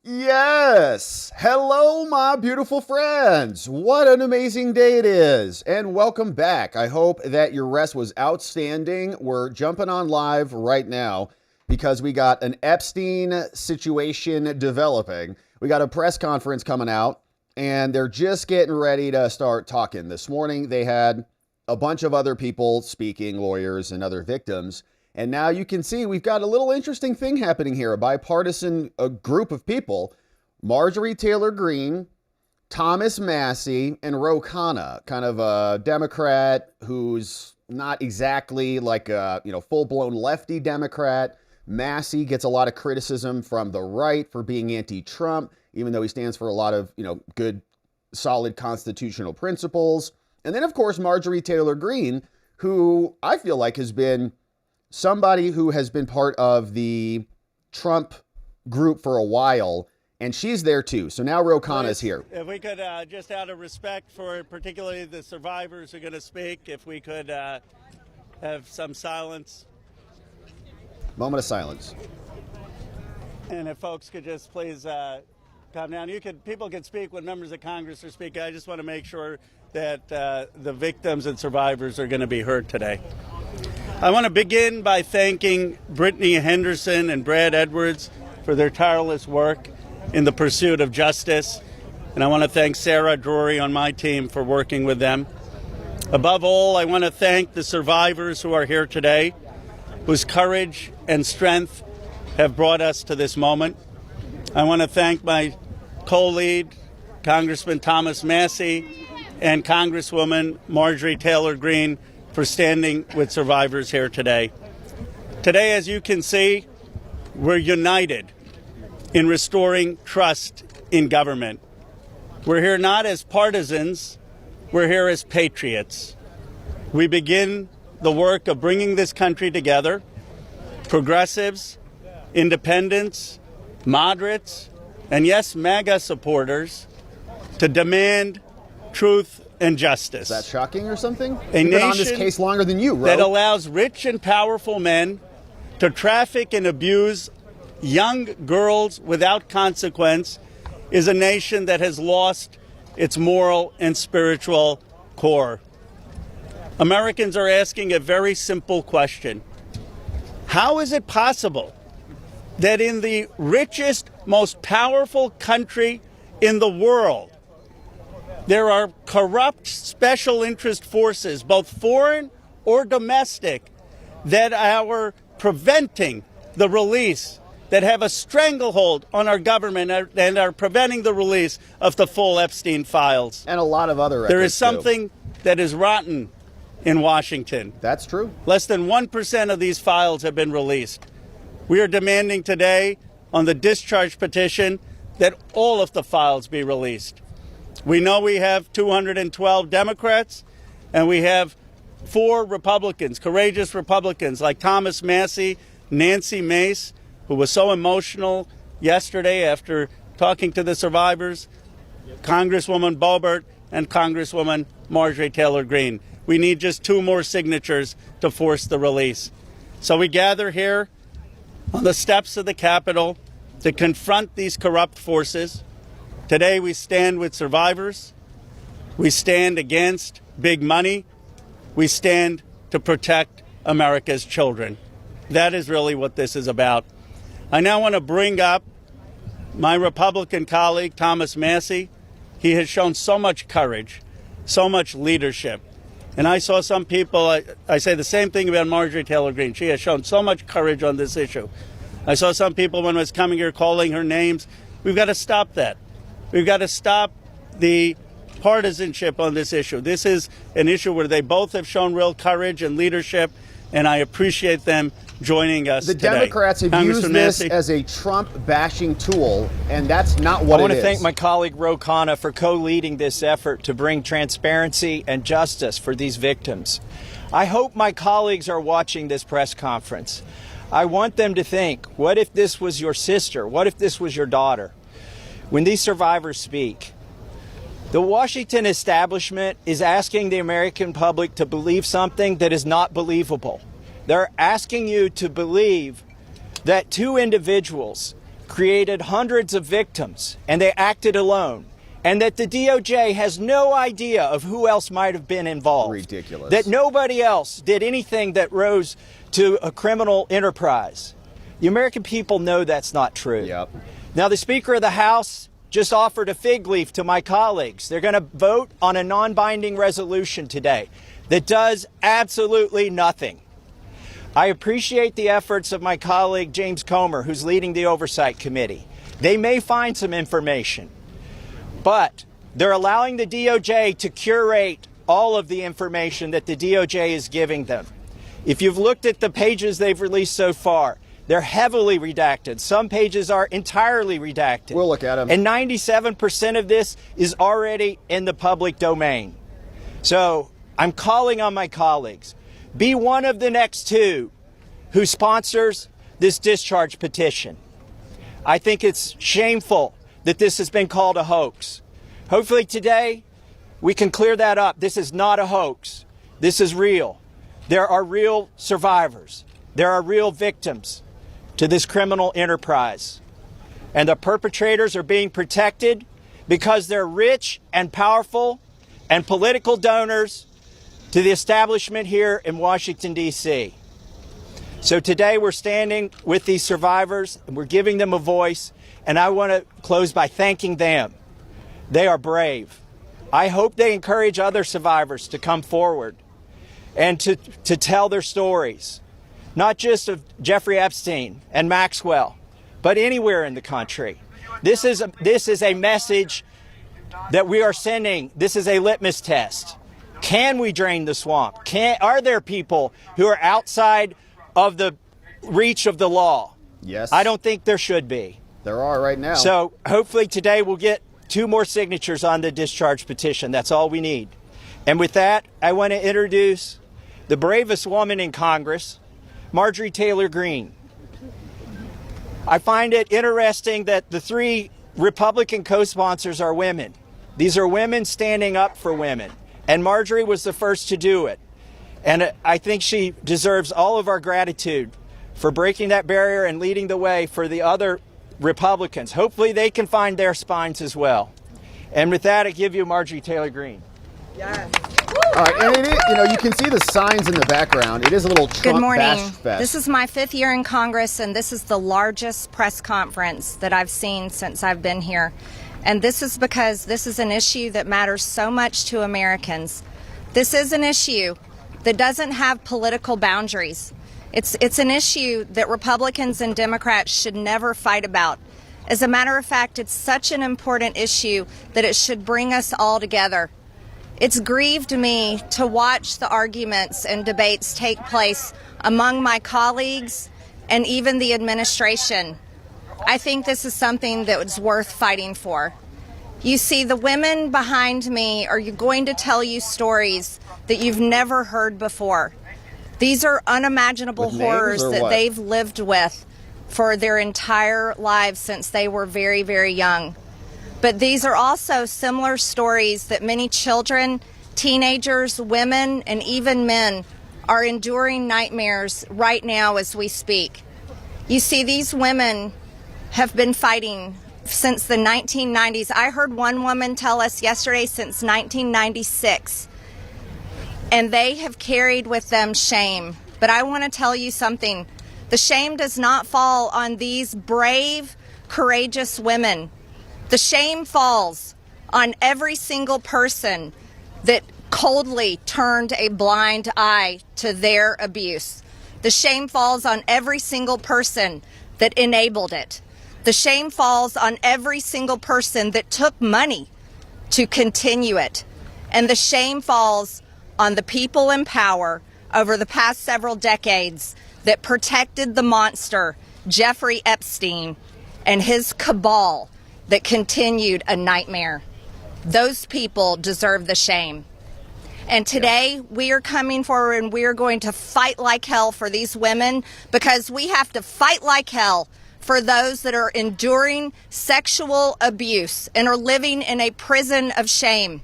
Yes! Hello, my beautiful friends! What an amazing day it is! And welcome back. I hope that your rest was outstanding. We're jumping on live right now because we got an Epstein situation developing. We got a press conference coming out, and they're just getting ready to start talking. This morning, they had a bunch of other people speaking, lawyers and other victims. And now you can see we've got a little interesting thing happening here. A bipartisan group of people, Marjorie Taylor Greene, Thomas Massie, and Ro Khanna, kind of a Democrat who's not exactly like a full-blown lefty Democrat. Massie gets a lot of criticism from the right for being anti-Trump, even though he stands for a lot of good, solid constitutional principles. And then, of course, Marjorie Taylor Greene, who I feel like has been somebody who has been part of the Trump group for a while, and she's there too. So now Ro Khanna is here. If we could, just out of respect for particularly the survivors who are going to speak, if we could have some silence. Moment of silence. And if folks could just please calm down. People can speak when members of Congress are speaking. I just want to make sure that the victims and survivors are going to be heard today. I want to begin by thanking Brittany Henderson and Brad Edwards for their tireless work in the pursuit of justice. And I want to thank Sarah Drury on my team for working with them. Above all, I want to thank the survivors who are here today, whose courage and strength have brought us to this moment. I want to thank my co-lead, Congressman Thomas Massie, and Congresswoman Marjorie Taylor Greene, for standing with survivors here today. Today, as you can see, we're united in restoring trust in government. We're here not as partisans, we're here as patriots. We begin the work of bringing this country together, progressives, independents, moderates, and yes, MAGA supporters, to demand truth and justice. Is that shocking or something? A You've been on this nation case longer than you, Ro. that allows rich and powerful men to traffic and abuse young girls without consequence is a nation that has lost its moral and spiritual core. Americans are asking a very simple question. How is it possible that in the richest, most powerful country in the world, there are corrupt special interest forces, both foreign or domestic, that are preventing the release, that have a stranglehold on our government and are preventing the release of the full Epstein files? And a lot of other records, there is something that is rotten in Washington. That's true. Less than 1% of these files have been released. We are demanding today on the discharge petition that all of the files be released. We know we have 212 Democrats, and we have 4 Republicans, courageous Republicans like Thomas Massie, Nancy Mace, who was so emotional yesterday after talking to the survivors, Congresswoman Boebert, and Congresswoman Marjorie Taylor Greene. We need just 2 more signatures to force the release. So we gather here on the steps of the Capitol to confront these corrupt forces. Today we stand with survivors. We stand against big money. We stand to protect America's children. That is really what this is about. I now want to bring up my Republican colleague, Thomas Massie. He has shown so much courage, so much leadership. And I saw some people, I say the same thing about Marjorie Taylor Greene. She has shown so much courage on this issue. I saw some people when I was coming here calling her names. We've got to stop that. We've got to stop the partisanship on this issue. This is an issue where they both have shown real courage and leadership, and I appreciate them joining us today. The Democrats have used this as a Trump-bashing tool, and that's not what it is. I want to thank my colleague Ro Khanna for co-leading this effort to bring transparency and justice for these victims. I hope my colleagues are watching this press conference. I want them to think, what if this was your sister? What if this was your daughter? When these survivors speak, the Washington establishment is asking the American public to believe something that is not believable. They're asking you to believe that 2 individuals created hundreds of victims and they acted alone, and that the DOJ has no idea of who else might have been involved. Ridiculous. That nobody else did anything that rose to a criminal enterprise. The American people know that's not true. Yep. Now, the Speaker of the House just offered a fig leaf to my colleagues. They're going to vote on a non-binding resolution today that does absolutely nothing. I appreciate the efforts of my colleague James Comer, who's leading the Oversight Committee. They may find some information, but they're allowing the DOJ to curate all of the information that the DOJ is giving them. If you've looked at the pages they've released so far, they're heavily redacted. Some pages are entirely redacted. We'll look at them. And 97% of this is already in the public domain. So I'm calling on my colleagues. Be one of the next two who sponsors this discharge petition. I think it's shameful that this has been called a hoax. Hopefully today we can clear that up. This is not a hoax. This is real. There are real survivors. There are real victims to this criminal enterprise. And the perpetrators are being protected because they're rich and powerful and political donors to the establishment here in Washington, D.C. So today we're standing with these survivors and we're giving them a voice. And I want to close by thanking them. They are brave. I hope they encourage other survivors to come forward and to tell their stories. Not just of Jeffrey Epstein and Maxwell, but anywhere in the country. This is a message that we are sending. This is a litmus test. Can we drain the swamp? Are there people who are outside of the reach of the law? Yes. I don't think there should be. There are right now. So hopefully today we'll get 2 more signatures on the discharge petition. That's all we need. And with that, I want to introduce the bravest woman in Congress, Marjorie Taylor Greene. I find it interesting that the 3 Republican co-sponsors are women. These are women standing up for women. And Marjorie was the first to do it. And I think she deserves all of our gratitude for breaking that barrier and leading the way for the other Republicans. Hopefully they can find their spines as well. And with that, I give you Marjorie Taylor Greene. Yes. All right, and it is, you can see the signs in the background. It is a little Trump Good morning. bash fest. This is my 5th year in Congress, and this is the largest press conference that I've seen since I've been here. And this is because this is an issue that matters so much to Americans. This is an issue that doesn't have political boundaries. It's an issue that Republicans and Democrats should never fight about. As a matter of fact, it's such an important issue that it should bring us all together. It's grieved me to watch the arguments and debates take place among my colleagues and even the administration. I think this is something that was worth fighting for. You see, the women behind me are going to tell you stories that you've never heard before. These are unimaginable horrors that they've lived with for their entire lives since they were very, very young. But these are also similar stories that many children, teenagers, women, and even men are enduring nightmares right now as we speak. You see, these women have been fighting since the 1990s. I heard one woman tell us yesterday since 1996. And they have carried with them shame. But I want to tell you something. The shame does not fall on these brave, courageous women. The shame falls on every single person that coldly turned a blind eye to their abuse. The shame falls on every single person that enabled it. The shame falls on every single person that took money to continue it. And the shame falls on the people in power over the past several decades that protected the monster, Jeffrey Epstein, and his cabal that continued a nightmare. Those people deserve the shame. And today we are coming forward and we are going to fight like hell for these women, because we have to fight like hell for those that are enduring sexual abuse and are living in a prison of shame.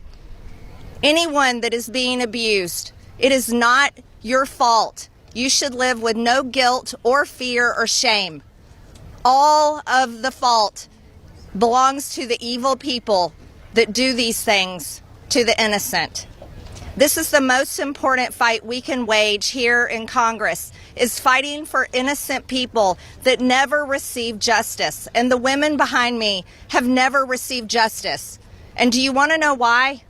Anyone that is being abused, it is not your fault. You should live with no guilt or fear or shame. All of the fault belongs to the evil people that do these things to the innocent. This is the most important fight we can wage here in Congress, is fighting for innocent people that never receive justice. And the women behind me have never received justice. And do you want to know why?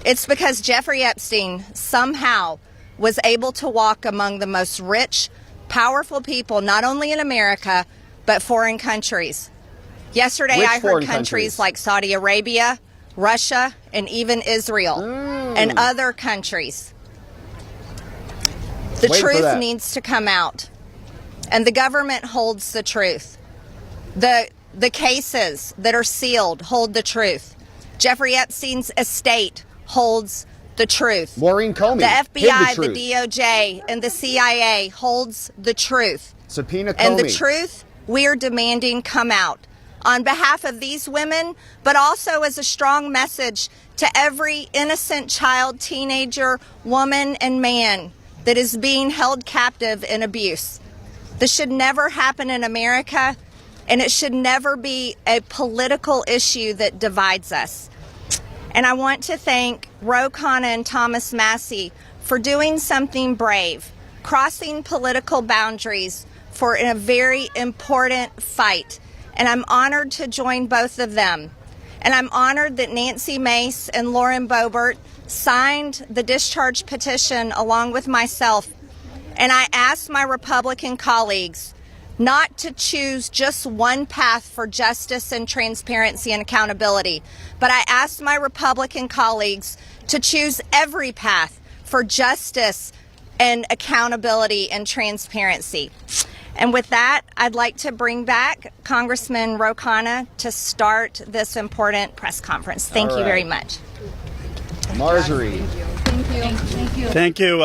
It's because Jeffrey Epstein somehow was able to walk among the most rich, powerful people, not only in America, but foreign countries. Yesterday, I heard countries like Saudi Arabia, Russia, and even Israel, and other countries. The truth needs to come out, and the government holds the truth. The cases that are sealed hold the truth. Jeffrey Epstein's estate holds the truth. Maureen Comey, the FBI, the the DOJ, and the CIA holds the truth. Subpoena Comey. And the truth we are demanding come out on behalf of these women, but also as a strong message to every innocent child, teenager, woman, and man that is being held captive in abuse. This should never happen in America, and it should never be a political issue that divides us. And I want to thank Ro Khanna and Thomas Massie for doing something brave, crossing political boundaries for a very important fight. And I'm honored to join both of them. And I'm honored that Nancy Mace and Lauren Boebert signed the discharge petition along with myself. And I asked my Republican colleagues not to choose just one path for justice and transparency and accountability, but I asked my Republican colleagues to choose every path for justice and accountability and transparency. And with that, I'd like to bring back Congressman Ro Khanna to start this important press conference. Thank you very much. Marjorie. Thank you,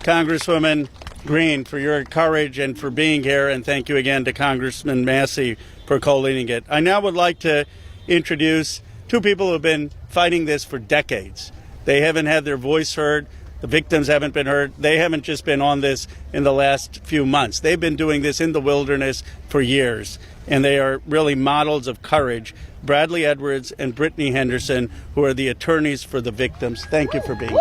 Congresswoman Green, for your courage and for being here. And thank you again to Congressman Massie for co-leading it. I now would like to introduce two people who have been fighting this for decades. They haven't had their voice heard. The victims haven't been heard. They haven't just been on this in the last few months. They've been doing this in the wilderness for years, and they are really models of courage. Bradley Edwards and Brittany Henderson, who are the attorneys for the victims. Thank you for being here.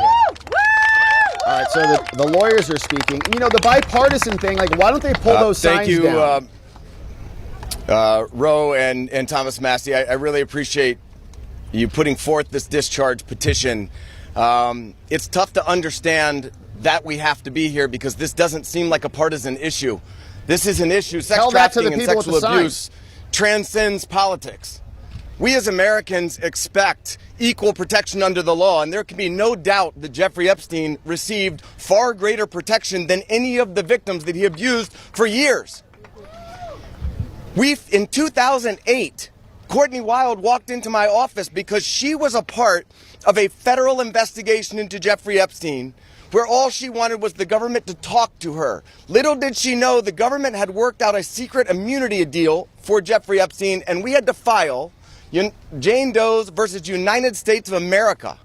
All right, so the lawyers are speaking. You know, the bipartisan thing, like, why don't they pull those signs down? Thank you, Ro and Thomas Massie. I really appreciate you putting forth this discharge petition. It's tough to understand that we have to be here because this doesn't seem like a partisan issue. This is an issue. Sex trafficking and sexual abuse transcends politics. We as Americans expect equal protection under the law, and there can be no doubt that Jeffrey Epstein received far greater protection than any of the victims that he abused for years. In 2008, Courtney Wild walked into my office because she was a part of a federal investigation into Jeffrey Epstein where all she wanted was the government to talk to her. Little did she know the government had worked out a secret immunity deal for Jeffrey Epstein, and we had to file Jane Doe's versus United States of America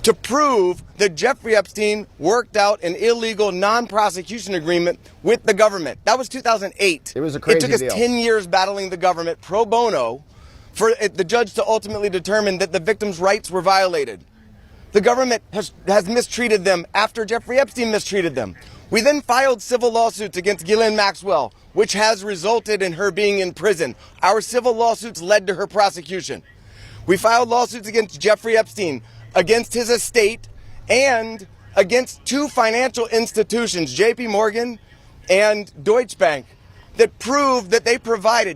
to prove that Jeffrey Epstein worked out an illegal non-prosecution agreement with the government. That was 2008. It was a crazy deal. It took us 10 years battling the government pro bono for the judge to ultimately determine that the victims' rights were violated. The government has mistreated them after Jeffrey Epstein mistreated them. We then filed civil lawsuits against Ghislaine Maxwell, which has resulted in her being in prison. Our civil lawsuits led to her prosecution. We filed lawsuits against Jeffrey Epstein, against his estate, and against two financial institutions, JP Morgan and Deutsche Bank, that proved that they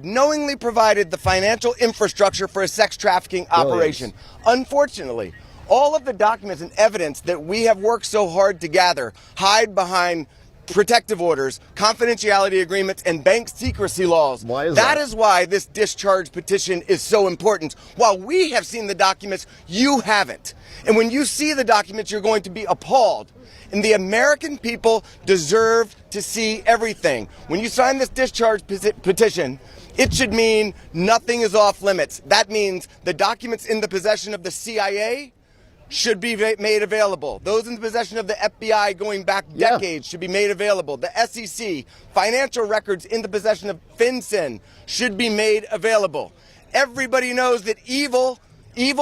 knowingly provided the financial infrastructure for a sex trafficking operation. Unfortunately, all of the documents and evidence that we have worked so hard to gather hide behind protective orders, confidentiality agreements, and bank secrecy laws. Why is that? That is why this discharge petition is so important. While we have seen the documents, you haven't. And when you see the documents, you're going to be appalled. And the American people deserve to see everything. When you sign this discharge petition, it should mean nothing is off limits. That means the documents in the possession of the CIA, should be made available. Those in the possession of the FBI going back decades should be made available. The SEC, financial records in the possession of FinCEN should be made available. Everybody knows that evil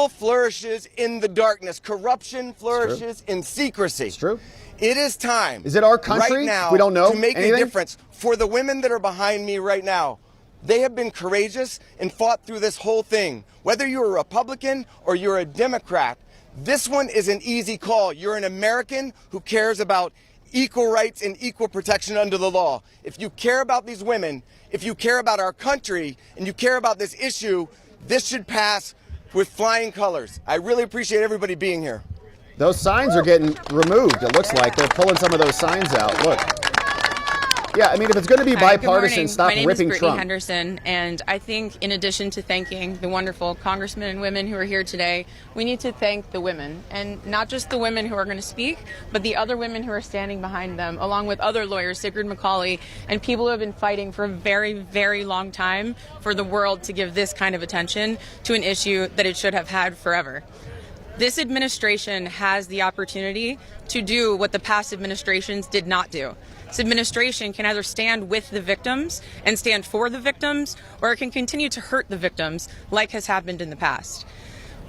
flourishes in the darkness. Corruption flourishes in secrecy. It's true. It is time. Is it our country? Right now We don't know to make anything? a difference. For the women that are behind me right now, they have been courageous and fought through this whole thing. Whether you're a Republican or you're a Democrat, this one is an easy call. You're an American who cares about equal rights and equal protection under the law. If you care about these women, if you care about our country, and you care about this issue, this should pass with flying colors. I really appreciate everybody being here. Those signs are getting removed. It looks like they're pulling some of those signs out. Look. Yeah, I mean, if it's going to be bipartisan, stop ripping Trump. My name is Courtney Henderson, and I think in addition to thanking the wonderful congressmen and women who are here today, we need to thank the women, and not just the women who are going to speak, but the other women who are standing behind them, along with other lawyers, Sigrid McCauley, and people who have been fighting for a very, very long time for the world to give this kind of attention to an issue that it should have had forever. This administration has the opportunity to do what the past administrations did not do. This administration can either stand with the victims and stand for the victims, or it can continue to hurt the victims like has happened in the past.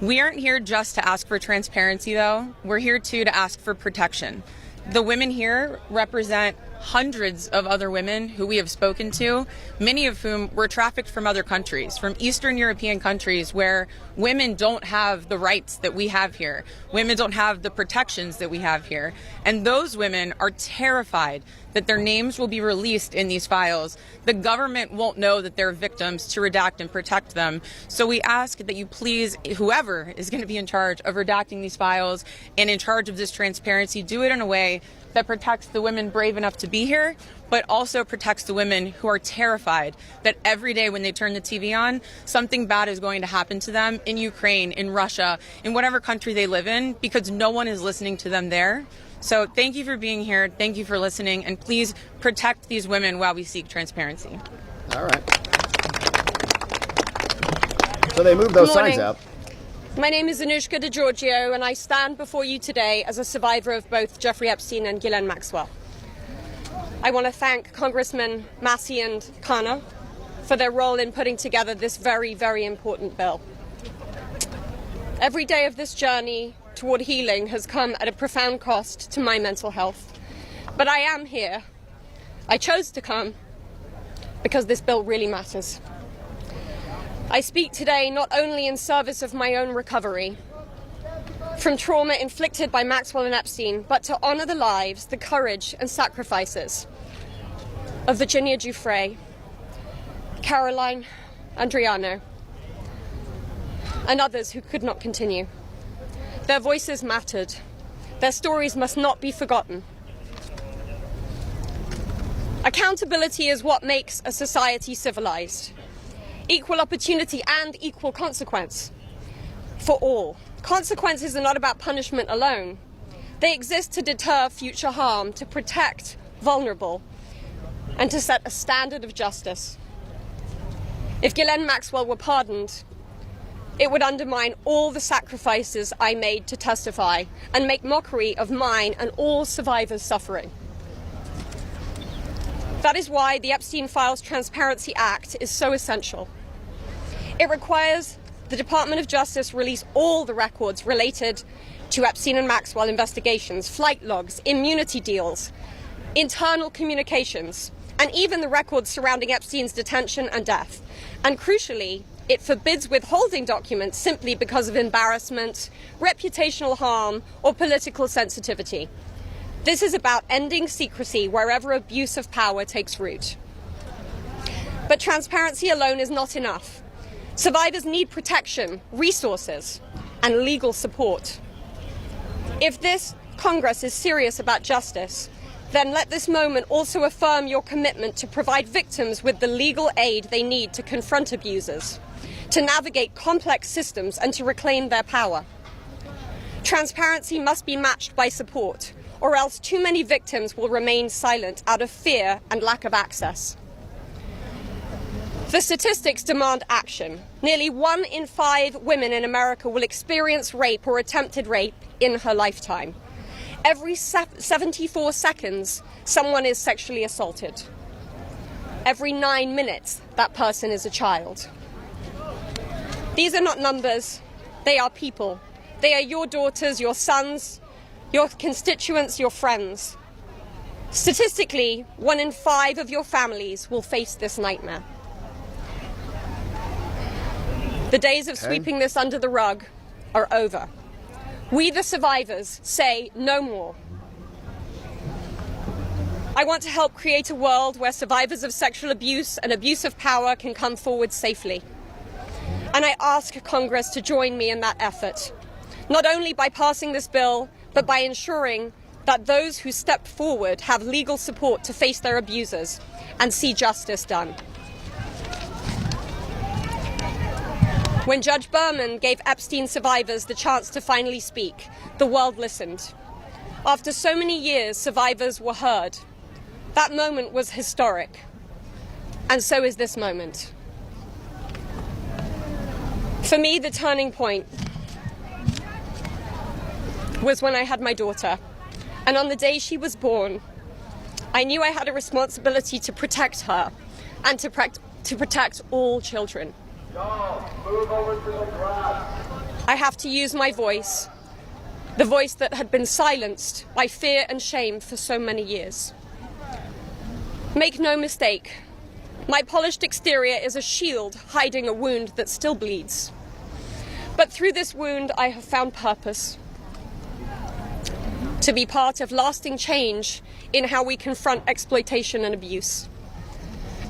We aren't here just to ask for transparency, though. We're here, too, to ask for protection. The women here represent hundreds of other women who we have spoken to, many of whom were trafficked from other countries, from Eastern European countries where women don't have the rights that we have here. Women don't have the protections that we have here. And those women are terrified that their names will be released in these files. The government won't know that they're victims to redact and protect them. So we ask that you please, whoever is going to be in charge of redacting these files and in charge of this transparency, do it in a way that protects the women brave enough to be here, but also protects the women who are terrified that every day when they turn the TV on, something bad is going to happen to them in Ukraine, in Russia, in whatever country they live in, because no one is listening to them there. So thank you for being here. Thank you for listening. And please protect these women while we seek transparency. All right. So they moved those signs out. My name is Anushka DiGiorgio, and I stand before you today as a survivor of both Jeffrey Epstein and Ghislaine Maxwell. I want to thank Congressmen Massey and Khanna for their role in putting together this very, very important bill. Every day of this journey toward healing has come at a profound cost to my mental health. But I am here. I chose to come because this bill really matters. I speak today not only in service of my own recovery from trauma inflicted by Maxwell and Epstein, but to honor the lives, the courage and sacrifices of Virginia Giuffre, Caroline Andriano, and others who could not continue. Their voices mattered. Their stories must not be forgotten. Accountability is what makes a society civilized. Equal opportunity and equal consequence for all. Consequences are not about punishment alone. They exist to deter future harm, to protect vulnerable, and to set a standard of justice. If Ghislaine Maxwell were pardoned, it would undermine all the sacrifices I made to testify and make mockery of mine and all survivors' suffering. That is why the Epstein Files Transparency Act is so essential. It requires the Department of Justice release all the records related to Epstein and Maxwell investigations, flight logs, immunity deals, internal communications, and even the records surrounding Epstein's detention and death. And crucially, it forbids withholding documents simply because of embarrassment, reputational harm, or political sensitivity. This is about ending secrecy wherever abuse of power takes root. But transparency alone is not enough. Survivors need protection, resources, and legal support. If this Congress is serious about justice, then let this moment also affirm your commitment to provide victims with the legal aid they need to confront abusers, to navigate complex systems, and to reclaim their power. Transparency must be matched by support, or else too many victims will remain silent out of fear and lack of access. The statistics demand action. Nearly 1 in 5 women in America will experience rape or attempted rape in her lifetime. Every 74 seconds, someone is sexually assaulted. Every 9 minutes, that person is a child. These are not numbers, they are people. They are your daughters, your sons, your constituents, your friends. Statistically, 1 in 5 of your families will face this nightmare. The days of sweeping this under the rug are over. We, the survivors, say no more. I want to help create a world where survivors of sexual abuse and abuse of power can come forward safely. And I ask Congress to join me in that effort, not only by passing this bill, but by ensuring that those who step forward have legal support to face their abusers and see justice done. When Judge Berman gave Epstein survivors the chance to finally speak, the world listened. After so many years, survivors were heard. That moment was historic, and so is this moment. For me, the turning point was when I had my daughter, and on the day she was born, I knew I had a responsibility to protect her and to protect all children. I have to use my voice, the voice that had been silenced by fear and shame for so many years. Make no mistake, my polished exterior is a shield hiding a wound that still bleeds. But through this wound, I have found purpose. To be part of lasting change in how we confront exploitation and abuse.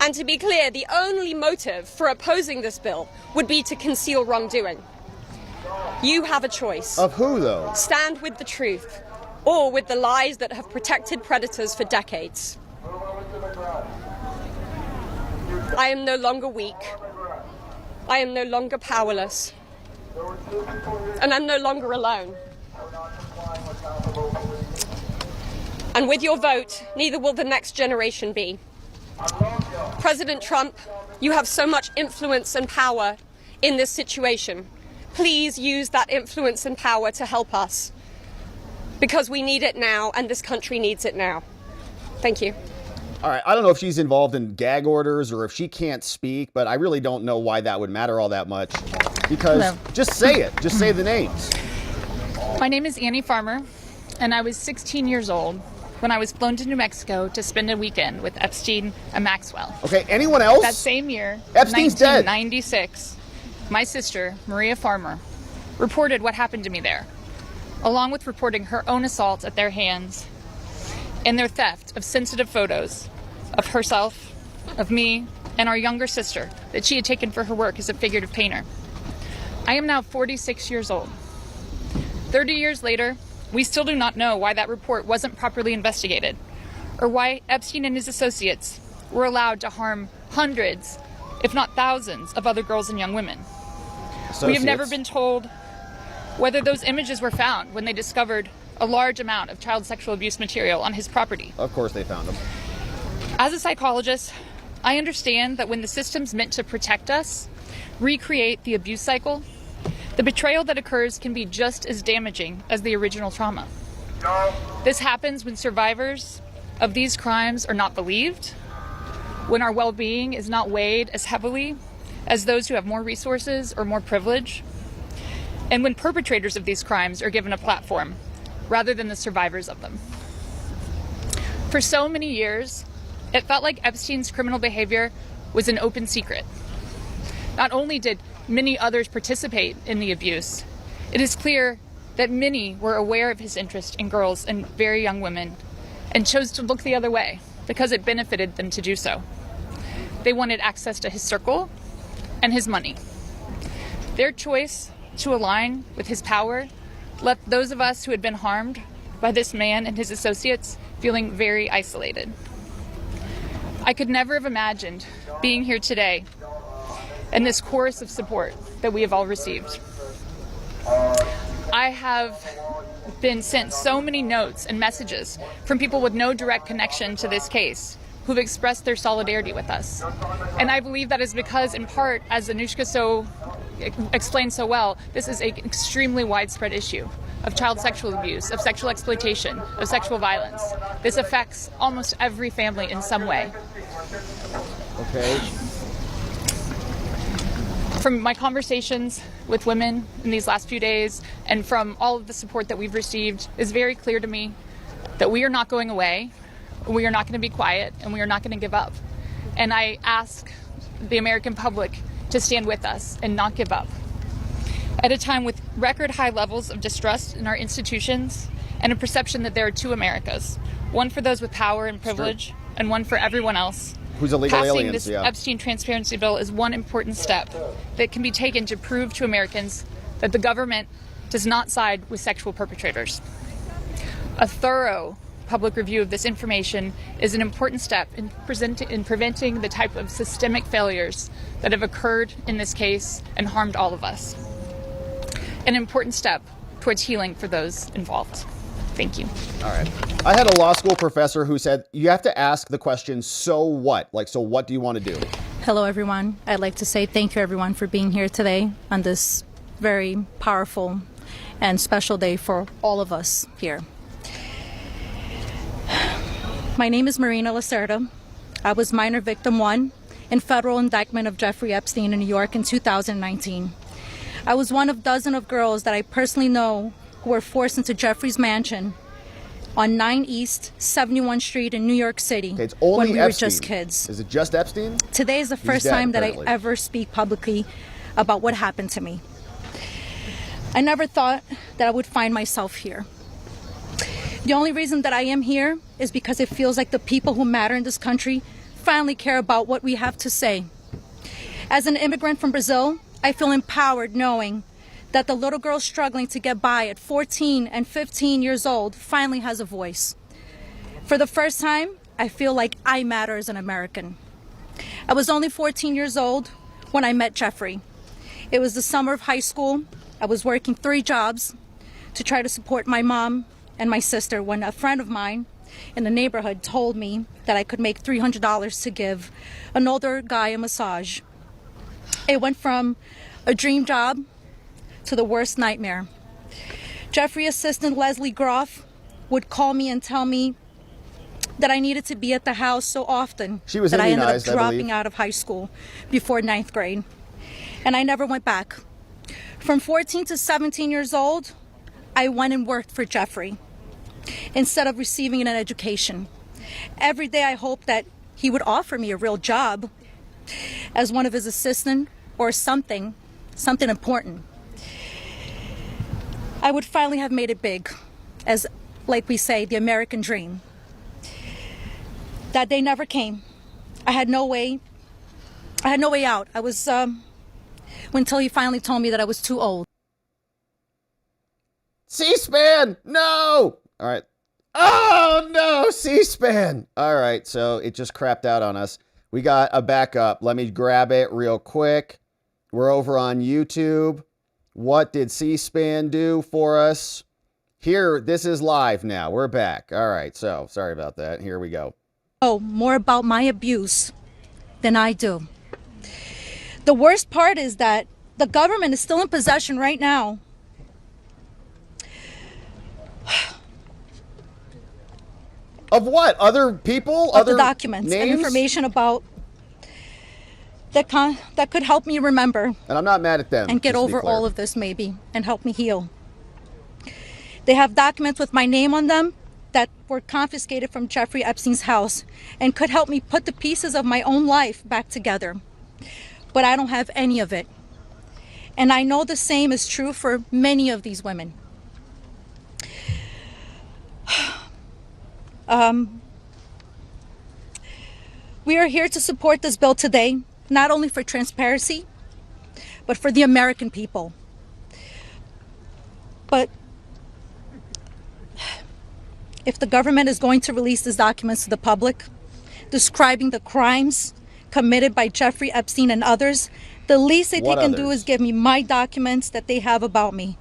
And to be clear, the only motive for opposing this bill would be to conceal wrongdoing. You have a choice. Of who, though? Stand with the truth, or with the lies that have protected predators for decades. I am no longer weak. I am no longer powerless. And I'm no longer alone. And with your vote, neither will the next generation be. President Trump, you have so much influence and power in this situation. Please use that influence and power to help us, because we need it now and this country needs it now. Thank you. All right, I don't know if she's involved in gag orders or if she can't speak, but I really don't know why that would matter all that much. Because Hello. Just say it. Just say the names. My name is Annie Farmer, and I was 16 years old when I was flown to New Mexico to spend a weekend with Epstein and Maxwell. Okay, anyone else? That same year, Epstein's dead. 1996, my sister, Maria Farmer, reported what happened to me there, along with reporting her own assault at their hands and their theft of sensitive photos of herself, of me, and our younger sister that she had taken for her work as a figurative painter. I am now 46 years old. 30 years later, we still do not know why that report wasn't properly investigated, or why Epstein and his associates were allowed to harm hundreds, if not thousands, of other girls and young women. We have never been told whether those images were found when they discovered a large amount of child sexual abuse material on his property. Of course they found them. As a psychologist, I understand that when the systems meant to protect us recreate the abuse cycle, the betrayal that occurs can be just as damaging as the original trauma. This happens when survivors of these crimes are not believed, when our well-being is not weighed as heavily as those who have more resources or more privilege, and when perpetrators of these crimes are given a platform rather than the survivors of them. For so many years, it felt like Epstein's criminal behavior was an open secret. Not only did many others participate in the abuse, it is clear that many were aware of his interest in girls and very young women and chose to look the other way because it benefited them to do so. They wanted access to his circle and his money. Their choice to align with his power left those of us who had been harmed by this man and his associates feeling very isolated. I could never have imagined being here today and this chorus of support that we have all received. I have been sent so many notes and messages from people with no direct connection to this case who've expressed their solidarity with us. And I believe that is because, in part, as Anushka explained so well, this is an extremely widespread issue of child sexual abuse, of sexual exploitation, of sexual violence. This affects almost every family in some way. Okay. From my conversations with women in these last few days and from all of the support that we've received, it's very clear to me that we are not going away, we are not going to be quiet, and we are not going to give up. And I ask the American public to stand with us and not give up. At a time with record high levels of distrust in our institutions and a perception that there are two Americas, one for those with power and privilege and one for everyone else, Who's illegal passing aliens, this yeah. Epstein transparency bill is one important step that can be taken to prove to Americans that the government does not side with sexual perpetrators. A thorough public review of this information is an important step in preventing the type of systemic failures that have occurred in this case and harmed all of us. An important step towards healing for those involved. Thank you. All right. I had a law school professor who said, you have to ask the question, so what? Like, so what do you want to do? Hello, everyone. I'd like to say thank you, everyone, for being here today on this very powerful and special day for all of us here. My name is Marina. I was minor victim 1 in federal indictment of Jeffrey Epstein in New York in 2019. I was one of dozens of girls that I personally know who were forced into Jeffrey's mansion on 9 East 71 Street in New York City Okay, it's only when we Epstein. were just kids. Is it just Epstein? Today is the first dead, time apparently. that I ever speak publicly about what happened to me. I never thought that I would find myself here. The only reason that I am here is because it feels like the people who matter in this country finally care about what we have to say. As an immigrant from Brazil, I feel empowered knowing that the little girl struggling to get by at 14 and 15 years old finally has a voice. For the first time, I feel like I matter as an American. I was only 14 years old when I met Jeffrey. It was the summer of high school. I was working 3 jobs to try to support my mom and my sister when a friend of mine in the neighborhood told me that I could make $300 to give an older guy a massage. It went from a dream job to the worst nightmare. Jeffrey assistant Leslie Groff would call me and tell me that I needed to be at the house so often that I ended up dropping out of high school before 9th grade. And I never went back. From 14 to 17 years old, I went and worked for Jeffrey instead of receiving an education. Every day I hoped that he would offer me a real job as one of his assistants or something important. I would finally have made it big, as, like we say, the American dream. That day never came. I had no way out. I was, until he finally told me that I was too old. C-SPAN! No! All right. Oh, no! C-SPAN! All right, so it just crapped out on us. We got a backup. Let me grab it real quick. We're over on YouTube. What did C-SPAN do for us? Here, this is live now. We're back. All right, so sorry about that. Here we go. Oh, more about my abuse than I do. The worst part is that the government is still in possession right now of what? Other people? Of other the documents names? and information about that could help me remember. And I'm not mad at them. And get over all of this maybe and help me heal. They have documents with my name on them that were confiscated from Jeffrey Epstein's house and could help me put the pieces of my own life back together. But I don't have any of it. And I know the same is true for many of these women. We are here to support this bill today, not only for transparency, but for the American people. But if the government is going to release these documents to the public, describing the crimes committed by Jeffrey Epstein and others, the least that they can do is give me my documents that they have about me.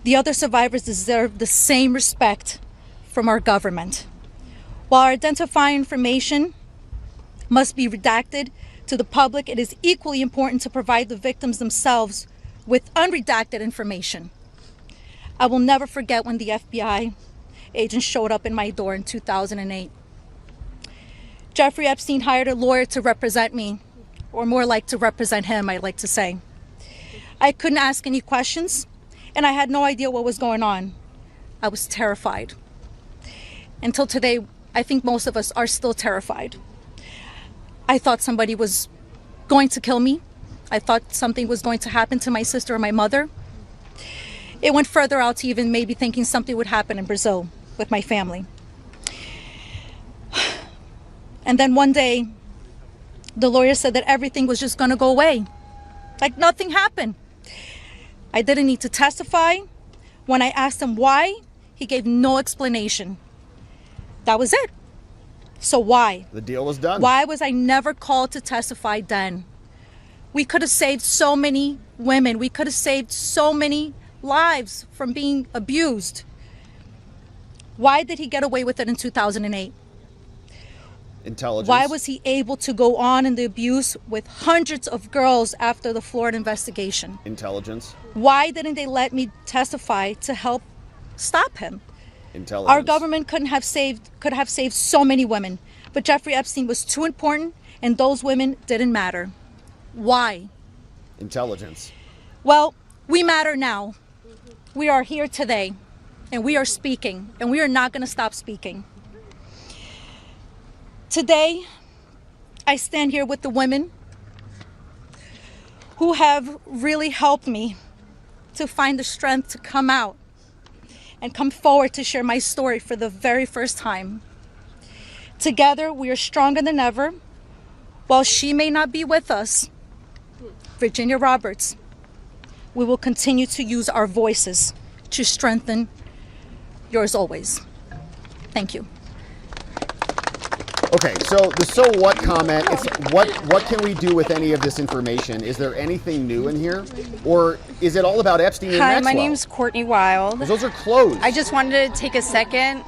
The other survivors deserve the same respect from our government. While identifying information must be redacted to the public, it is equally important to provide the victims themselves with unredacted information. I will never forget when the FBI agent showed up in my door in 2008. Jeffrey Epstein hired a lawyer to represent me, or more like to represent him, I'd like to say. I couldn't ask any questions, and I had no idea what was going on. I was terrified. Until today, I think most of us are still terrified. I thought somebody was going to kill me. I thought something was going to happen to my sister or my mother. It went further out to even maybe thinking something would happen in Brazil with my family. And then one day, the lawyer said that everything was just going to go away. Like nothing happened. I didn't need to testify. When I asked him why, he gave no explanation. That was it. So why? The deal was done. Why was I never called to testify then? We could have saved so many women. We could have saved so many lives from being abused. Why did he get away with it in 2008? Intelligence. Why was he able to go on in the abuse with hundreds of girls after the Florida investigation? Intelligence. Why didn't they let me testify to help stop him? Intelligence. Our government could have saved so many women, but Jeffrey Epstein was too important and those women didn't matter. Why? Intelligence. Well, we matter now. We are here today and we are speaking, and we are not going to stop speaking. Today, I stand here with the women who have really helped me to find the strength to come out and come forward to share my story for the very first time. Together, we are stronger than ever. While she may not be with us, Virginia Roberts, we will continue to use our voices to strengthen yours always. Thank you. Okay, so the so what comment, it's what can we do with any of this information? Is there anything new in here? Or is it all about Epstein and Hi, Maxwell? my name's Courtney Wild. Those are closed. I just wanted to take a second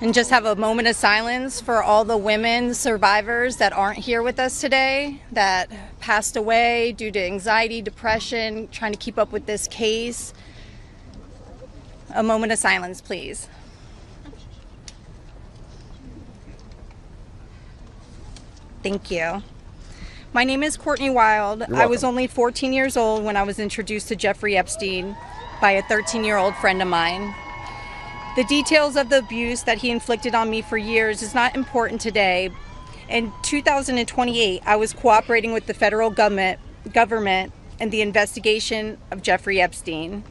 and just have a moment of silence for all the women survivors that aren't here with us today, that passed away due to anxiety, depression, trying to keep up with this case. A moment of silence, please. Thank you. My name is Courtney Wild. I was only 14 years old when I was introduced to Jeffrey Epstein by a 13-year-old friend of mine. The details of the abuse that he inflicted on me for years is not important today. In 2028, I was cooperating with the federal government in the investigation of Jeffrey Epstein.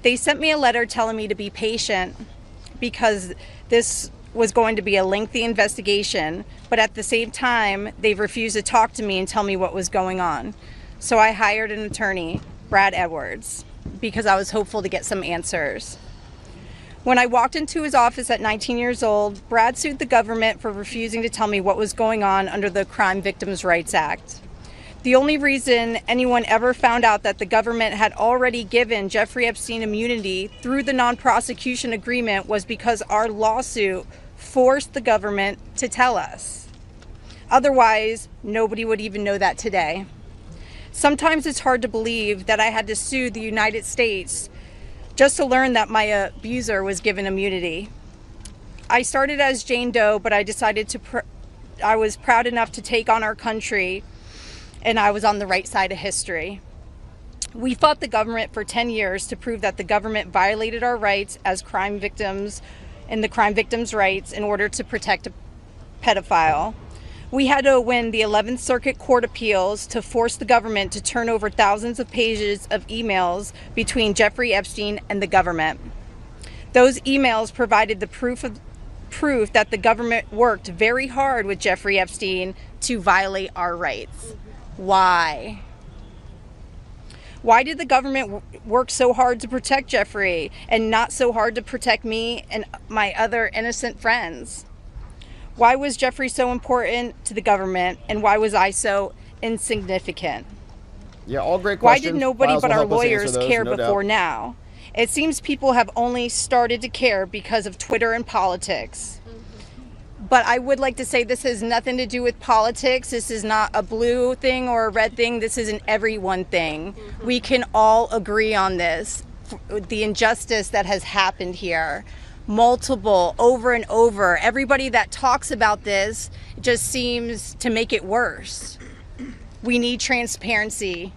They sent me a letter telling me to be patient because this was going to be a lengthy investigation, but at the same time, they refused to talk to me and tell me what was going on. So I hired an attorney, Brad Edwards, because I was hopeful to get some answers. When I walked into his office at 19 years old, Brad sued the government for refusing to tell me what was going on under the Crime Victims' Rights Act. The only reason anyone ever found out that the government had already given Jeffrey Epstein immunity through the non-prosecution agreement was because our lawsuit forced the government to tell us. Otherwise, nobody would even know that today. Sometimes it's hard to believe that I had to sue the United States just to learn that my abuser was given immunity. I started as Jane Doe, but I decided I was proud enough to take on our country, and I was on the right side of history. We fought the government for 10 years to prove that the government violated our rights as crime victims and the crime victims' rights in order to protect a pedophile. We had to win the 11th Circuit Court appeals to force the government to turn over thousands of pages of emails between Jeffrey Epstein and the government. Those emails provided the proof that the government worked very hard with Jeffrey Epstein to violate our rights. Why? Why did the government work so hard to protect Jeffrey and not so hard to protect me and my other innocent friends? Why was Jeffrey so important to the government, and why was I so insignificant? Yeah, all great Why questions. did nobody Files but will our help us answer lawyers those, care no before doubt. now? It seems people have only started to care because of Twitter and politics. But I would like to say this has nothing to do with politics. This is not a blue thing or a red thing. This is an everyone thing. We can all agree on this. The injustice that has happened here, multiple, over and over. Everybody that talks about this just seems to make it worse. We need transparency.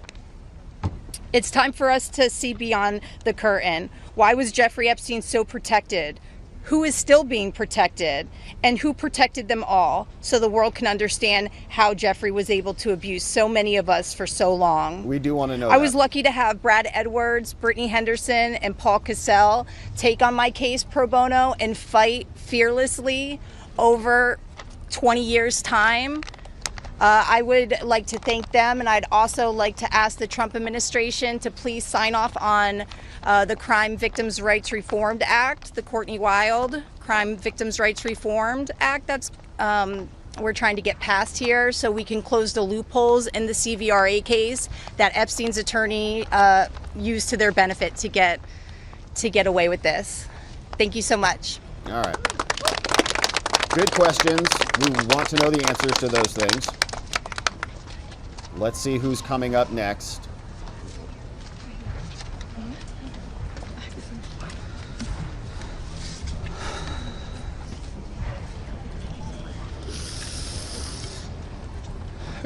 It's time for us to see beyond the curtain. Why was Jeffrey Epstein so protected? Who is still being protected? And who protected them all? So the world can understand how Jeffrey was able to abuse so many of us for so long. We do want to know I was lucky to have Brad Edwards, Brittany Henderson, and Paul Cassell take on my case pro bono and fight fearlessly over 20 years' time. I would like to thank them, and I'd also like to ask the Trump administration to please sign off on the Crime Victims' Rights Reformed Act, the Courtney Wild Crime Victims' Rights Reformed Act that's we're trying to get passed here so we can close the loopholes in the CVRA case that Epstein's attorney used to their benefit to get away with this. Thank you so much. All right. Good questions. We want to know the answers to those things. Let's see who's coming up next.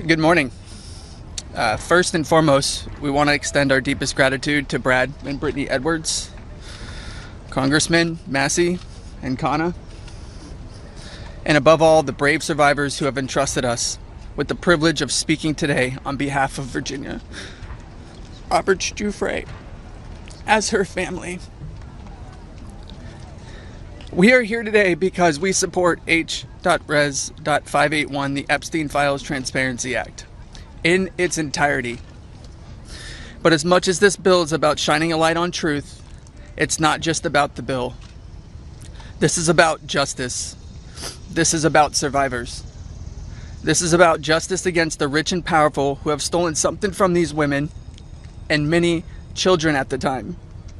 Good morning. First and foremost, we want to extend our deepest gratitude to Brad and Brittany Edwards, Congressman Massey and Kana, and above all, the brave survivors who have entrusted us with the privilege of speaking today on behalf of Virginia. Robert Giuffre, as her family. We are here today because we support H.Res.581, the Epstein Files Transparency Act, in its entirety. But as much as this bill is about shining a light on truth, it's not just about the bill. This is about justice. This is about survivors. This is about justice against the rich and powerful who have stolen something from these women and many children at the time,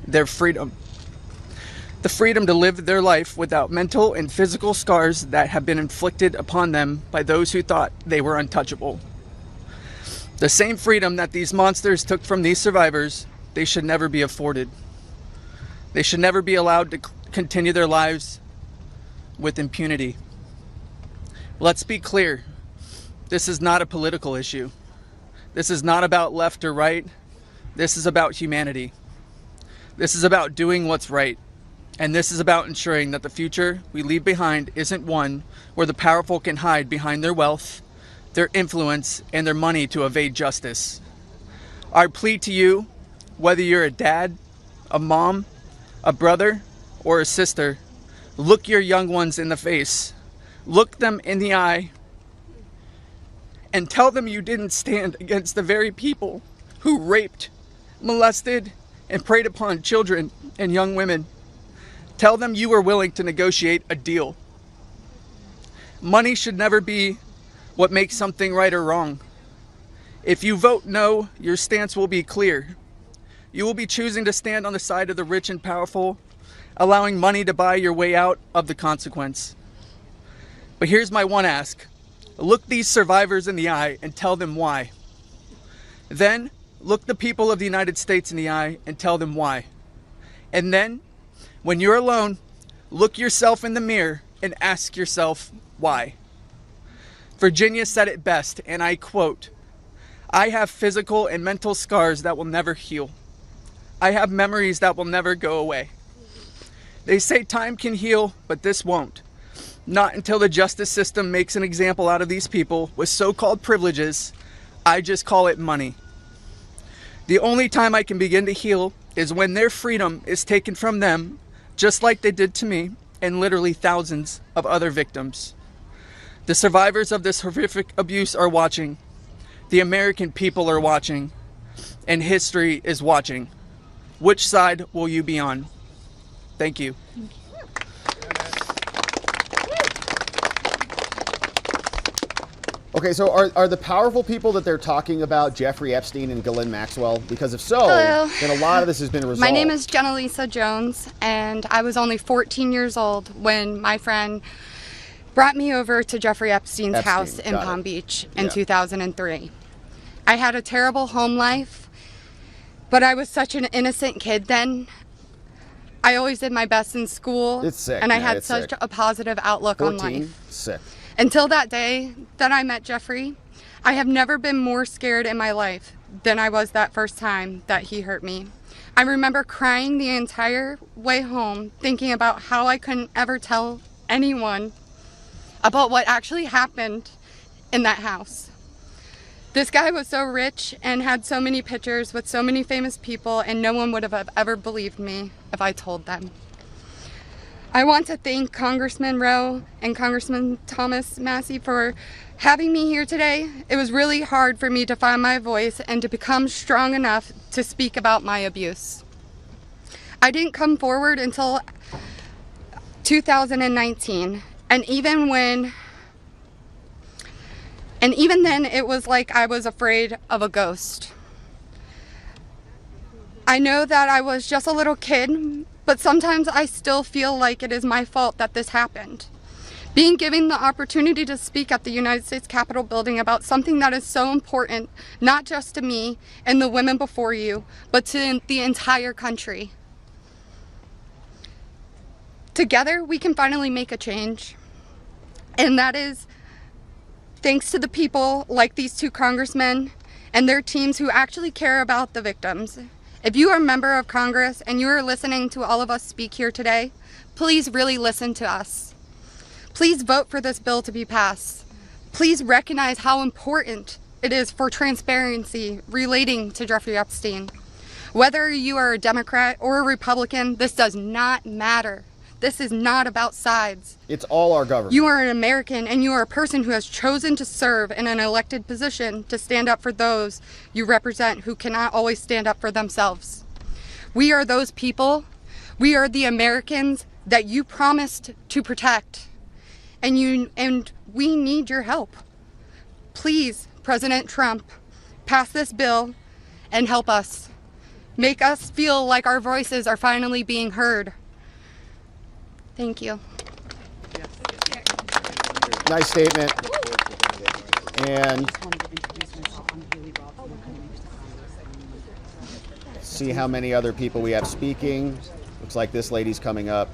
their freedom. The freedom to live their life without mental and physical scars that have been inflicted upon them by those who thought they were untouchable. The same freedom that these monsters took from these survivors, they should never be afforded. They should never be allowed to continue their lives with impunity. Let's be clear. This is not a political issue. This is not about left or right. This is about humanity. This is about doing what's right. And this is about ensuring that the future we leave behind isn't one where the powerful can hide behind their wealth, their influence, and their money to evade justice. Our plea to you, whether you're a dad, a mom, a brother, or a sister, look your young ones in the face. Look them in the eye and tell them you didn't stand against the very people who raped, molested, and preyed upon children and young women. Tell them you were willing to negotiate a deal. Money should never be what makes something right or wrong. If you vote no, your stance will be clear. You will be choosing to stand on the side of the rich and powerful, allowing money to buy your way out of the consequence. But here's my one ask. Look these survivors in the eye and tell them why. Then, look the people of the United States in the eye and tell them why. And then, when you're alone, look yourself in the mirror and ask yourself why. Virginia said it best, and I quote, "I have physical and mental scars that will never heal. I have memories that will never go away. They say time can heal, but this won't. Not until the justice system makes an example out of these people with so-called privileges. I just call it money. The only time I can begin to heal is when their freedom is taken from them, just like they did to me and literally thousands of other victims. The survivors of this horrific abuse are watching. The American people are watching. And history is watching. Which side will you be on?" Thank you. Okay, so are the powerful people that they're talking about Jeffrey Epstein and Ghislaine Maxwell? Because if so, Hello. then a lot of this has been resolved. My name is Jenna Jones, and I was only 14 years old when my friend brought me over to Jeffrey Epstein's Epstein, house in got Palm it. Beach in Yeah. 2003. I had a terrible home life, but I was such an innocent kid then. I always did my best in school. It's sick, and I man, had it's such sick. a positive outlook on 14, life. sick. Until that day that I met Jeffrey, I have never been more scared in my life than I was that first time that he hurt me. I remember crying the entire way home, thinking about how I couldn't ever tell anyone about what actually happened in that house. This guy was so rich and had so many pictures with so many famous people, and no one would have ever believed me if I told them. I want to thank Congressman Rowe and Congressman Thomas Massey for having me here today. It was really hard for me to find my voice and to become strong enough to speak about my abuse. I didn't come forward until 2019, and even then it was like I was afraid of a ghost. I know that I was just a little kid, but sometimes I still feel like it is my fault that this happened. Being given the opportunity to speak at the United States Capitol building about something that is so important, not just to me and the women before you, but to the entire country. Together, we can finally make a change. And that is thanks to the people like these two congressmen and their teams who actually care about the victims. If you are a member of Congress and you are listening to all of us speak here today, please really listen to us. Please vote for this bill to be passed. Please recognize how important it is for transparency relating to Jeffrey Epstein. Whether you are a Democrat or a Republican, this does not matter. This is not about sides. It's all our government. You are an American, and you are a person who has chosen to serve in an elected position to stand up for those you represent who cannot always stand up for themselves. We are those people. We are the Americans that you promised to protect. And we need your help. Please, President Trump, pass this bill and help us. Make us feel like our voices are finally being heard. Thank you. Nice statement. And see how many other people we have speaking. Looks like this lady's coming up.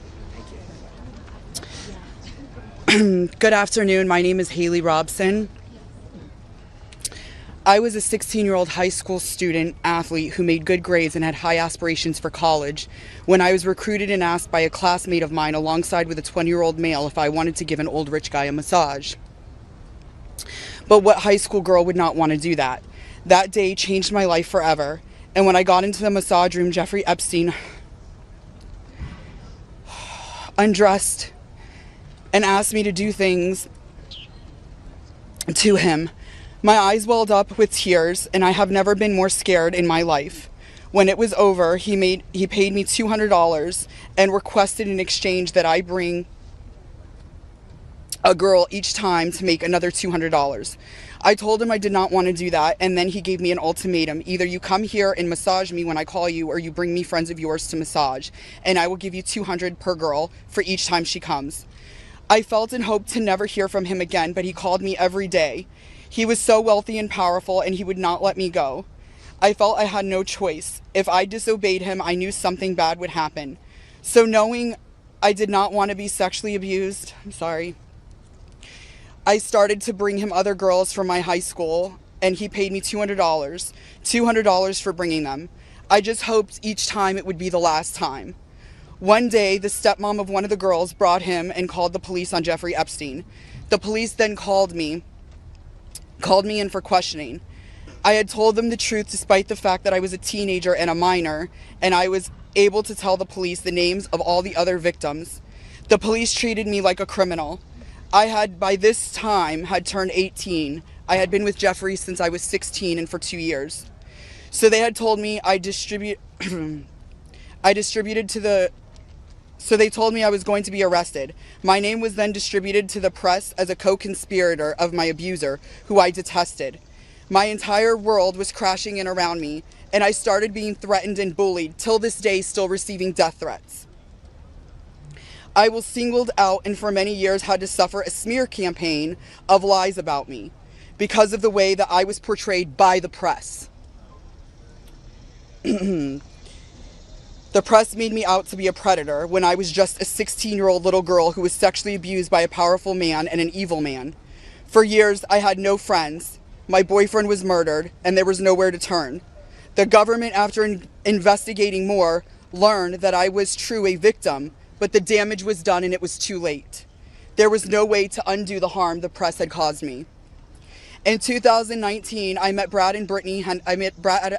Good afternoon. My name is Haley Robson. I was a 16-year-old high school student athlete who made good grades and had high aspirations for college when I was recruited and asked by a classmate of mine alongside with a 20-year-old male if I wanted to give an old rich guy a massage. But what high school girl would not want to do that? That day changed my life forever. And when I got into the massage room, Jeffrey Epstein undressed and asked me to do things to him. My eyes welled up with tears, and I have never been more scared in my life. When it was over, he paid me $200 and requested in exchange that I bring a girl each time to make another $200. I told him I did not want to do that, and then he gave me an ultimatum. Either you come here and massage me when I call you, or you bring me friends of yours to massage, and I will give you $200 per girl for each time she comes. I felt and hoped to never hear from him again, but he called me every day. He was so wealthy and powerful, and he would not let me go. I felt I had no choice. If I disobeyed him, I knew something bad would happen. So knowing I did not want to be sexually abused, I started to bring him other girls from my high school, and he paid me $200 for bringing them. I just hoped each time it would be the last time. One day, the stepmom of one of the girls brought him and called the police on Jeffrey Epstein. The police then called me in for questioning. I had told them the truth despite the fact that I was a teenager and a minor, and I was able to tell the police the names of all the other victims. The police treated me like a criminal. I had, by this time, had turned 18. I had been with Jeffrey since I was 16 and for 2 years. So they had told me So they told me I was going to be arrested. My name was then distributed to the press as a co-conspirator of my abuser, who I detested. My entire world was crashing in around me, and I started being threatened and bullied, till this day still receiving death threats. I was singled out and for many years had to suffer a smear campaign of lies about me because of the way that I was portrayed by the press. The press made me out to be a predator when I was just a 16-year-old little girl who was sexually abused by a powerful man and an evil man. For years, I had no friends. My boyfriend was murdered, and there was nowhere to turn. The government, after investigating more, learned that I was true a victim, but the damage was done and it was too late. There was no way to undo the harm the press had caused me. In 2019, I met Brad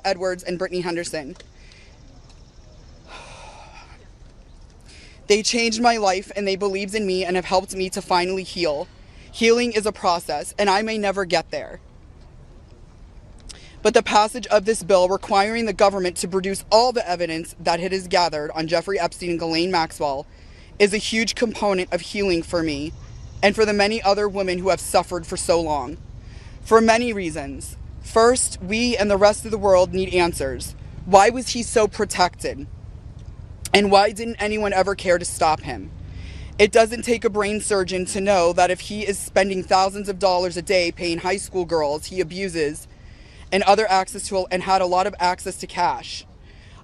Edwards and Brittany Henderson. They changed my life and they believed in me and have helped me to finally heal. Healing is a process, and I may never get there. But the passage of this bill requiring the government to produce all the evidence that it has gathered on Jeffrey Epstein and Ghislaine Maxwell is a huge component of healing for me and for the many other women who have suffered for so long. For many reasons. First, we and the rest of the world need answers. Why was he so protected? And why didn't anyone ever care to stop him? It doesn't take a brain surgeon to know that if he is spending thousands of dollars a day paying high school girls he abuses and had a lot of access to cash.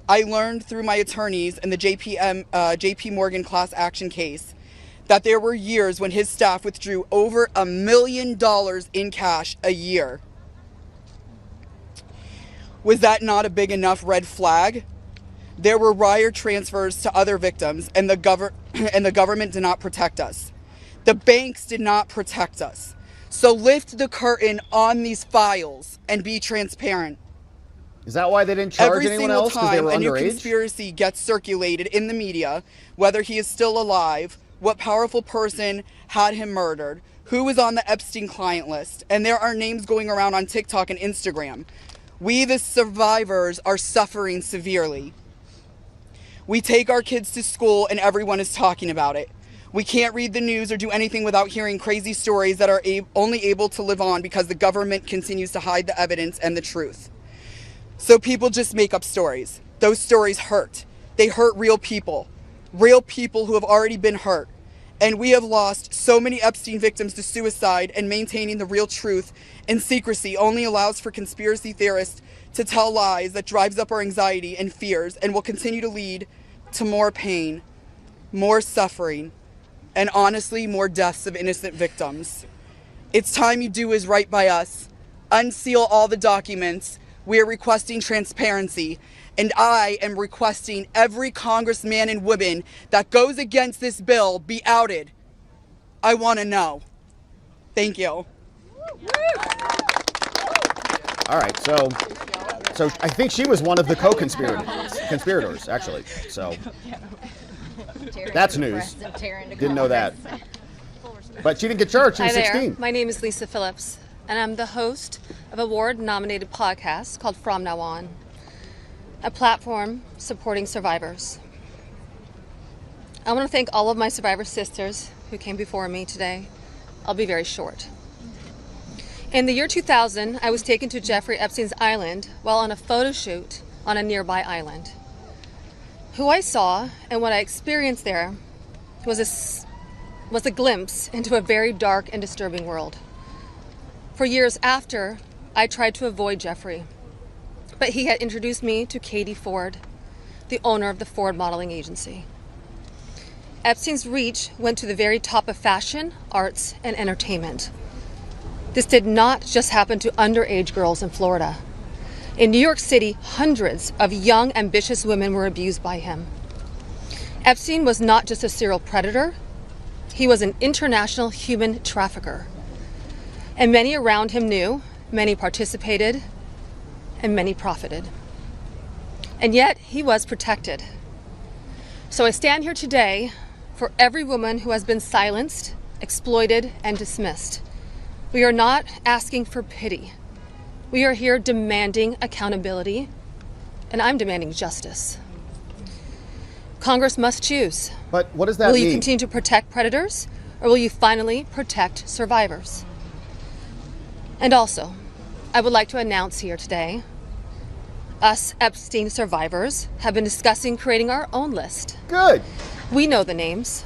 I learned through my attorneys in the JP Morgan class action case that there were years when his staff withdrew over $1 million in cash a year. Was that not a big enough red flag? There were wire transfers to other victims, and the government did not protect us. The banks did not protect us. So lift the curtain on these files and be transparent. Is that why they didn't charge anyone else? Because they were Every single time a underage? new conspiracy gets circulated in the media, whether he is still alive, what powerful person had him murdered, who was on the Epstein client list, and there are names going around on TikTok and Instagram. We, the survivors, are suffering severely. We take our kids to school and everyone is talking about it. We can't read the news or do anything without hearing crazy stories that are only able to live on because the government continues to hide the evidence and the truth. So people just make up stories. Those stories hurt. They hurt real people who have already been hurt. And we have lost so many Epstein victims to suicide, and maintaining the real truth in secrecy only allows for conspiracy theorists to tell lies that drives up our anxiety and fears and will continue to lead to more pain, more suffering, and honestly, more deaths of innocent victims. It's time you do is right by us. Unseal all the documents. We are requesting transparency, and I am requesting every congressman and woman that goes against this bill be outed. I want to know. Thank you. All right, so I think she was one of the conspirators, actually. So that's news. Didn't know that. But she didn't get charged. She was 16. Hi there. My name is Lisa Phillips, and I'm the host of a award-nominated podcast called From Now On, a platform supporting survivors. I want to thank all of my survivor sisters who came before me today. I'll be very short. In the year 2000, I was taken to Jeffrey Epstein's island while on a photo shoot on a nearby island. Who I saw and what I experienced there was a glimpse into a very dark and disturbing world. For years after, I tried to avoid Jeffrey, but he had introduced me to Katie Ford, the owner of the Ford Modeling Agency. Epstein's reach went to the very top of fashion, arts, and entertainment. This did not just happen to underage girls in Florida. In New York City, hundreds of young, ambitious women were abused by him. Epstein was not just a serial predator, he was an international human trafficker. And many around him knew, many participated, and many profited. And yet, he was protected. So I stand here today for every woman who has been silenced, exploited, and dismissed. We are not asking for pity. We are here demanding accountability, and I'm demanding justice. Congress must choose. But what does that mean? Will you continue to protect predators, or will you finally protect survivors? And also, I would like to announce here today, us Epstein survivors have been discussing creating our own list. Good. We know the names.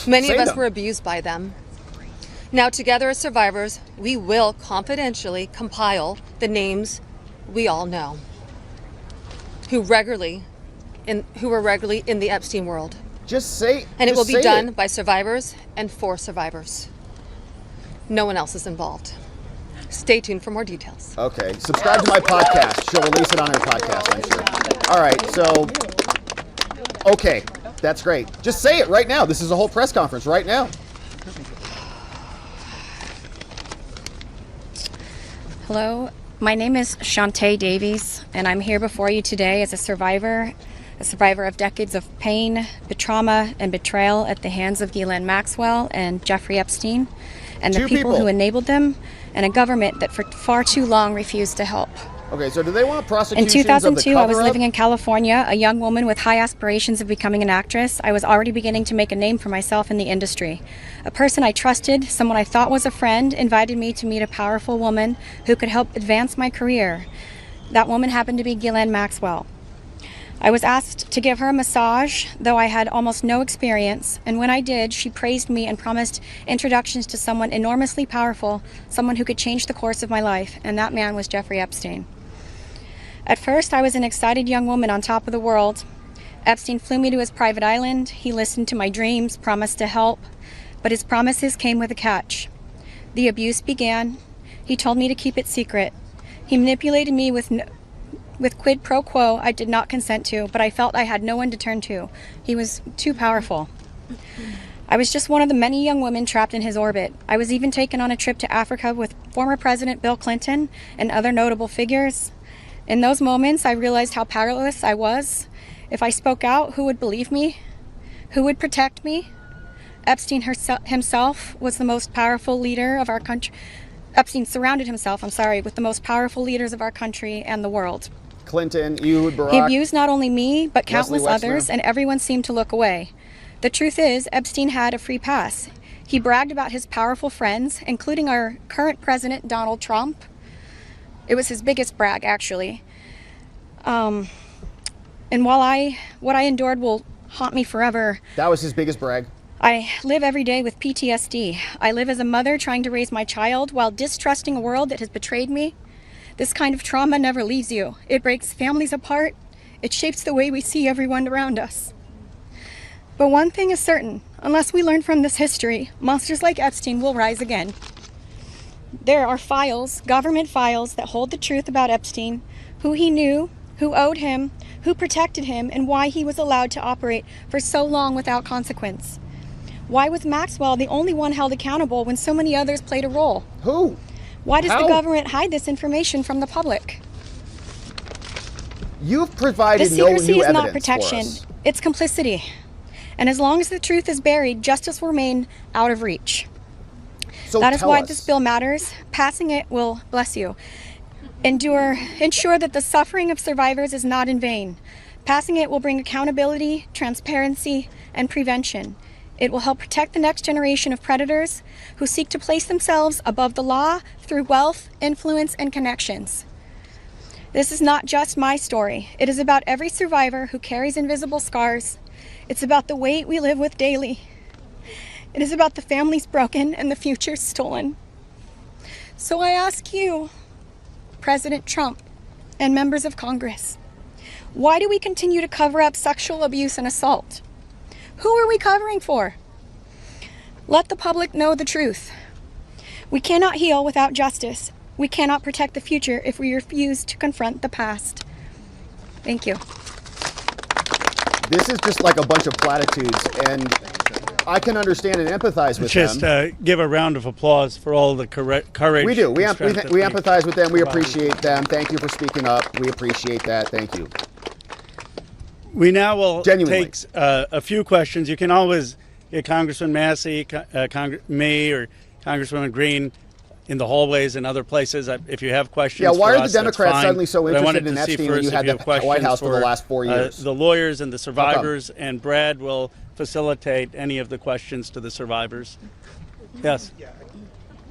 Many Say of us them. were abused by them. Now, together as survivors, we will confidentially compile the names we all know who were regularly in the Epstein world. Just say And it just will be say done it. by survivors and for survivors. No one else is involved. Stay tuned for more details. Okay. Subscribe to my podcast. She'll release it on her podcast, I'm sure. All right. So, okay. That's great. Just say it right now. This is a whole press conference right now. Hello, my name is Shante Davies, and I'm here before you today as a survivor of decades of pain, trauma, and betrayal at the hands of Ghislaine Maxwell and Jeffrey Epstein, and the people who enabled them, and a government that for far too long refused to help. Okay, so do they want In prosecutions 2002, of the I was cover-up? living in California, a young woman with high aspirations of becoming an actress. I was already beginning to make a name for myself in the industry. A person I trusted, someone I thought was a friend, invited me to meet a powerful woman who could help advance my career. That woman happened to be Ghislaine Maxwell. I was asked to give her a massage, though I had almost no experience, and when I did, she praised me and promised introductions to someone enormously powerful, someone who could change the course of my life, and that man was Jeffrey Epstein. At first, I was an excited young woman on top of the world. Epstein flew me to his private island. He listened to my dreams, promised to help, but his promises came with a catch. The abuse began. He told me to keep it secret. He manipulated me with quid pro quo I did not consent to, but I felt I had no one to turn to. He was too powerful. I was just one of the many young women trapped in his orbit. I was even taken on a trip to Africa with former President Bill Clinton and other notable figures. In those moments, I realized how powerless I was. If I spoke out, who would believe me? Who would protect me? Epstein himself was the most powerful leader of our country. Epstein surrounded himself, with the most powerful leaders of our country and the world. Clinton, you, Barack. He abused not only me, but countless Leslie others, Wexner. and everyone seemed to look away. The truth is, Epstein had a free pass. He bragged about his powerful friends, including our current president, Donald Trump. It was his biggest brag, actually. And while what I endured will haunt me forever. That was his biggest brag. I live every day with PTSD. I live as a mother trying to raise my child while distrusting a world that has betrayed me. This kind of trauma never leaves you. It breaks families apart. It shapes the way we see everyone around us. But one thing is certain, unless we learn from this history, monsters like Epstein will rise again. There are files, government files, that hold the truth about Epstein, who he knew, who owed him, who protected him, and why he was allowed to operate for so long without consequence. Why was Maxwell the only one held accountable when so many others played a role? Who? Why does How? the government hide this information from the public? You've provided The no secrecy new is not evidence protection, for us. it's complicity. And as long as the truth is buried, justice will remain out of reach. So That is tell why us. this bill matters. Passing it will, bless you, ensure that the suffering of survivors is not in vain. Passing it will bring accountability, transparency, and prevention. It will help protect the next generation of predators who seek to place themselves above the law through wealth, influence, and connections. This is not just my story. It is about every survivor who carries invisible scars. It's about the weight we live with daily. It is about the families broken and the futures stolen. So I ask you, President Trump and members of Congress, why do we continue to cover up sexual abuse and assault? Who are we covering for? Let the public know the truth. We cannot heal without justice. We cannot protect the future if we refuse to confront the past. Thank you. This is just like a bunch of platitudes, and I can understand and empathize with Just them. give a round of applause for all the courage. We do. We and strength that empathize with them. We provide. appreciate them. Thank you for speaking up. We appreciate that. Thank you. We now will Genuinely. take a few questions. You can always get Congressman Massey, me, or Congresswoman Green in the hallways and other places if you have questions. Yeah, why for are the us, that's Democrats fine. suddenly so But I interested wanted in to see Epstein when first you if had have the questions White House for the last 4 years? The lawyers and the How come? survivors, and Brad will facilitate any of the questions to the survivors. Yes. Yeah,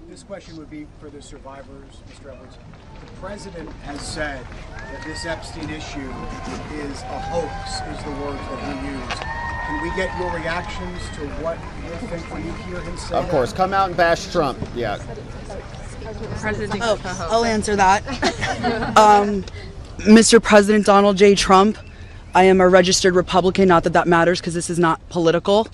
this question would be for the survivors, Mr. Edwards. The president has said that this Epstein issue is a hoax, is the words that he used. Can we get your reactions to what you think when you hear him say Of course, come out and bash Trump. Yeah. I'll answer that. Mr. President Donald J. Trump, I am a registered Republican, not that that matters because this is not political.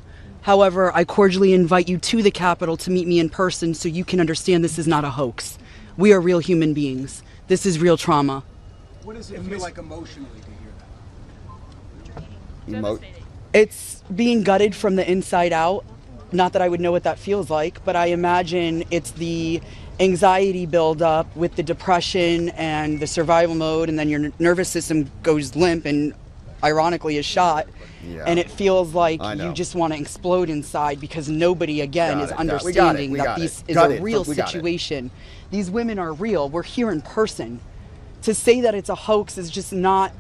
However, I cordially invite you to the Capitol to meet me in person so you can understand this is not a hoax. We are real human beings. This is real trauma. What does it feel like emotionally to hear that? It's being gutted from the inside out. Not that I would know what that feels like, but I imagine it's the anxiety buildup with the depression and the survival mode, and then your nervous system goes limp and ironically is shot. Yeah. And it feels like you just want to explode inside because nobody, again, is understanding that this is a real situation. These women are real. We're here in person. To say that it's a hoax is just not.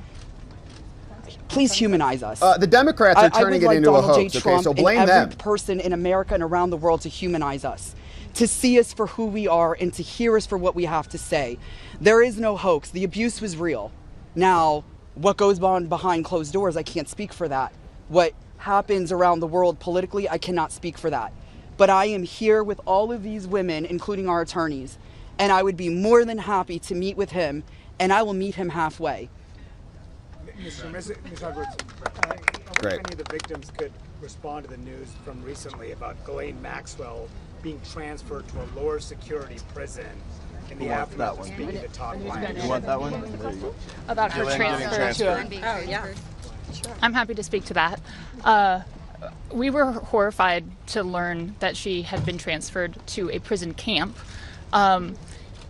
Please humanize us. The Democrats are turning it into a hoax. Okay, so blame them. Every person in America and around the world to humanize us, to see us for who we are, and to hear us for what we have to say. There is no hoax. The abuse was real. Now, what goes on behind closed doors, I can't speak for that. What happens around the world politically, I cannot speak for that. But I am here with all of these women, including our attorneys, and I would be more than happy to meet with him, and I will meet him halfway. Ms. Edwards, Great. any of the victims could respond to the news from recently about Ghislaine Maxwell being transferred to a lower security prison in the aftermath of speaking to Todd Blank. You want that one? There you go. About her transfer to Oh, yeah. Sure. I'm happy to speak to that. We were horrified to learn that she had been transferred to a prison camp.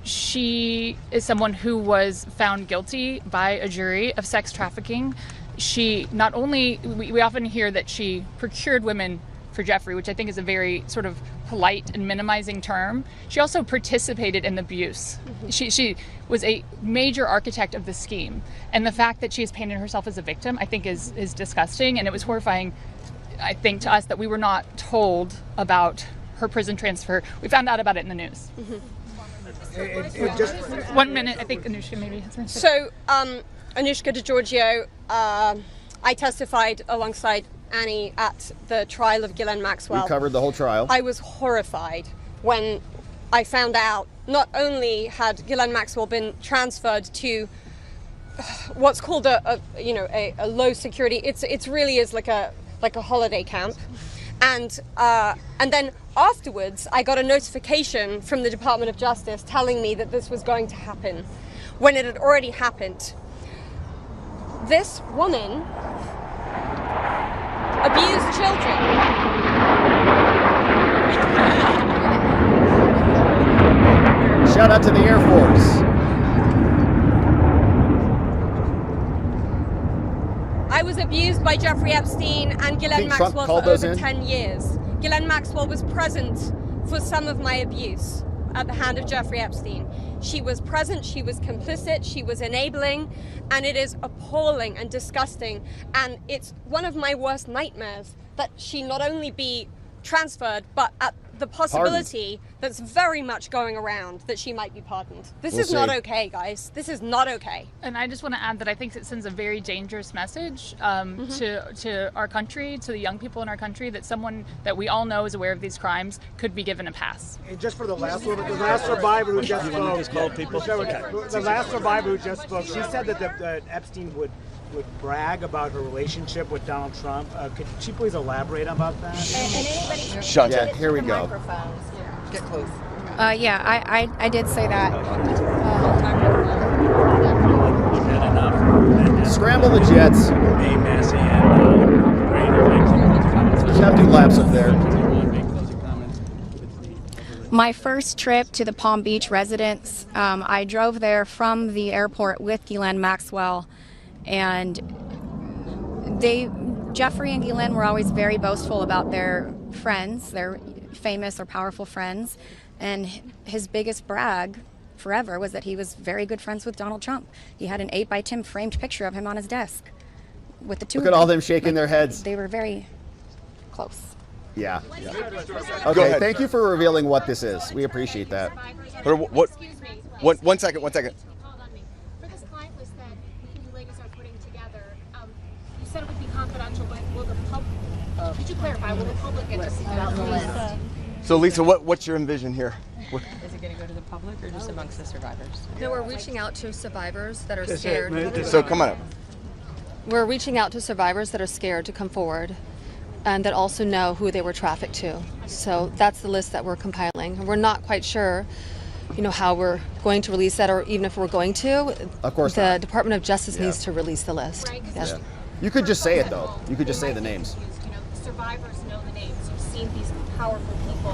She is someone who was found guilty by a jury of sex trafficking. She not only, we often hear that she procured women for Jeffrey, which I think is a very sort of polite and minimizing term. She also participated in the abuse. She was a major architect of the scheme. And the fact that she has painted herself as a victim, I think is disgusting. And it was horrifying, I think, to us that we were not told about her prison transfer. We found out about it in the news. Just 1 minute, I think Anushka maybe has been. So, Anushka DiGiorgio, I testified alongside Annie at the trial of Ghislaine Maxwell. We covered the whole trial. I was horrified when I found out not only had Ghislaine Maxwell been transferred to what's called a low security. It's really is like a holiday camp, and then afterwards I got a notification from the Department of Justice telling me that this was going to happen when it had already happened. This woman abused children. Shout out to the Air Force. I was abused by Jeffrey Epstein and Ghislaine Maxwell for over 10 years. Ghislaine Maxwell was present for some of my abuse at the hand of Jeffrey Epstein. She was present, she was complicit, she was enabling, and it is appalling and disgusting. And it's one of my worst nightmares that she not only be transferred, but at the possibility that's very much going around that she might be pardoned. This is not okay, guys. This is not okay. And I just want to add that I think it sends a very dangerous message to our country, to the young people in our country, that someone that we all know is aware of these crimes could be given a pass. And just for the last one, the last survivor who just spoke, the last survivor who just spoke, she said that Epstein would brag about her relationship with Donald Trump. Could she please elaborate about that? Shante. Yeah, here we go. Get close. I did say that. Scramble the jets. Empty laps up there. My first trip to the Palm Beach residence, I drove there from the airport with Ghislaine Maxwell, and Jeffrey and Ghislaine were always very boastful about their friends, their famous or powerful friends, and his biggest brag forever was that he was very good friends with Donald Trump. He had an 8x10 framed picture of him on his desk with the two of them. Look at all them shaking their heads. They were very close. Yeah. Okay, thank you for revealing what this is. We appreciate that. What? One second. For this client list that you ladies are putting together, you said it would be confidential, but will the public, could you clarify, will the public get to see about the list? So, Lisa, what's your envision here? Is it going to go to the public or just amongst the survivors? No, we're reaching out to survivors that are scared. So come on up. We're reaching out to survivors that are scared to come forward and that also know who they were trafficked to. So that's the list that we're compiling. And we're not quite sure, how we're going to release that, or even if we're going to. Of course the not. Department of Justice needs to release the list. Right, Yes. Yeah. You could just say it, though. You could just say the names. Survivors know the names. You've seen these powerful people.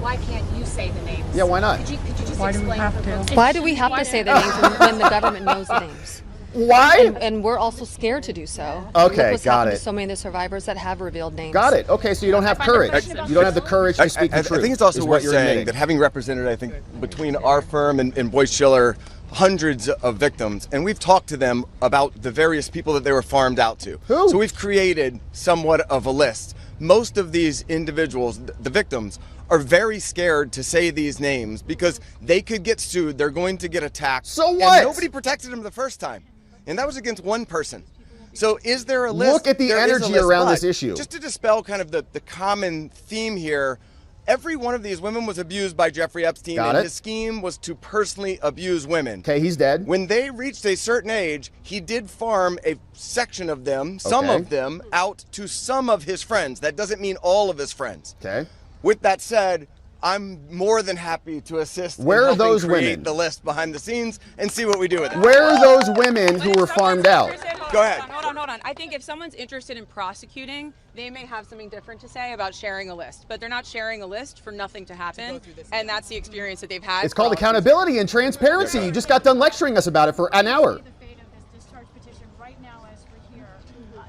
Why can't you say the names? Yeah, why not? Could you just explain for folks? Why do we have to say the names when the government knows the names? Why? And we're also scared to do so. Okay, Look what's got happened it. to so many of the survivors that have revealed names. Got it. Okay, so you don't have courage. You don't have the courage to speak the truth. I think it's also is what worth you're saying admitting. that having represented, I think, between our firm and Boyce Schiller, hundreds of victims, and we've talked to them about the various people that they were farmed out to. Who? So we've created somewhat of a list. Most of these individuals, the victims, are very scared to say these names because they could get sued. They're going to get attacked. So what? And nobody protected them the first time. And that was against one person. So is there a list? Look at the There is a energy list, around but this issue. Just to dispel kind of the common theme here, every one of these women was abused by Jeffrey Epstein, Got and it. his scheme was to personally abuse women. Okay, he's dead. When they reached a certain age, he did farm a section of them, some Okay. of them, out to some of his friends. That doesn't mean all of his friends. Okay. With that said, I'm more than happy to assist Where in are helping those create women? the list behind the scenes and see what we do with it. Where are those women who were farmed out? Go ahead. Hold on. I think if someone's interested in prosecuting, they may have something different to say about sharing a list, but they're not sharing a list for nothing to happen, and that's the experience that they've had. It's called accountability and transparency. You just got done lecturing us about it for an hour. The fate of this discharge petition right now as we're here.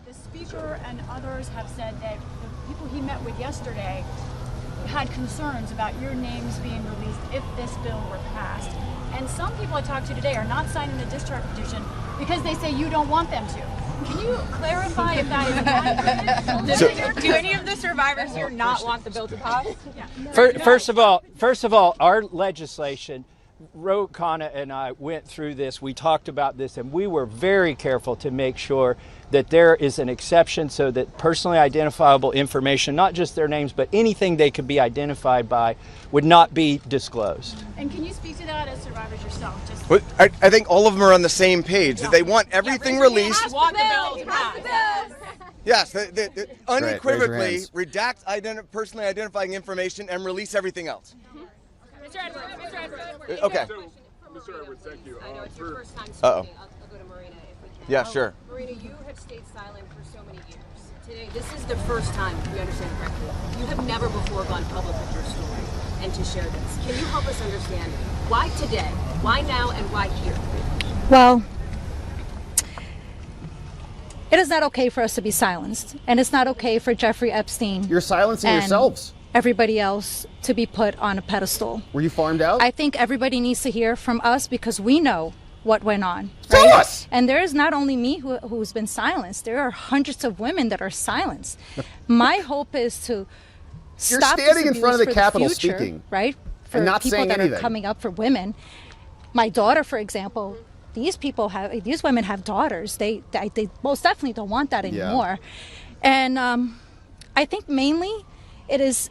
The speaker and others have said that the people he met with yesterday had concerns about your names being released if this bill were passed. And some people I talked to today are not signing the discharge petition because they say you don't want them to. Can you clarify if that is accurate? Do any of the survivors here not want the bill to pass? First of all, our legislation, Kana and I went through this, we talked about this, and we were very careful to make sure that there is an exception so that personally identifiable information, not just their names, but anything they could be identified by, would not be disclosed. And can you speak to that as survivors yourself? Just But I think all of them are on the same page, that they want everything released. Want the bill to pass. Yes, they unequivocally hands. redact personally identifying information and release everything else. Mr. Edwards. Okay. Mr. Edwards, thank you. I know it's your first time speaking. Uh-oh. I'll go to Marina if we can. Yeah, sure. Marina, you have stayed silent for so many years. Today, this is the first time, if we understand correctly, you have never before gone public with your story and to share this. Can you help us understand why today, why now, and why here? Well, it is not okay for us to be silenced, and it's not okay for Jeffrey Epstein. You're silencing and yourselves. Everybody else to be put on a pedestal. Were you farmed out? I think everybody needs to hear from us because we know what went on. Tell us! And there is not only me who's been silenced, there are hundreds of women that are silenced. My hope is to You're stop this standing in front of abuse the for Capitol future, speaking. right? For and not people saying that anything. are coming up for women. My daughter, for example, these women have daughters. They most definitely don't want that anymore. And I think mainly this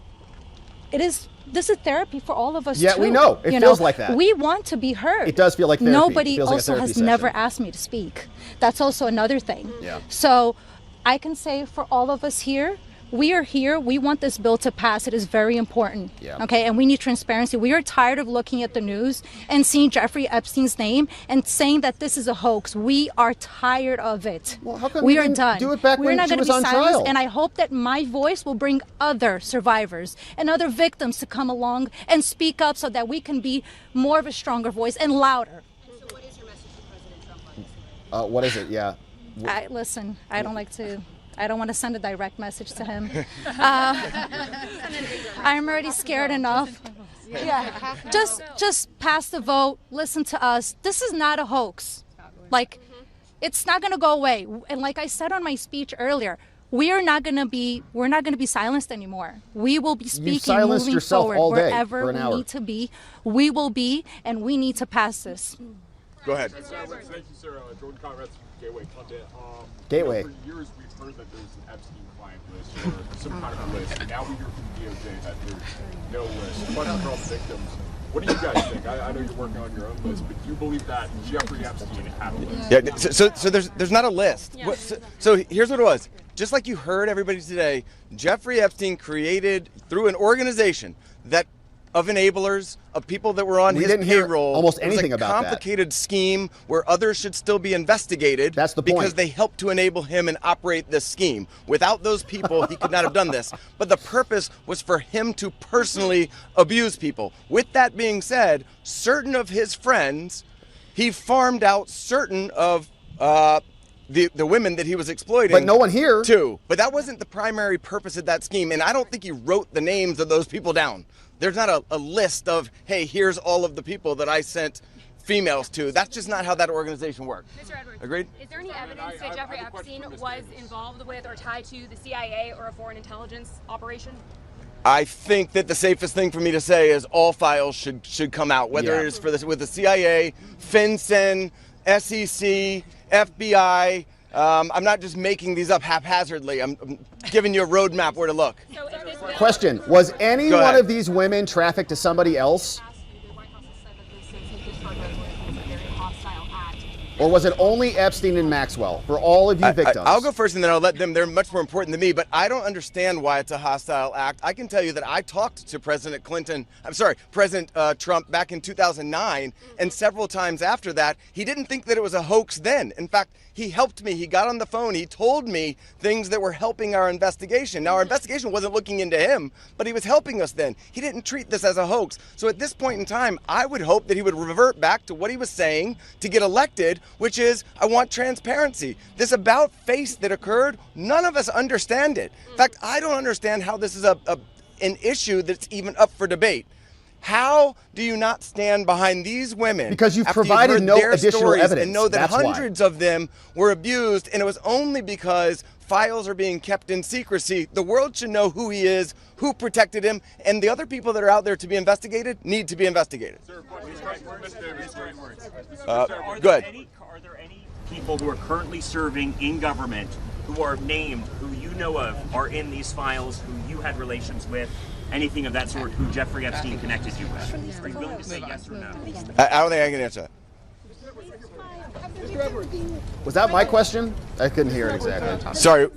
is therapy for all of us Yeah, too. we know. It feels like that. We want to be heard. It does feel like therapy. Nobody It feels like a also therapy has never session. asked me to speak. That's also another thing. Yeah. So I can say for all of us here, we are here. We want this bill to pass. It is very important. Yeah. Okay. And we need transparency. We are tired of looking at the news and seeing Jeffrey Epstein's name and saying that this is a hoax. We are tired of it. Well, how come we you are didn't done. do it back We're when not she going to was be on silenced. trial? And I hope that my voice will bring other survivors and other victims to come along and speak up so that we can be more of a stronger voice and louder. So what is your message to President Trump on this? What is it? Yeah. Listen, I don't want to send a direct message to him. I'm already scared enough. Yeah. Just pass the vote. Listen to us. This is not a hoax. Like, it's not going to go away. And like I said on my speech earlier, we're not going to be silenced anymore. We will be speaking, silenced moving yourself forward all day wherever for an we hour. need to be. We will be, and we need to pass this. Go ahead. Thank you, sir. Jordan Conrad's Gateway Content. Gateway. For years, we've heard that there's an Epstein client list or some kind of list. And now we hear from DOJ that there's no list. Question for all the victims. What do you guys think? I know you're working on your own list, but do you believe that Jeffrey Epstein had a list? Yeah. So there's not a list. Yeah. So here's what it was. Just like you heard everybody today, Jeffrey Epstein created through an organization that of enablers, of people that were on We his didn't hear payroll. almost It was anything a about that. complicated scheme where others should still be investigated. That's the because point. they helped to enable him and operate this scheme. Without those people, he could not have done this. But the purpose was for him to personally abuse people. With that being said, certain of his friends, he farmed out certain of the women that he was exploiting. But no one here. Too. But that wasn't the primary purpose of that scheme. And I don't think he wrote the names of those people down. There's not a list of, hey, here's all of the people that I sent females to. That's just not how that organization worked. Mr. Edwards, Agreed? Is there any evidence that Jeffrey Epstein was involved with or tied to the CIA or a foreign intelligence operation? I think that the safest thing for me to say is all files should come out, whether it is for this with the CIA, FinCEN, SEC, FBI. I'm not just making these up haphazardly. I'm giving you a roadmap where to look. Question: was any Go one ahead. of these women trafficked to somebody else? Or was it only Epstein and Maxwell for all of you victims? I'll go first and then I'll let them. They're much more important than me, but I don't understand why it's a hostile act. I can tell you that I talked to President Trump back in 2009, and several times after that, he didn't think that it was a hoax then. In fact, he helped me. He got on the phone. He told me things that were helping our investigation. Now, our investigation wasn't looking into him, but he was helping us then. He didn't treat this as a hoax. So at this point in time, I would hope that he would revert back to what he was saying to get elected, which is, I want transparency. This about face that occurred, none of us understand it. In fact, I don't understand how this is an issue that's even up for debate. How do you not stand behind these women? Because you've after provided heard no their additional stories evidence. and know that That's why. hundreds of them were abused, and it was only because files are being kept in secrecy. The world should know who he is, who protected him, and the other people that are out there to be investigated need to be investigated. Go ahead. Are there any people who are currently serving in government who are named, who you know of, are in these files, who you had relations with, anything of that sort, who Jeffrey Epstein connected you with? Are you willing to say yes or no? I don't think I can answer that. Was that my question? I couldn't hear it exactly. Sorry.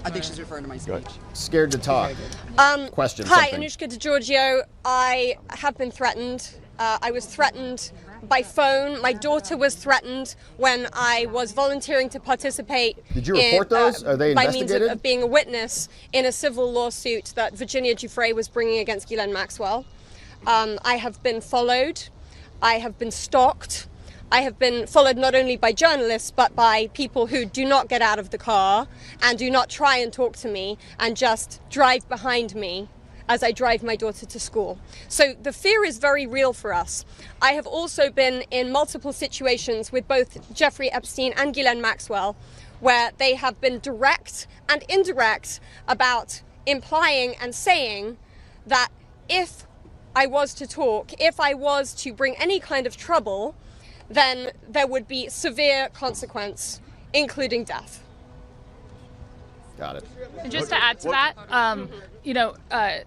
I think she's referring to my speech. Scared to talk. Question. Hi, something. Anushka DiGiorgio. I have been threatened. I was threatened by phone. My daughter was threatened when I was volunteering to participate. Did you report those? Are they by means investigated? of being a witness in a civil lawsuit that Virginia Giuffre was bringing against Ghislaine Maxwell. I have been followed. I have been stalked. I have been followed not only by journalists, but by people who do not get out of the car and do not try and talk to me and just drive behind me as I drive my daughter to school. So the fear is very real for us. I have also been in multiple situations with both Jeffrey Epstein and Ghislaine Maxwell, where they have been direct and indirect about implying and saying that if I was to talk, if I was to bring any kind of trouble, then there would be severe consequence, including death. Got it. And just to add to that,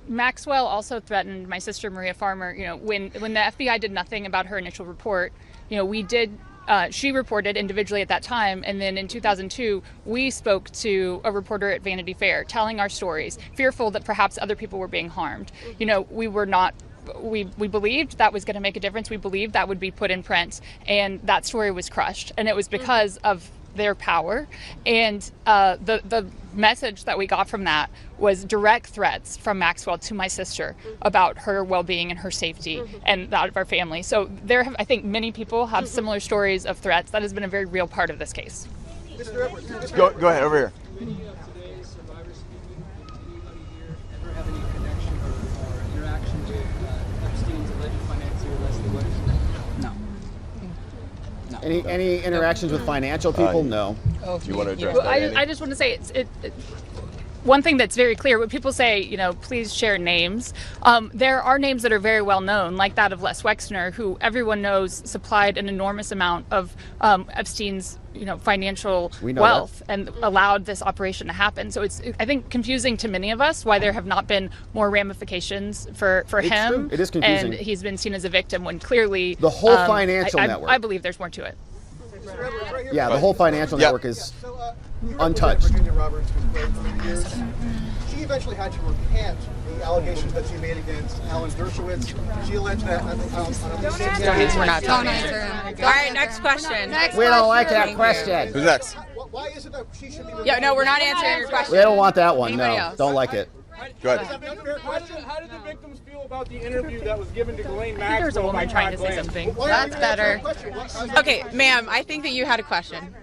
Maxwell also threatened my sister Maria Farmer. When the FBI did nothing about her initial report, she reported individually at that time, and then in 2002 we spoke to a reporter at Vanity Fair telling our stories, fearful that perhaps other people were being harmed. We were not. We believed that was going to make a difference. We believed that would be put in print, and that story was crushed. And it was because of their power. And the message that we got from that was direct threats from Maxwell to my sister about her well-being and her safety and that of our family. So I think many people have similar stories of threats. That has been a very real part of this case. Go ahead, over here. Any interactions with financial people? No. You want to address Well, that? I just want to say one thing that's very clear, when people say, please share names, there are names that are very well known, like that of Les Wexner, who everyone knows supplied an enormous amount of Epstein's financial wealth and allowed this operation to happen. So it's, I think, confusing to many of us why there have not been more ramifications for him. True. It is confusing. And he's been seen as a victim when clearly the whole financial network. I believe there's more to it. Yeah, the whole financial network is untouched. Virginia Roberts was played for many years. She eventually had to recant the allegations that she made against Alan Dershowitz. She alleged that We're not talking. All right, next question. We don't like that question. Who's next? Why is it that she should be? Yeah, no, we're not answering your question. We don't want that one. Anybody No, else? don't like it. Go ahead. How did the victims feel about the interview that was given to Ghislaine Maxwell? There's a woman trying to say something. That's better. Okay, ma'am, I think that you had a question.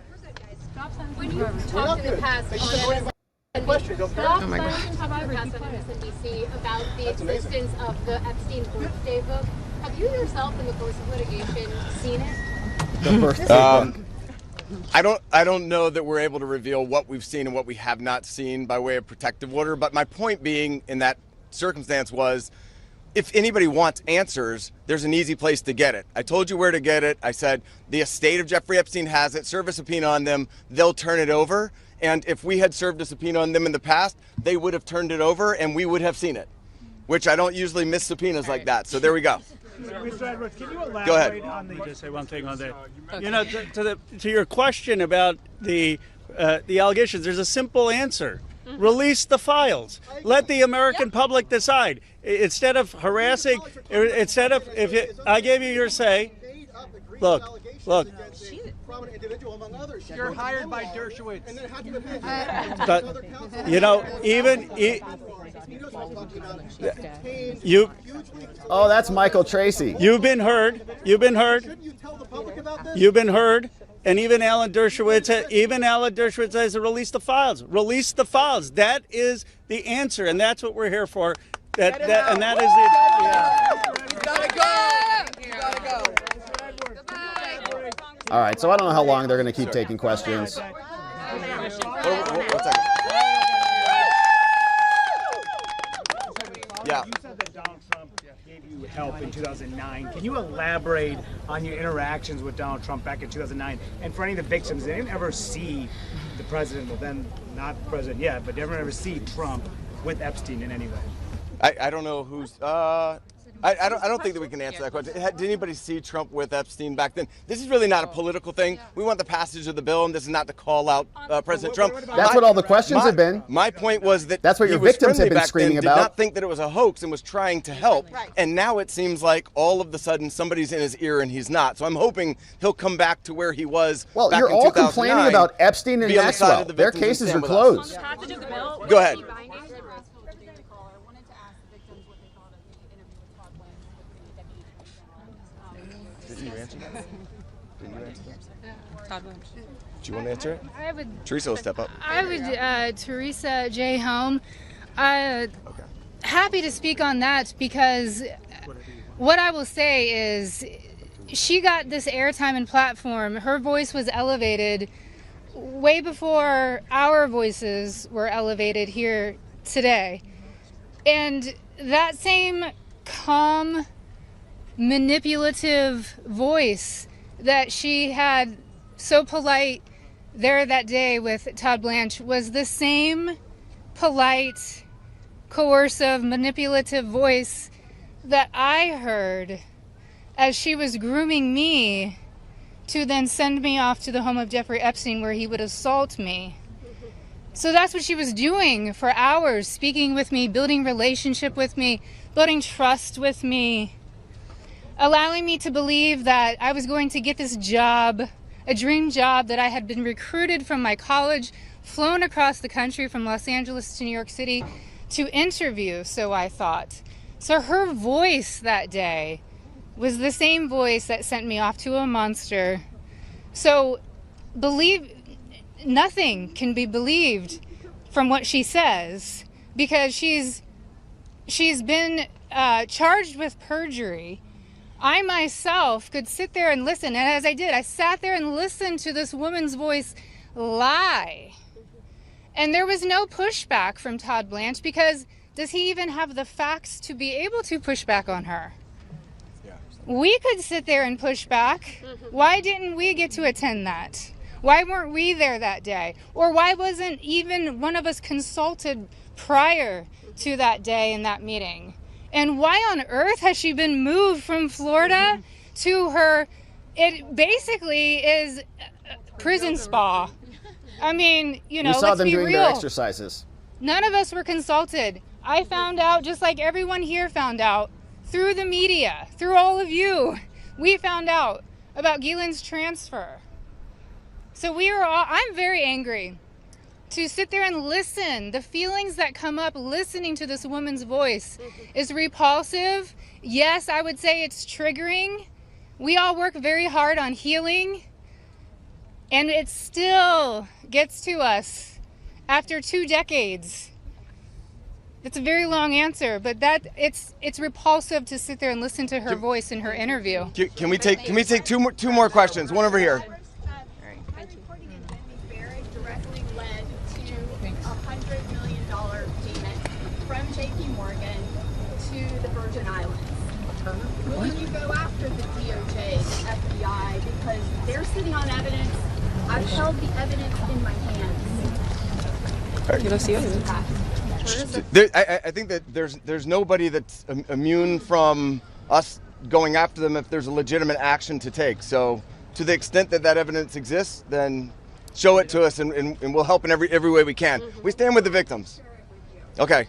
When you talked in the past on Oh my God. MSNBC about the existence of the Epstein birthday book, have you yourself in the course of litigation seen it? The birthday book. I don't know that we're able to reveal what we've seen and what we have not seen by way of protective order, but my point being in that circumstance was, if anybody wants answers, there's an easy place to get it. I told you where to get it. I said the estate of Jeffrey Epstein has it. Serve a subpoena on them. They'll turn it over. And if we had served a subpoena on them in the past, they would have turned it over and we would have seen it, which I don't usually miss subpoenas like that. So there we go. Mr. Edwards, can you elaborate Go ahead. on the... Just say one thing on that. To your question about the allegations, there's a simple answer. Release the files. Let the American public decide. Instead of harassing, I gave you your say. Look. You're hired by Dershowitz. But you. Oh, that's Michael Tracy. You've been heard. And even Alan Dershowitz says to release the files. Release the files. That is the answer, and that's what we're here for. That is the. You gotta go. You gotta go. All right, so I don't know how long they're going to keep taking questions. Yeah. You said that Donald Trump gave you help in 2009. Can you elaborate on your interactions with Donald Trump back in 2009? And for any of the victims, they didn't ever see the president, well then not president yet, but they didn't ever see Trump with Epstein in any way. I don't know who's. I don't think that we can answer that question. Did anybody see Trump with Epstein back then? This is really not a political thing. We want the passage of the bill, and this is not to call out President Trump. That's what all the questions have been. My point was that that's what your victims have been screaming about. Did not think that it was a hoax and was trying to help. And now it seems like all of a sudden somebody's in his ear and he's not. So I'm hoping he'll come back to where he was. Well, back you're in all 2009, complaining about Epstein and Maxwell. Their cases are closed. Go ahead. Do you want to answer it? Teresa will step up. Teresa J. Home. Happy to speak on that because what I will say is she got this airtime and platform. Her voice was elevated way before our voices were elevated here today. And that same calm, manipulative voice that she had so polite there that day with Todd Blanche was the same polite, coercive, manipulative voice that I heard as she was grooming me to then send me off to the home of Jeffrey Epstein where he would assault me. So that's what she was doing for hours, speaking with me, building relationship with me, building trust with me, allowing me to believe that I was going to get this job, a dream job that I had been recruited from my college, flown across the country from Los Angeles to New York City to interview, so I thought. So her voice that day was the same voice that sent me off to a monster. So nothing can be believed from what she says because she's been charged with perjury. I myself could sit there and listen, and as I did, I sat there and listened to this woman's voice lie. And there was no pushback from Todd Blanche because does he even have the facts to be able to push back on her? We could sit there and push back. Why didn't we get to attend that? Why weren't we there that day? Or why wasn't even one of us consulted prior to that day in that meeting? And why on earth has she been moved from Florida to her, it basically is prison spa. I mean, you know, we saw let's them be doing real. their exercises. None of us were consulted. I found out just like everyone here found out through the media, through all of you. We found out about Ghislaine's transfer. So we were all, I'm very angry to sit there and listen. The feelings that come up listening to this woman's voice is repulsive. Yes, I would say it's triggering. We all work very hard on healing, and it still gets to us after 2 decades. It's a very long answer, but that it's repulsive to sit there and listen to her voice in her interview. Can we take two more questions? One over here. Directly led to $100 million payment from J.P. Morgan to the Virgin Islands. Will you go after the DOJ, the FBI, because they're sitting on evidence? I've held the evidence in my hands. You don't see it? I think that there's nobody that's immune from us going after them if there's a legitimate action to take. So to the extent that that evidence exists, then show it to us and we'll help in every way we can. We stand with the victims. Okay.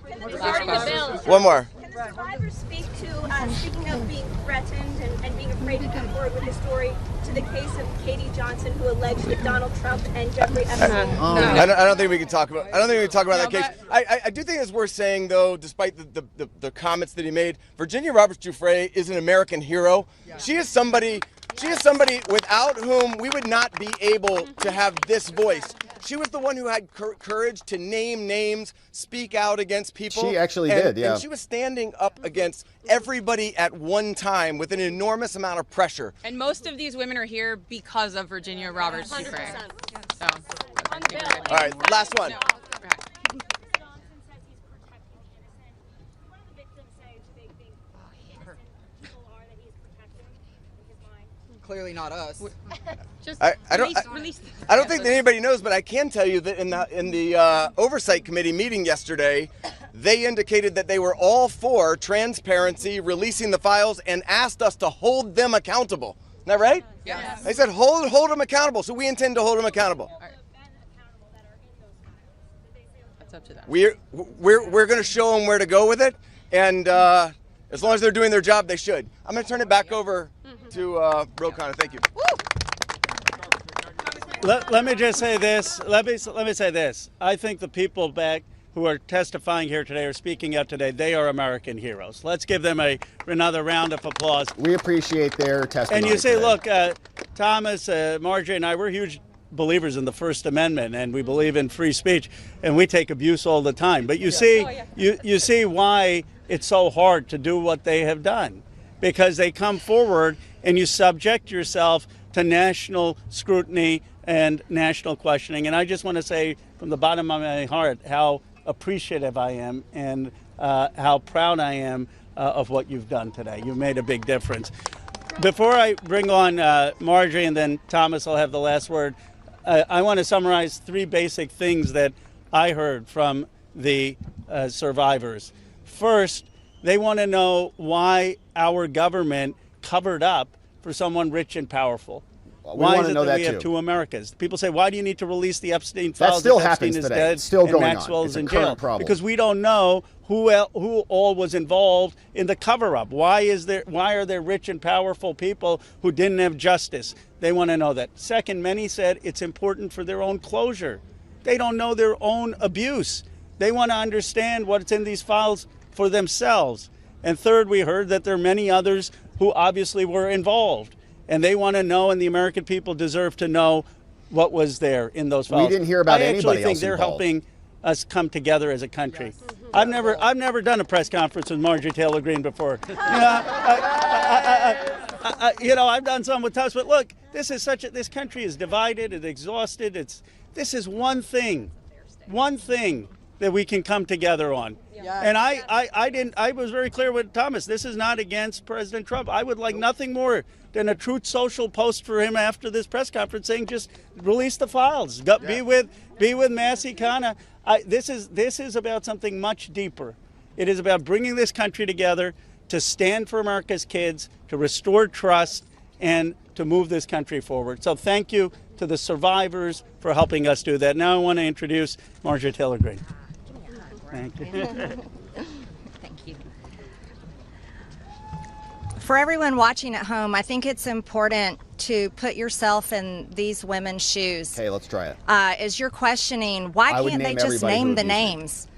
One more. Can the survivors speak to, speaking of being threatened and being afraid to come forward with the story, to the case of Katie Johnson, who alleged that Donald Trump and Jeffrey Epstein... I don't think we can talk about. I don't think we can talk about that case. I do think it's worth saying, though, despite the comments that he made, Virginia Roberts Giuffre is an American hero. She is somebody without whom we would not be able to have this voice. She was the one who had courage to name names, speak out against people. She actually did, yeah. And she was standing up against everybody at one time with an enormous amount of pressure. And most of these women are here because of Virginia Roberts Giuffre. So, all right, last one. Clearly not us. I don't think that anybody knows, but I can tell you that in the oversight committee meeting yesterday, they indicated that they were all for transparency, releasing the files, and asked us to hold them accountable. Isn't that right? Yes. They said hold them accountable, so we intend to hold them accountable. That's up to them. We're going to show them where to go with it, and as long as they're doing their job, they should. I'm going to turn it back over to Ro Khanna. Thank you. Let me just say this. Let me say this. I think the people back who are testifying here today or speaking out today, they are American heroes. Let's give them another round of applause. We appreciate their testimony. And you say, today. look, Thomas, Marjorie, and I, we're huge believers in the First Amendment, and we believe in free speech, and we take abuse all the time. But you see, you see why it's so hard to do what they have done, because they come forward and you subject yourself to national scrutiny and national questioning. And I just want to say from the bottom of my heart how appreciative I am and how proud I am of what you've done today. You made a big difference. Before I bring on Marjorie and then Thomas will have the last word, I want to summarize 3 basic things that I heard from the survivors. First, they want to know why our government covered up for someone rich and powerful. Why is it that we have 2 Americas? People say, why do you need to release the Epstein files? That still if Epstein happens is today. dead It's still and going Maxwell on. is It's a in current jail? problem. Because we don't know who all was involved in the cover-up. Why are there rich and powerful people who didn't have justice? They want to know that. Second, many said it's important for their own closure. They don't know their own abuse. They want to understand what's in these files for themselves. And third, we heard that there are many others who obviously were involved. And they want to know, and the American people deserve to know what was there in those files. We didn't hear about anybody else I actually think they're involved. helping us come together as a country. I've never done a press conference with Marjorie Taylor Greene before. I've done some with Tubbs, but look, this country is divided, it's exhausted. This is one thing one thing that we can come together on. And I was very clear with Thomas. This is not against President Trump. I would like nothing more than a Truth Social post for him after this press conference saying, just release the files. Be with Massey Kana. This is about something much deeper. It is about bringing this country together to stand for America's kids, to restore trust, and to move this country forward. So thank you to the survivors for helping us do that. Now I want to introduce Marjorie Taylor Greene. Thank you. Thank you. For everyone watching at home, I think it's important to put yourself in these women's shoes. Okay, let's try it. As you're questioning, why can't they just name the names?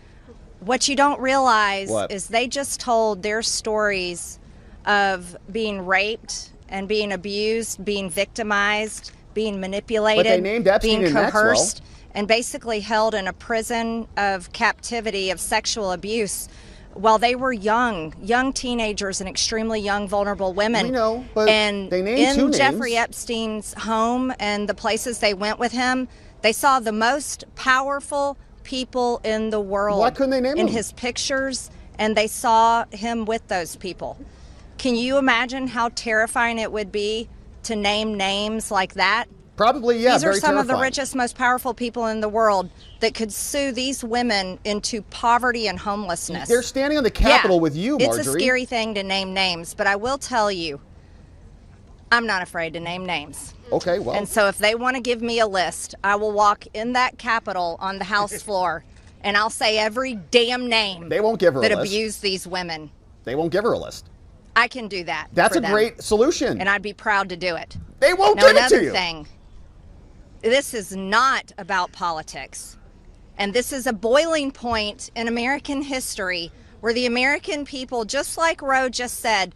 What you don't realize is they just told their stories of being raped and being abused, being victimized, being manipulated, but they named Epstein being and coerced, Maxwell. and basically held in a prison of captivity of sexual abuse while they were young teenagers and extremely young, vulnerable women. We know, but and they named two in names. Jeffrey Epstein's home and the places they went with him, they saw the most powerful people in the world. Why couldn't they name in them? his pictures, and they saw him with those people. Can you imagine how terrifying it would be to name names like that? Probably, yeah. These are very some of the terrifying. richest, most powerful people in the world that could sue these women into poverty and homelessness. They're standing on the Capitol with you, Marjorie. It's a scary thing to name names, but I will tell you, I'm not afraid to name names. Okay, well. And so if they want to give me a list, I will walk in that Capitol on the House floor and I'll say every damn name They won't give her a that list. abused these women. They won't give her a list. I can do that. That's for a them. great solution. And I'd be proud to do it. They won't now, give it to another you. thing, this is not about politics. And this is a boiling point in American history where the American people, just like Roe just said,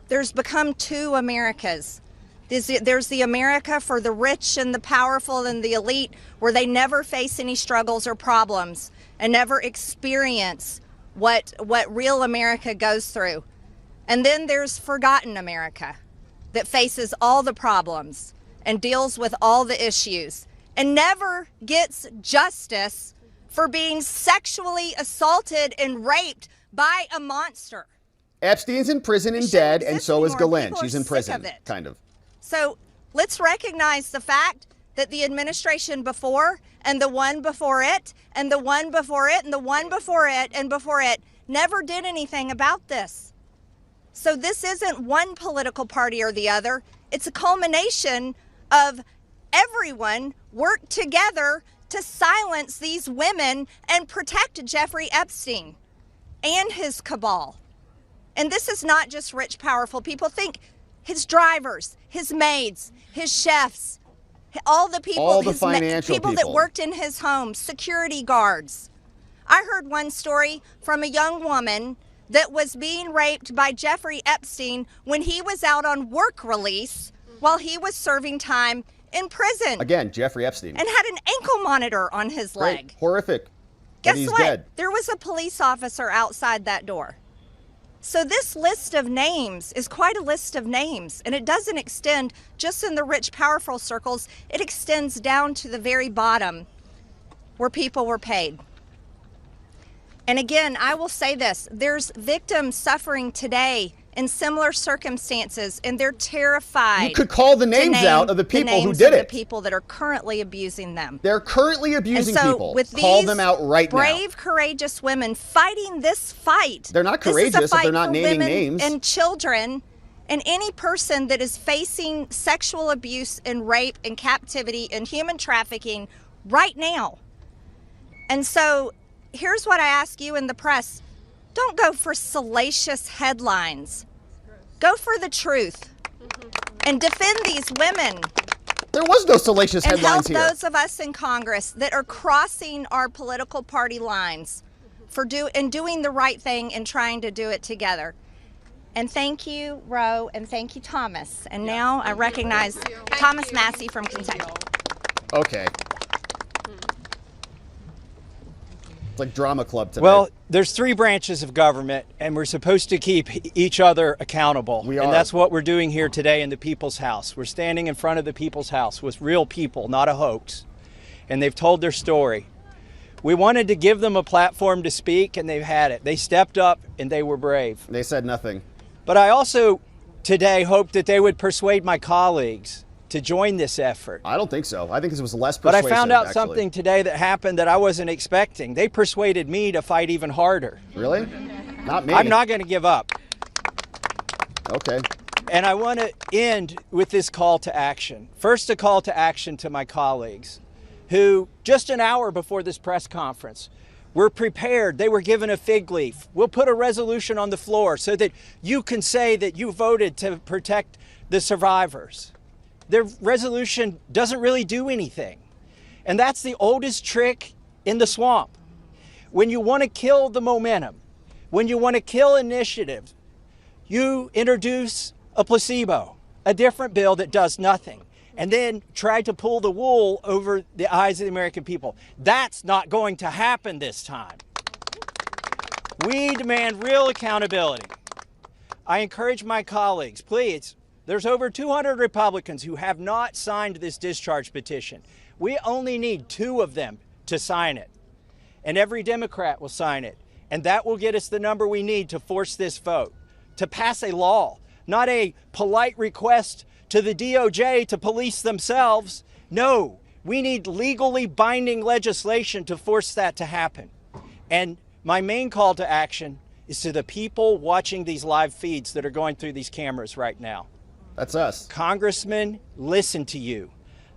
there's become two Americas. There's the America for the rich and the powerful and the elite, where they never face any struggles or problems and never experience what real America goes through. And then there's forgotten America that faces all the problems and deals with all the issues and never gets justice for being sexually assaulted and raped by a monster. Epstein's in prison and dead, and so is anymore. Ghislaine. People are She's in sick prison, of it. kind of. So let's recognize the fact that the administration before and the one before it and the one before it and the one before it and before it never did anything about this. So this isn't one political party or the other. It's a culmination of everyone worked together to silence these women and protect Jeffrey Epstein and his cabal. And this is not just rich, powerful people. Think his drivers, his maids, his chefs, all the people, all the financial people that worked in his home, security guards. I heard one story from a young woman that was being raped by Jeffrey Epstein when he was out on work release while he was serving time in prison. Again, Jeffrey Epstein. And had an ankle monitor on his leg. Right. Horrific. Guess But he's what? dead. There was a police officer outside that door. So this list of names is quite a list of names, and it doesn't extend just in the rich, powerful circles. It extends down to the very bottom where people were paid. And again, I will say this, there's victims suffering today in similar circumstances, and they're terrified. You could call the names out of the people who did it. The people that are currently abusing them. They're currently abusing and so people. With Call these them out right brave, courageous women fighting this fight. They're not This is a courageous if fight they're not for naming women names. and children and any person that is facing sexual abuse and rape and captivity and human trafficking right now. And so here's what I ask you in the press. Don't go for salacious headlines. Go for the truth and defend these women. There was no salacious and headlines help here. those of us in Congress that are crossing our political party lines for doing the right thing and trying to do it together. And thank you, Roe, and thank you, Thomas. And now I recognize Thomas Massey from Kentucky. Okay. It's like drama club today. Well, there's three branches of government, and we're supposed to keep each other accountable. We are. And that's what we're doing here today in the People's House. We're standing in front of the People's House with real people, not a hoax. And they've told their story. We wanted to give them a platform to speak, and they've had it. They stepped up, and they were brave. They said nothing. But I also today hope that they would persuade my colleagues to join this effort. I don't think so. I think this was less But persuasive, I found out actually. something today that happened that I wasn't expecting. They persuaded me to fight even harder. Really? Not me. I'm not going to give up. Okay. And I want to end with this call to action. First, a call to action to my colleagues who, just an hour before this press conference, were prepared. They were given a fig leaf. We'll put a resolution on the floor so that you can say that you voted to protect the survivors. Their resolution doesn't really do anything. And that's the oldest trick in the swamp. When you want to kill the momentum, when you want to kill initiative, you introduce a placebo, a different bill that does nothing, and then try to pull the wool over the eyes of the American people. That's not going to happen this time. We demand real accountability. I encourage my colleagues, please, there's over 200 Republicans who have not signed this discharge petition. We only need 2 of them to sign it, and every Democrat will sign it, and that will get us the number we need to force this vote, to pass a law, not a polite request to the DOJ to police themselves. No, we need legally binding legislation to force that to happen. And my main call to action is to the people watching these live feeds that are going through these cameras right now. That's us. Congressmen, listen to you.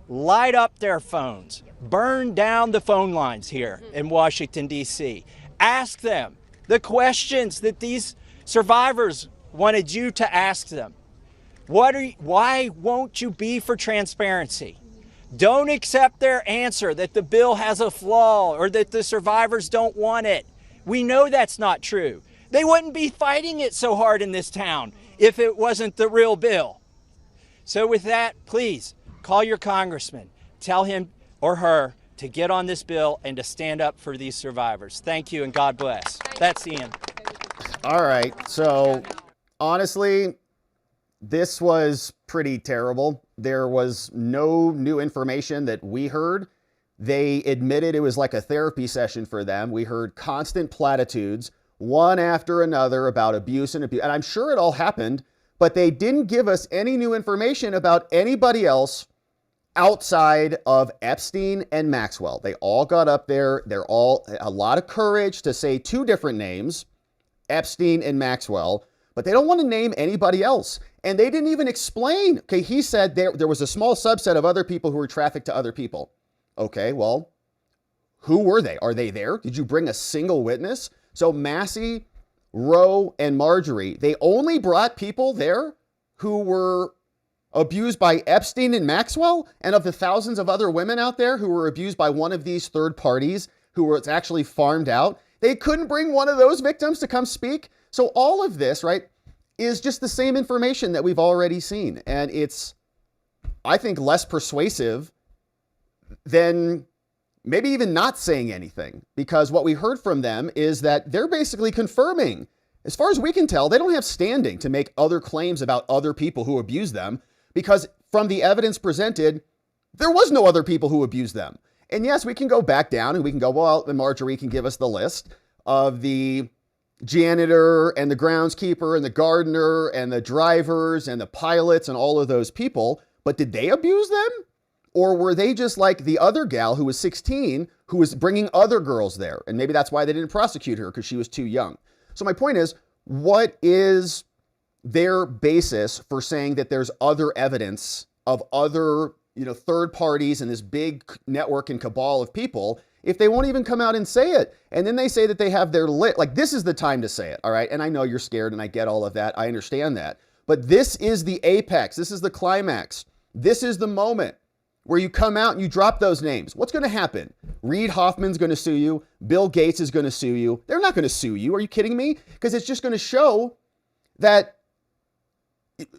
Light up their phones. Burn down the phone lines here in Washington, D.C. Ask them the questions that these survivors wanted you to ask them. Why won't you be for transparency? Don't accept their answer that the bill has a flaw or that the survivors don't want it. We know that's not true. They wouldn't be fighting it so hard in this town if it wasn't the real bill. So with that, please call your congressman. Tell him or her to get on this bill and to stand up for these survivors. Thank you and God bless. That's the end. All right. So honestly, this was pretty terrible. There was no new information that we heard. They admitted it was like a therapy session for them. We heard constant platitudes, one after another, about abuse and abuse. And I'm sure it all happened, but they didn't give us any new information about anybody else outside of Epstein and Maxwell. They all got up there. They're all a lot of courage to say 2 different names, Epstein and Maxwell, but they don't want to name anybody else. And they didn't even explain. Okay, he said there was a small subset of other people who were trafficked to other people. Okay, well, who were they? Are they there? Did you bring a single witness? So Massey, Roe, and Marjorie, they only brought people there who were abused by Epstein and Maxwell, and of the thousands of other women out there who were abused by one of these third parties who were actually farmed out. They couldn't bring one of those victims to come speak. So all of this, right, is just the same information that we've already seen. And it's, I think, less persuasive than maybe even not saying anything, because what we heard from them is that they're basically confirming, as far as we can tell, they don't have standing to make other claims about other people who abuse them, because from the evidence presented, there was no other people who abused them. And yes, we can go back down and we can go, well, then Marjorie can give us the list of the janitor and the groundskeeper and the gardener and the drivers and the pilots and all of those people. But did they abuse them? Or were they just like the other gal who was 16, who was bringing other girls there? And maybe that's why they didn't prosecute her, because she was too young. So my point is, what is their basis for saying that there's other evidence of other, third parties and this big network and cabal of people, if they won't even come out and say it? And then they say that they have their like, this is the time to say it. All right. And I know you're scared and I get all of that. I understand that. But this is the apex. This is the climax. This is the moment where you come out and you drop those names. What's going to happen? Reid Hoffman's going to sue you. Bill Gates is going to sue you. They're not going to sue you. Are you kidding me? Because it's just going to show that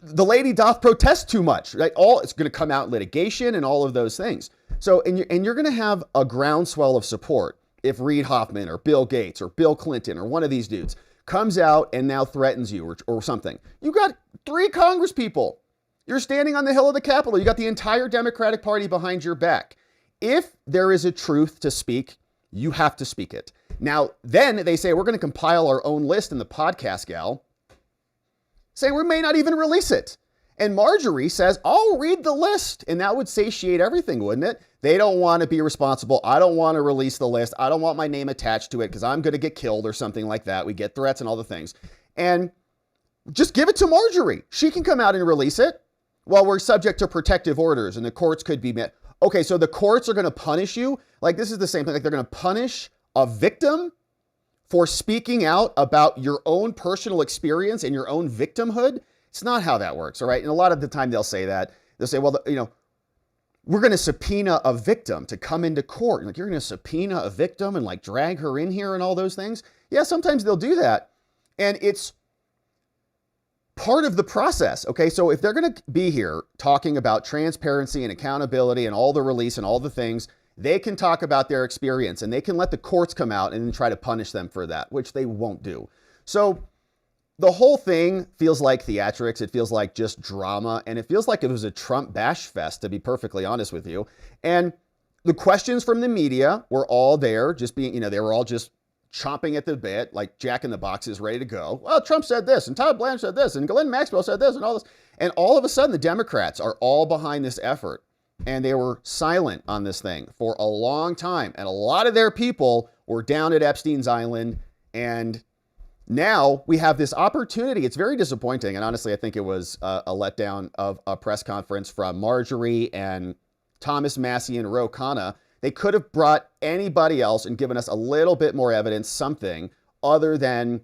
the lady doth protest too much, right? It's going to come out in litigation and all of those things. So, and you're going to have a groundswell of support if Reid Hoffman or Bill Gates or Bill Clinton or one of these dudes comes out and now threatens you or something. You got 3 Congress people. You're standing on the hill of the Capitol. You got the entire Democratic Party behind your back. If there is a truth to speak You have to speak it. Now, then they say, we're going to compile our own list in the podcast, gal, saying we may not even release it. And Marjorie says, I'll read the list. And that would satiate everything, wouldn't it? They don't want to be responsible. I don't want to release the list. I don't want my name attached to it because I'm going to get killed or something like that. We get threats and all the things. And just give it to Marjorie. She can come out and release it. Well, we're subject to protective orders and the courts could be met. Okay, so the courts are going to punish you. Like, this is the same thing. Like, they're going to punish a victim for speaking out about your own personal experience and your own victimhood. It's not how that works, all right? And a lot of the time they'll say that. They'll say, well, we're going to subpoena a victim to come into court. Like, you're going to subpoena a victim and like drag her in here and all those things. Yeah, sometimes they'll do that. And it's part of the process, okay? So if they're going to be here talking about transparency and accountability and all the release and all the things, they can talk about their experience and they can let the courts come out and then try to punish them for that, which they won't do. So the whole thing feels like theatrics. It feels like just drama. And it feels like it was a Trump bash fest, to be perfectly honest with you. And the questions from the media were all there, just being, they were all just chomping at the bit, like Jack in the Boxes, ready to go. Well, Trump said this, and Todd Blanche said this, and Ghislaine Maxwell said this, and all this. And all of a sudden, the Democrats are all behind this effort. And they were silent on this thing for a long time. And a lot of their people were down at Epstein's Island. And now we have this opportunity. It's very disappointing. And honestly, I think it was a letdown of a press conference from Marjorie and Thomas Massie and Ro Khanna. They could have brought anybody else and given us a little bit more evidence, something other than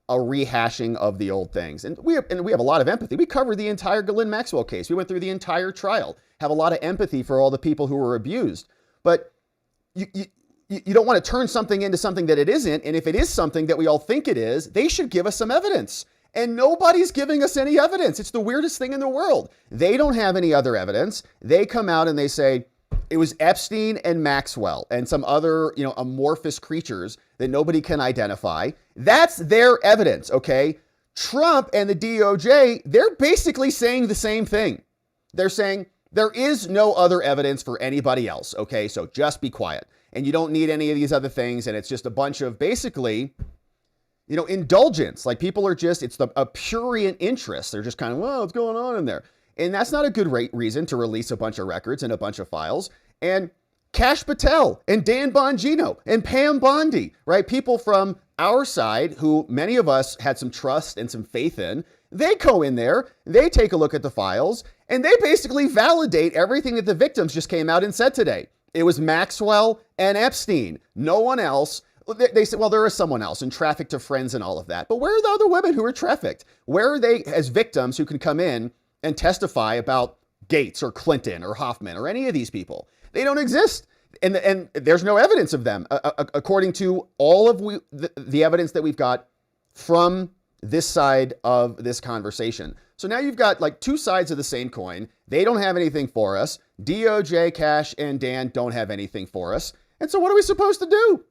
a rehashing of the old things. And we have a lot of empathy. We covered the entire Ghislaine Maxwell case. We went through the entire trial, have a lot of empathy for all the people who were abused. But you don't want to turn something into something that it isn't. And if it is something that we all think it is, they should give us some evidence. And nobody's giving us any evidence. It's the weirdest thing in the world. They don't have any other evidence. They come out and they say, it was Epstein and Maxwell and some other, amorphous creatures that nobody can identify. That's their evidence, okay? Trump and the DOJ, they're basically saying the same thing. They're saying there is no other evidence for anybody else, okay? So just be quiet. And you don't need any of these other things. And it's just a bunch of basically, indulgence. Like people are just, it's a prurient interest. They're just kind of, well, what's going on in there? And that's not a good reason to release a bunch of records and a bunch of files. And Kash Patel and Dan Bongino and Pam Bondi, right? People from our side who many of us had some trust and some faith in, they go in there, they take a look at the files, and they basically validate everything that the victims just came out and said today. It was Maxwell and Epstein, no one else. They said, well, there is someone else and trafficked to friends and all of that. But where are the other women who were trafficked? Where are they as victims who can come in and testify about Gates or Clinton or Hoffman or any of these people? They don't exist. And there's no evidence of them, according to all of the evidence that we've got from this side of this conversation. So now you've got like two sides of the same coin. They don't have anything for us. DOJ, Kash, and Dan don't have anything for us. And so what are we supposed to do?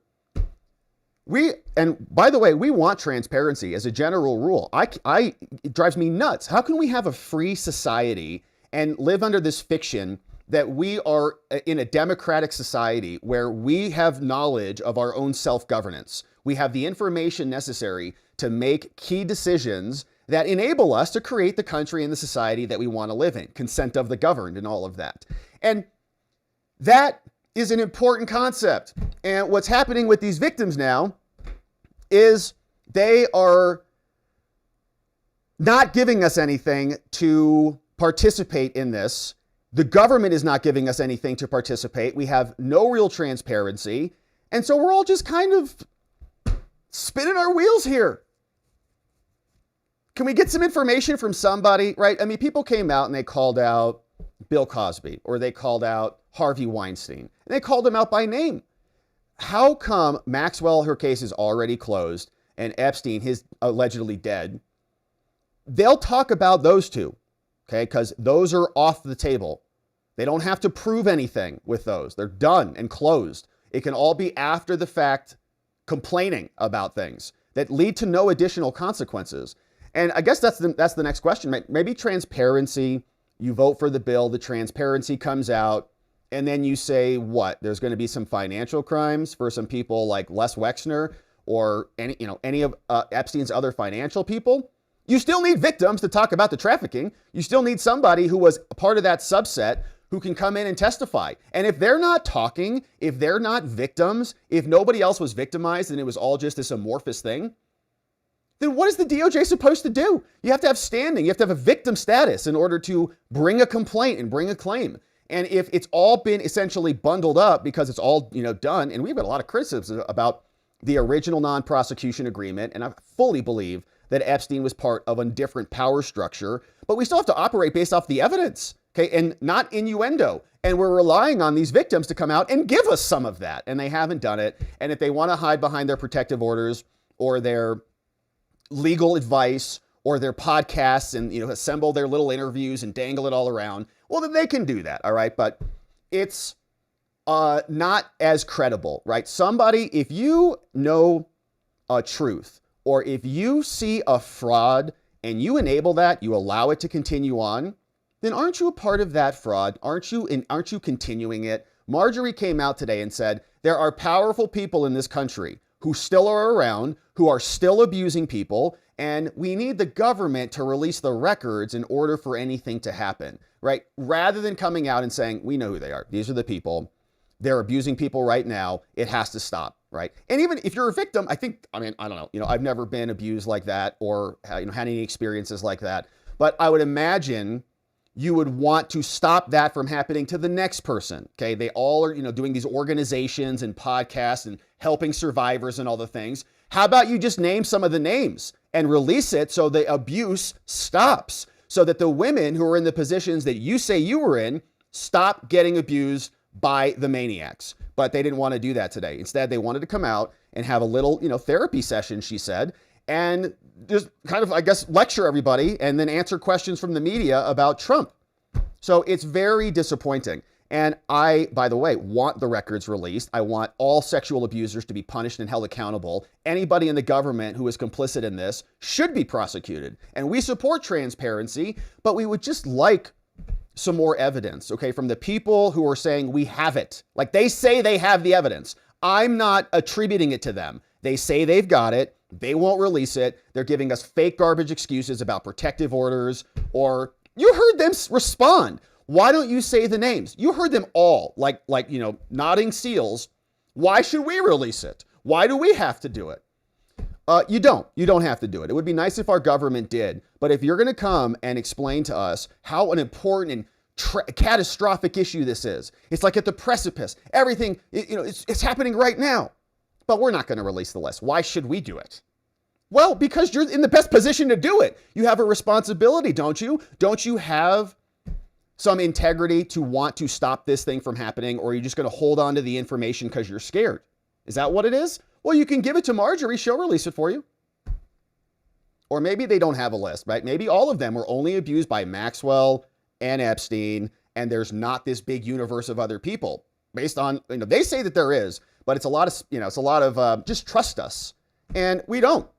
And by the way, we want transparency as a general rule. It drives me nuts. How can we have a free society and live under this fiction that we are in a democratic society where we have knowledge of our own self-governance? We have the information necessary to make key decisions that enable us to create the country and the society that we want to live in, consent of the governed and all of that. And that is an important concept. And what's happening with these victims now is they are not giving us anything to participate in this. The government is not giving us anything to participate. We have no real transparency. And so we're all just kind of spinning our wheels here. Can we get some information from somebody, right? I mean, people came out and they called out Bill Cosby or they called out Harvey Weinstein and they called him out by name. How come Maxwell, her case is already closed, and Epstein, his allegedly dead? They'll talk about those two, okay? Because those are off the table. They don't have to prove anything with those. They're done and closed. It can all be after the fact complaining about things that lead to no additional consequences. And I guess that's the next question. Maybe transparency, you vote for the bill, the transparency comes out, and then you say what? There's going to be some financial crimes for some people like Les Wexner or any of Epstein's other financial people. You still need victims to talk about the trafficking. You still need somebody who was a part of that subset who can come in and testify. And if they're not talking, if they're not victims, if nobody else was victimized and it was all just this amorphous thing, then what is the DOJ supposed to do? You have to have standing. You have to have a victim status in order to bring a complaint and bring a claim. And if it's all been essentially bundled up because it's all, done, and we've got a lot of criticism about the original non-prosecution agreement, and I fully believe that Epstein was part of a different power structure, but we still have to operate based off the evidence, okay, and not innuendo. And we're relying on these victims to come out and give us some of that, and they haven't done it. And if they want to hide behind their protective orders or their legal advice or their podcasts and, assemble their little interviews and dangle it all around, well, then they can do that, all right? But it's not as credible, right? Somebody, if you know a truth, or if you see a fraud and you enable that, you allow it to continue on, then aren't you a part of that fraud? Aren't you continuing it? Marjorie came out today and said, there are powerful people in this country who still are around, who are still abusing people, and we need the government to release the records in order for anything to happen, right? Rather than coming out and saying, we know who they are. These are the people. They're abusing people right now. It has to stop, right? And even if you're a victim, I don't know. I've never been abused like that or had any experiences like that. But I would imagine you would want to stop that from happening to the next person, okay? They all are, doing these organizations and podcasts and helping survivors and all the things. How about you just name some of the names and release it so the abuse stops, so that the women who are in the positions that you say you were in stop getting abused by the maniacs. But they didn't want to do that today. Instead, they wanted to come out and have a little, therapy session, she said, and just kind of, lecture everybody and then answer questions from the media about Trump. So it's very disappointing. And I, by the way, want the records released. I want all sexual abusers to be punished and held accountable. Anybody in the government who is complicit in this should be prosecuted. And we support transparency, but we would just like some more evidence, okay, from the people who are saying we have it. Like they say they have the evidence. I'm not attributing it to them. They say they've got it. They won't release it. They're giving us fake garbage excuses about protective orders, or you heard them respond. Why don't you say the names? You heard them all like, nodding seals. Why should we release it? Why do we have to do it? You don't have to do it. It would be nice if our government did. But if you're going to come and explain to us how an important and catastrophic issue this is, it's like at the precipice. Everything, it's happening right now. But we're not going to release the list. Why should we do it? Well, because you're in the best position to do it. You have a responsibility, don't you? Don't you have some integrity to want to stop this thing from happening? Or are you just going to hold on to the information because you're scared? Is that what it is? Well, you can give it to Marjorie. She'll release it for you. Or maybe they don't have a list, right? Maybe all of them were only abused by Maxwell and Epstein, and there's not this big universe of other people based on, they say that there is, but it's a lot of, just trust us. And we don't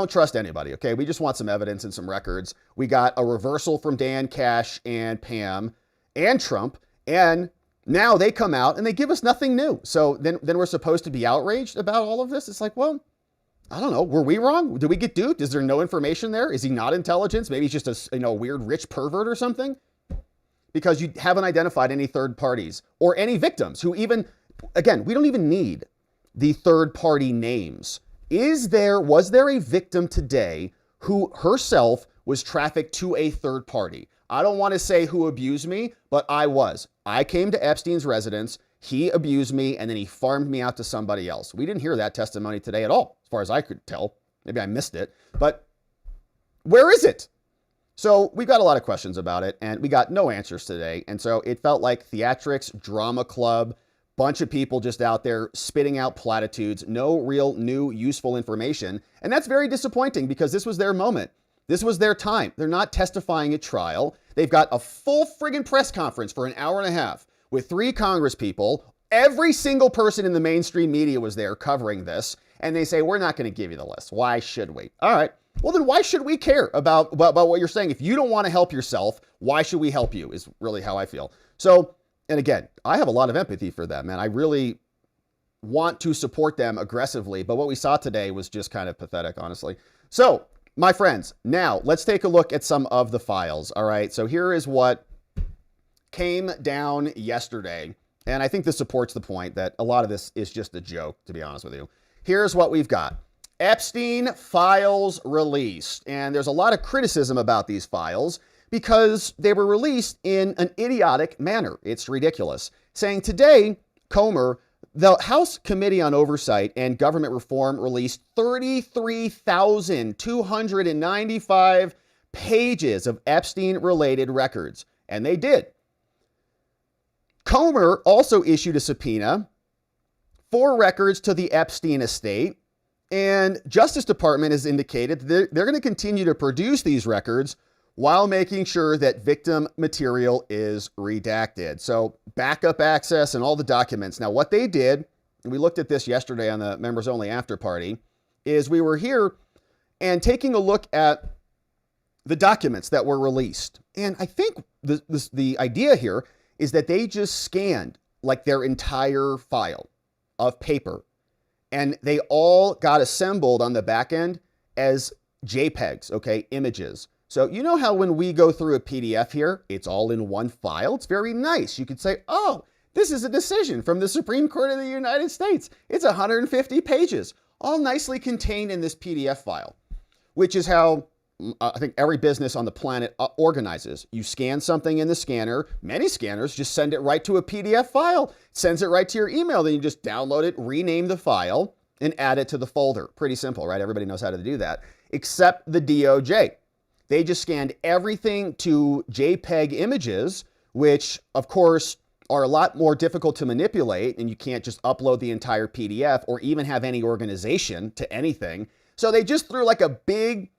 trust anybody, okay? We just want some evidence and some records. We got a reversal from Dan, Cash, and Pam, and Trump, and now they come out and they give us nothing new. So then we're supposed to be outraged about all of this? It's like, well, I don't know. Were we wrong? Did we get duped? Is there no information there? Is he not intelligence? Maybe he's just a weird rich pervert or something? Because you haven't identified any third parties or any victims who even, again, we don't even need the third party names. Was there a victim today who herself was trafficked to a third party? I don't want to say who abused me, but I was. I came to Epstein's residence. He abused me, and then he farmed me out to somebody else. We didn't hear that testimony today at all, as far as I could tell. Maybe I missed it, but where is it? So we've got a lot of questions about it, and we got no answers today. And so it felt like theatrics, drama club, bunch of people just out there spitting out platitudes, no real new useful information. And that's very disappointing because this was their moment. This was their time. They're not testifying at trial. They've got a full friggin' press conference for an hour and a half with 3 Congress people. Every single person in the mainstream media was there covering this. And they say, we're not going to give you the list. Why should we? All right. Well, then why should we care about what you're saying? If you don't want to help yourself, why should we help you is really how I feel. So And again, I have a lot of empathy for them, and I really want to support them aggressively. But what we saw today was just kind of pathetic, honestly. So, my friends, now let's take a look at some of the files. All right. So here is what came down yesterday. And I think this supports the point that a lot of this is just a joke, to be honest with you. Here's what we've got. Epstein files released. And there's a lot of criticism about these files because they were released in an idiotic manner. It's ridiculous. Saying today, Comer, the House Committee on Oversight and Government Reform released 33,295 pages of Epstein-related records. And they did. Comer also issued a subpoena for records to the Epstein estate. And Justice Department has indicated that they're going to continue to produce these records while making sure that victim material is redacted. So backup access and all the documents. Now, what they did, and we looked at this yesterday on the members only after party, is we were here and taking a look at the documents that were released. And I think the idea here is that they just scanned like their entire file of paper, and they all got assembled on the back end as JPEGs, okay, images. So you know how when we go through a PDF here, it's all in one file? It's very nice. You could say, oh, this is a decision from the Supreme Court of the United States. It's 150 pages, all nicely contained in this PDF file, which is how I think every business on the planet organizes. You scan something in the scanner. Many scanners just send it right to a PDF file, sends it right to your email. Then you just download it, rename the file, and add it to the folder. Pretty simple, right? Everybody knows how to do that, except the DOJ. They just scanned everything to JPEG images, which, of course, are a lot more difficult to manipulate, and you can't just upload the entire PDF or even have any organization to anything. So they just threw like a big,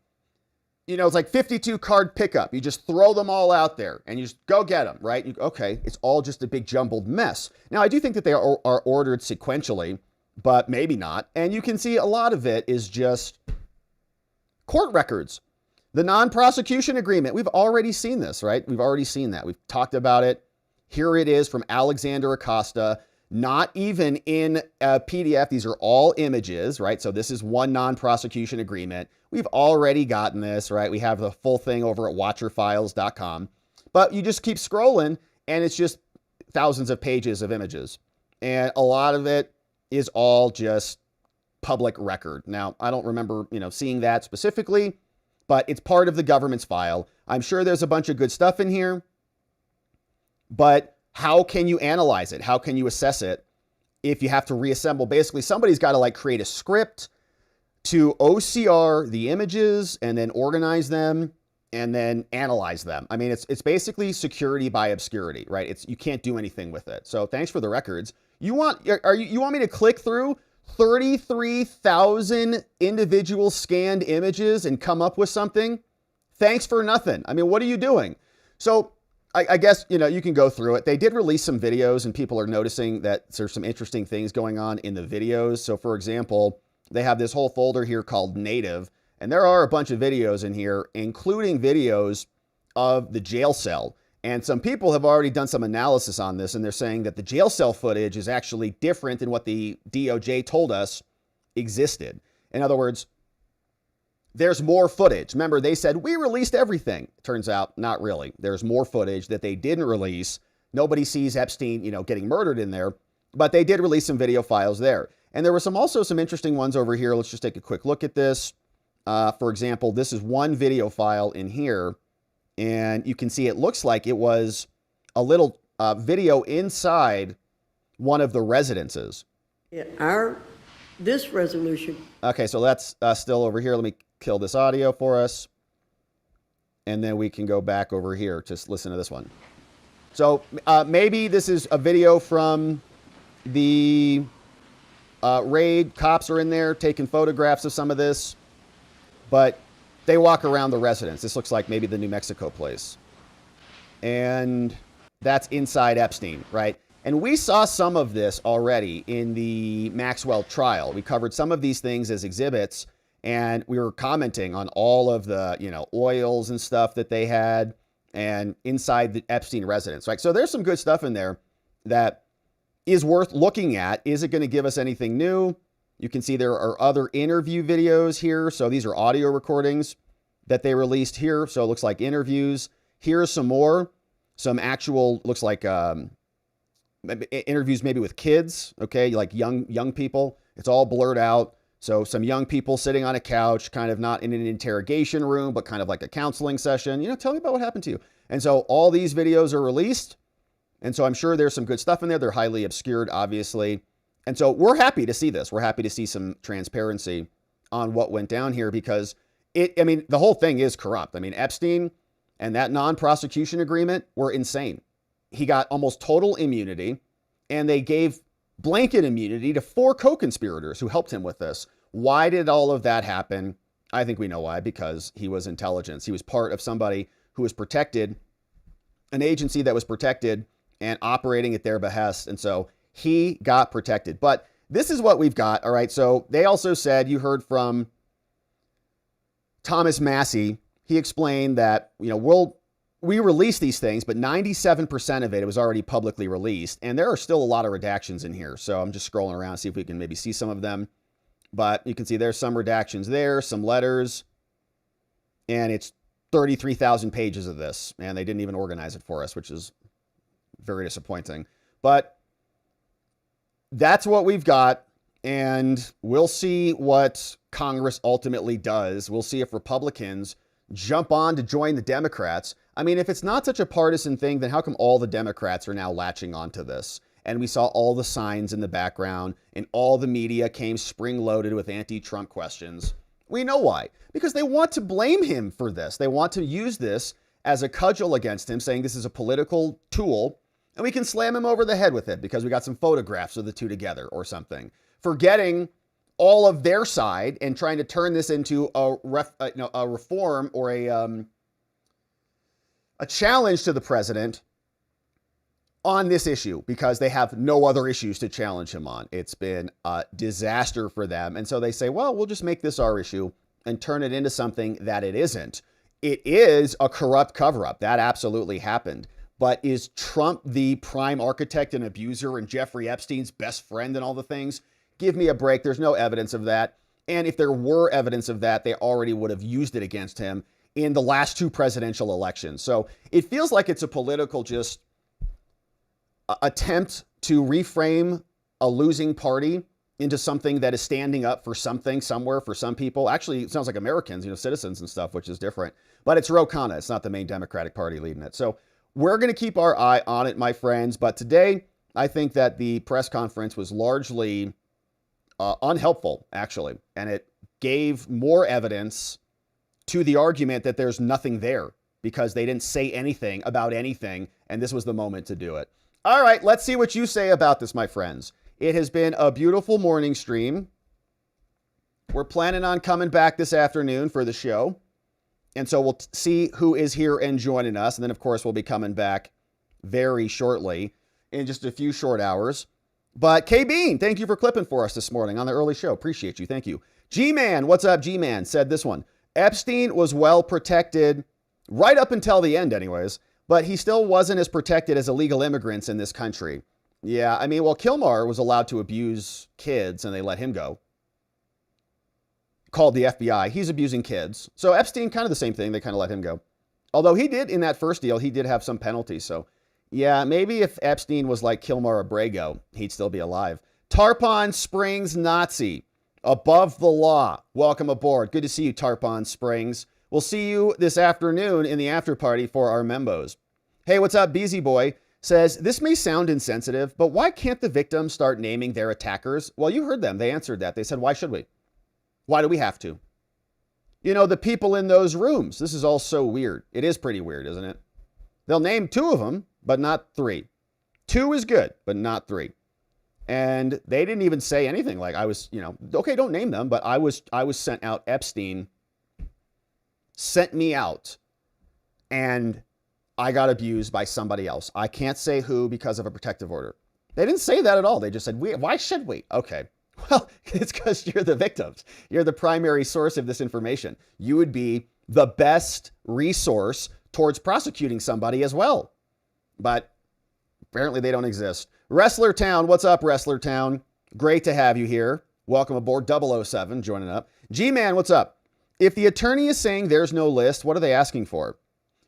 it's like 52 card pickup. You just throw them all out there and you just go get them, right? Okay, it's all just a big jumbled mess. Now, I do think that they are ordered sequentially, but maybe not. And you can see a lot of it is just court records. The non-prosecution agreement, we've already seen this, right? We've already seen that. We've talked about it. Here it is from Alexander Acosta, not even in a PDF. These are all images, right? So this is one non-prosecution agreement. We've already gotten this, right? We have the full thing over at watcherfiles.com, but you just keep scrolling and it's just thousands of pages of images. And a lot of it is all just public record. Now, I don't remember, seeing that specifically, but it's part of the government's file. I'm sure there's a bunch of good stuff in here, but how can you analyze it? How can you assess it if you have to reassemble? Basically, somebody's got to create a script to OCR the images and then organize them and then analyze them. I mean, it's basically security by obscurity, right? You can't do anything with it. So thanks for the records. You want me to click through 33,000 individual scanned images and come up with something? Thanks for nothing. I mean, what are you doing? So I guess, you can go through it. They did release some videos and people are noticing that there's some interesting things going on in the videos. So for example, they have this whole folder here called Native, and there are a bunch of videos in here, including videos of the jail cell. And some people have already done some analysis on this, and they're saying that the jail cell footage is actually different than what the DOJ told us existed. In other words, there's more footage. Remember, they said, we released everything. Turns out, not really. There's more footage that they didn't release. Nobody sees Epstein, getting murdered in there, but they did release some video files there. And there were also some interesting ones over here. Let's just take a quick look at this. For example, this is one video file in here, and you can see it looks like it was a little video inside one of the residences. This resolution. Okay, so that's still over here. Let me kill this audio for us. And then we can go back over here to listen to this one. So maybe this is a video from the raid. Cops are in there taking photographs of some of this. But they walk around the residence. This looks like maybe the New Mexico place. And that's inside Epstein, right? And we saw some of this already in the Maxwell trial. We covered some of these things as exhibits, and we were commenting on all of the, oils and stuff that they had and inside the Epstein residence, right? So there's some good stuff in there. that is worth looking at. Is it going to give us anything new? You can see there are other interview videos here. So these are audio recordings that they released here. So it looks like interviews. Here's some more, some actual, looks like interviews maybe with kids, okay, like young people. It's all blurred out. So some young people sitting on a couch, kind of not in an interrogation room, but kind of like a counseling session. You know, tell me about what happened to you. And so all these videos are released. And so I'm sure there's some good stuff in there. They're highly obscured, obviously. And so we're happy to see this. We're happy to see some transparency on what went down here because the whole thing is corrupt. I mean, Epstein and that non-prosecution agreement were insane. He got almost total immunity, and they gave blanket immunity to 4 co-conspirators who helped him with this. Why did all of that happen? I think we know why, because he was intelligence. He was part of somebody who was protected, an agency that was protected and operating at their behest. And so he got protected. But this is what we've got. All right. So they also said, you heard from Thomas Massey. He explained that, we release these things, but 97% of it was already publicly released. And there are still a lot of redactions in here. So I'm just scrolling around to see if we can maybe see some of them. But you can see there's some redactions there, some letters. And it's 33,000 pages of this. And they didn't even organize it for us, which is very disappointing. But that's what we've got. And we'll see what Congress ultimately does. We'll see if Republicans jump on to join the Democrats. I mean, if it's not such a partisan thing, then how come all the Democrats are now latching onto this? And we saw all the signs in the background and all the media came spring-loaded with anti-Trump questions. We know why. Because they want to blame him for this. They want to use this as a cudgel against him, saying this is a political tool, and we can slam him over the head with it because we got some photographs of the two together or something. Forgetting all of their side and trying to turn this into a reform or a challenge to the president on this issue because they have no other issues to challenge him on. It's been a disaster for them. And so they say, well, we'll just make this our issue and turn it into something that it isn't. It is a corrupt cover-up. That absolutely happened. But is Trump the prime architect and abuser and Jeffrey Epstein's best friend and all the things? Give me a break. There's no evidence of that. And if there were evidence of that, they already would have used it against him in the last 2 presidential elections. So it feels like it's a political just attempt to reframe a losing party into something that is standing up for something somewhere for some people. Actually, it sounds like Americans, citizens and stuff, which is different. But it's Ro Khanna. It's not the main Democratic Party leading it. So we're going to keep our eye on it, my friends. But today, I think that the press conference was largely unhelpful, actually. And it gave more evidence to the argument that there's nothing there because they didn't say anything about anything. And this was the moment to do it. All right, let's see what you say about this, my friends. It has been a beautiful morning stream. We're planning on coming back this afternoon for the show. And so we'll see who is here and joining us. And then, of course, we'll be coming back very shortly in just a few short hours. But K-Bean, thank you for clipping for us this morning on the early show. Appreciate you. Thank you. G-Man, what's up, G-Man? Said this one. Epstein was well protected right up until the end anyways, but he still wasn't as protected as illegal immigrants in this country. Yeah, I mean, well, Kilmer was allowed to abuse kids and they let him go. Called the FBI. He's abusing kids. So Epstein, kind of the same thing. They kind of let him go. Although he did, in that first deal, he did have some penalties. So yeah, maybe if Epstein was like Kilmer Abrego, he'd still be alive. Tarpon Springs Nazi. Above the law. Welcome aboard. Good to see you, Tarpon Springs. We'll see you this afternoon in the after party for our membos. Hey, what's up? Beezy Boy says, this may sound insensitive, but why can't the victims start naming their attackers? Well, you heard them. They answered that. They said, why should we? Why do we have to? The people in those rooms. This is all so weird. It is pretty weird, isn't it? They'll name 2 of them, but not 3. 2 is good, but not 3. And they didn't even say anything like I was, okay, don't name them, but I was sent out. Epstein sent me out and I got abused by somebody else. I can't say who because of a protective order. They didn't say that at all. They just said, why should we? Okay. Well, it's because you're the victims. You're the primary source of this information. You would be the best resource towards prosecuting somebody as well. But Apparently they don't exist. Wrestler Town, what's up, Wrestler Town? Great to have you here. Welcome aboard. 007 joining up. G-Man, what's up? If the attorney is saying there's no list, what are they asking for?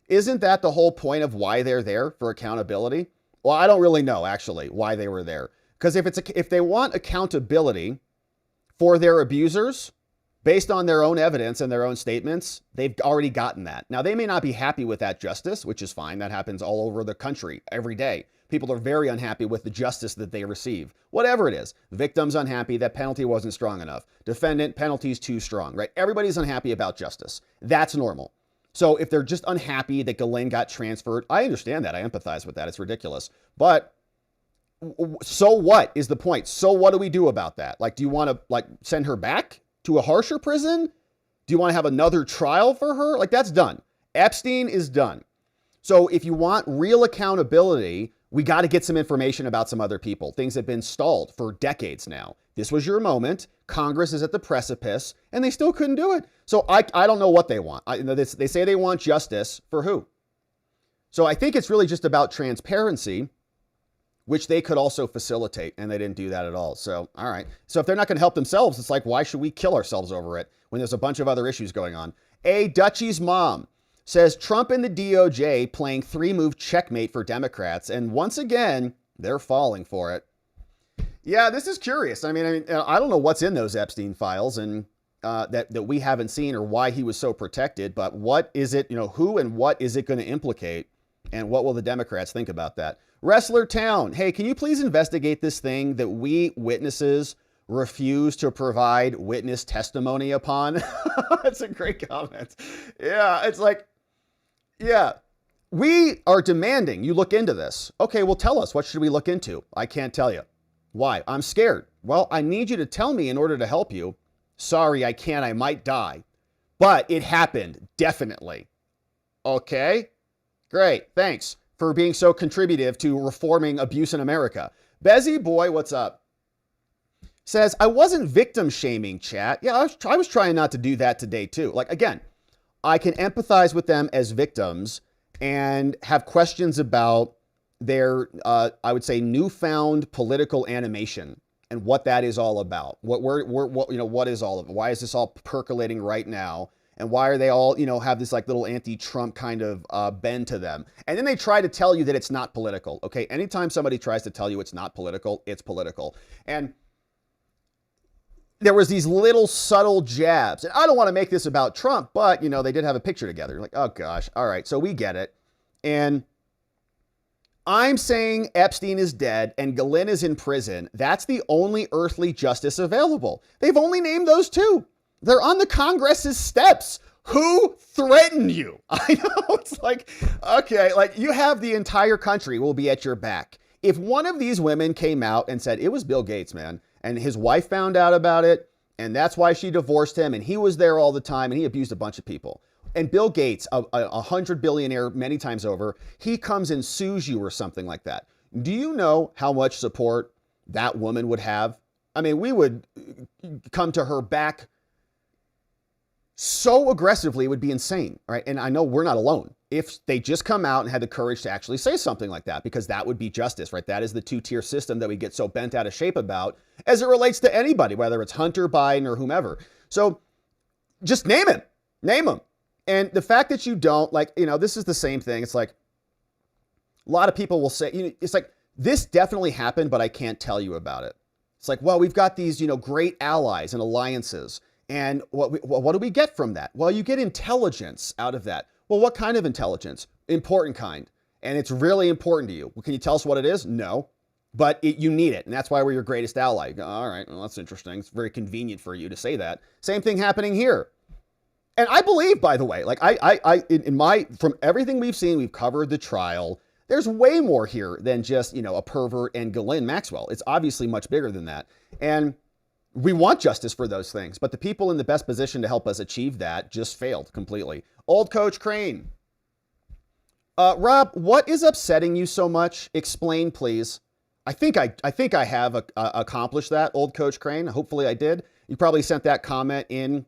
Isn't that the whole point of why they're there, for accountability? Well, I don't really know, actually, why they were there. Because if they want accountability for their abusers, based on their own evidence and their own statements, they've already gotten that. Now, they may not be happy with that justice, which is fine. That happens all over the country every day. People are very unhappy with the justice that they receive. Whatever it is. Victims unhappy, that penalty wasn't strong enough. Defendant, penalty's too strong, right? Everybody's unhappy about justice. That's normal. So if they're just unhappy that Ghislaine got transferred, I understand that. I empathize with that. It's ridiculous. But so what is the point? So what do we do about that? Like, do you want to send her back to a harsher prison? Do you want to have another trial for her? Like, that's done. Epstein is done. So if you want real accountability, we got to get some information about some other people. Things have been stalled for decades now. This was your moment. Congress is at the precipice, and they still couldn't do it. So I don't know what they want. They say they want justice for who? So I think it's really just about transparency, which they could also facilitate, and they didn't do that at all. So, all right. So if they're not going to help themselves, it's like, why should we kill ourselves over it when there's a bunch of other issues going on? A Dutchie's mom says Trump and the DOJ playing 3-move checkmate for Democrats, and once again, they're falling for it. Yeah, this is curious. I mean, I don't know what's in those Epstein files and that we haven't seen, or why he was so protected, but what is it, who and what is it going to implicate, and what will the Democrats think about that? Wrestler Town, hey, can you please investigate this thing that we witnesses refuse to provide witness testimony upon? That's a great comment. Yeah, it's like, yeah, we are demanding you look into this. Okay, well, tell us, what should we look into? I can't tell you. Why? I'm scared. Well, I need you to tell me in order to help you. Sorry, I can't. I might die. But it happened, definitely. Okay, great. Thanks for being so contributive to reforming abuse in America. Bezzy Boy, what's up? Says, I wasn't victim shaming, chat. Yeah, I was trying not to do that today too. Like, again, I can empathize with them as victims and have questions about their, I would say, newfound political animation and what that is all about. What is all of it? Why is this all percolating right now? And why are they all, have this like little anti-Trump kind of bend to them? And then they try to tell you that it's not political. Okay, anytime somebody tries to tell you it's not political, it's political. And there was these little subtle jabs. And I don't want to make this about Trump, but, they did have a picture together. You're like, oh gosh, all right, so we get it. And I'm saying Epstein is dead and Ghislaine is in prison. That's the only earthly justice available. They've only named those two. They're on the Congress's steps. Who threatened you? I know, it's like, okay, like you have the entire country will be at your back. If one of these women came out and said it was Bill Gates, man, and his wife found out about it, and that's why she divorced him, and he was there all the time, and he abused a bunch of people. And Bill Gates, a 100 billionaire many times over, he comes and sues you or something like that. Do you know how much support that woman would have? I mean, we would come to her back so aggressively, it would be insane, right? And I know we're not alone. If they just come out and had the courage to actually say something like that, because that would be justice, right? That is the two-tier system that we get so bent out of shape about as it relates to anybody, whether it's Hunter Biden or whomever. So just name him. And the fact that you don't, this is the same thing. It's like a lot of people will say, it's like, this definitely happened, but I can't tell you about it. It's like, well, we've got these, great allies and alliances. And what do we get from that? Well, you get intelligence out of that. Well, what kind of intelligence? Important kind. And it's really important to you. Well, can you tell us what it is? No. But you need it. And that's why we're your greatest ally. All right. Well, that's interesting. It's very convenient for you to say that. Same thing happening here. And I believe, by the way, from everything we've seen, we've covered the trial. There's way more here than just, a pervert and Ghislaine Maxwell. It's obviously much bigger than that. And we want justice for those things, but the people in the best position to help us achieve that just failed completely. Old Coach Crane. Rob, what is upsetting you so much? Explain, please. I think I have accomplished that, Old Coach Crane. Hopefully I did. You probably sent that comment in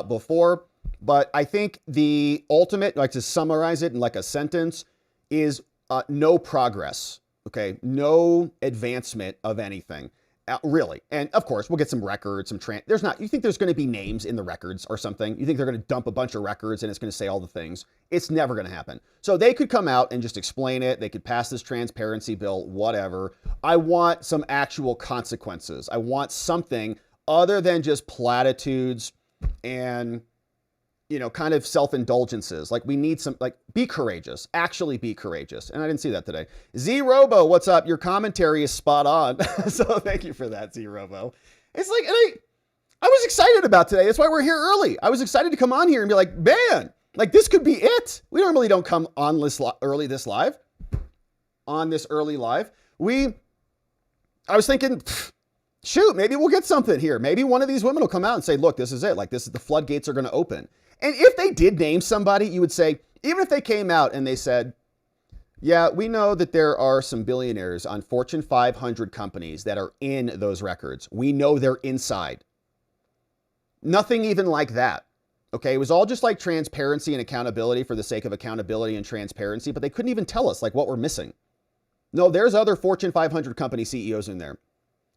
before, but I think the ultimate, to summarize it in like a sentence, is no progress Okay, no advancement of anything. Really. And of course, we'll get some records, there's not, you think there's going to be names in the records or something? You think they're going to dump a bunch of records and it's going to say all the things? It's never going to happen. So they could come out and just explain it. They could pass this transparency bill, whatever. I want some actual consequences. I want something other than just platitudes and, you know, kind of self-indulgences. Like we need some, like, be courageous, actually be courageous. And I didn't see that today. Z-Robo, what's up? Your commentary is spot on. So thank you for that, Z-Robo. It's like, and I was excited about today. That's why we're here early. I was excited to come on here and be like, man, like this could be it. We normally don't come on this early live. I was thinking, shoot, maybe we'll get something here. Maybe one of these women will come out and say, look, this is it. Like this is the floodgates are going to open. And if they did name somebody, you would say, even if they came out and they said, yeah, we know that there are some billionaires on Fortune 500 companies that are in those records. We know they're inside. Nothing even like that. Okay, it was all just like transparency and accountability for the sake of accountability and transparency, but they couldn't even tell us like what we're missing. No, there's other Fortune 500 company CEOs in there.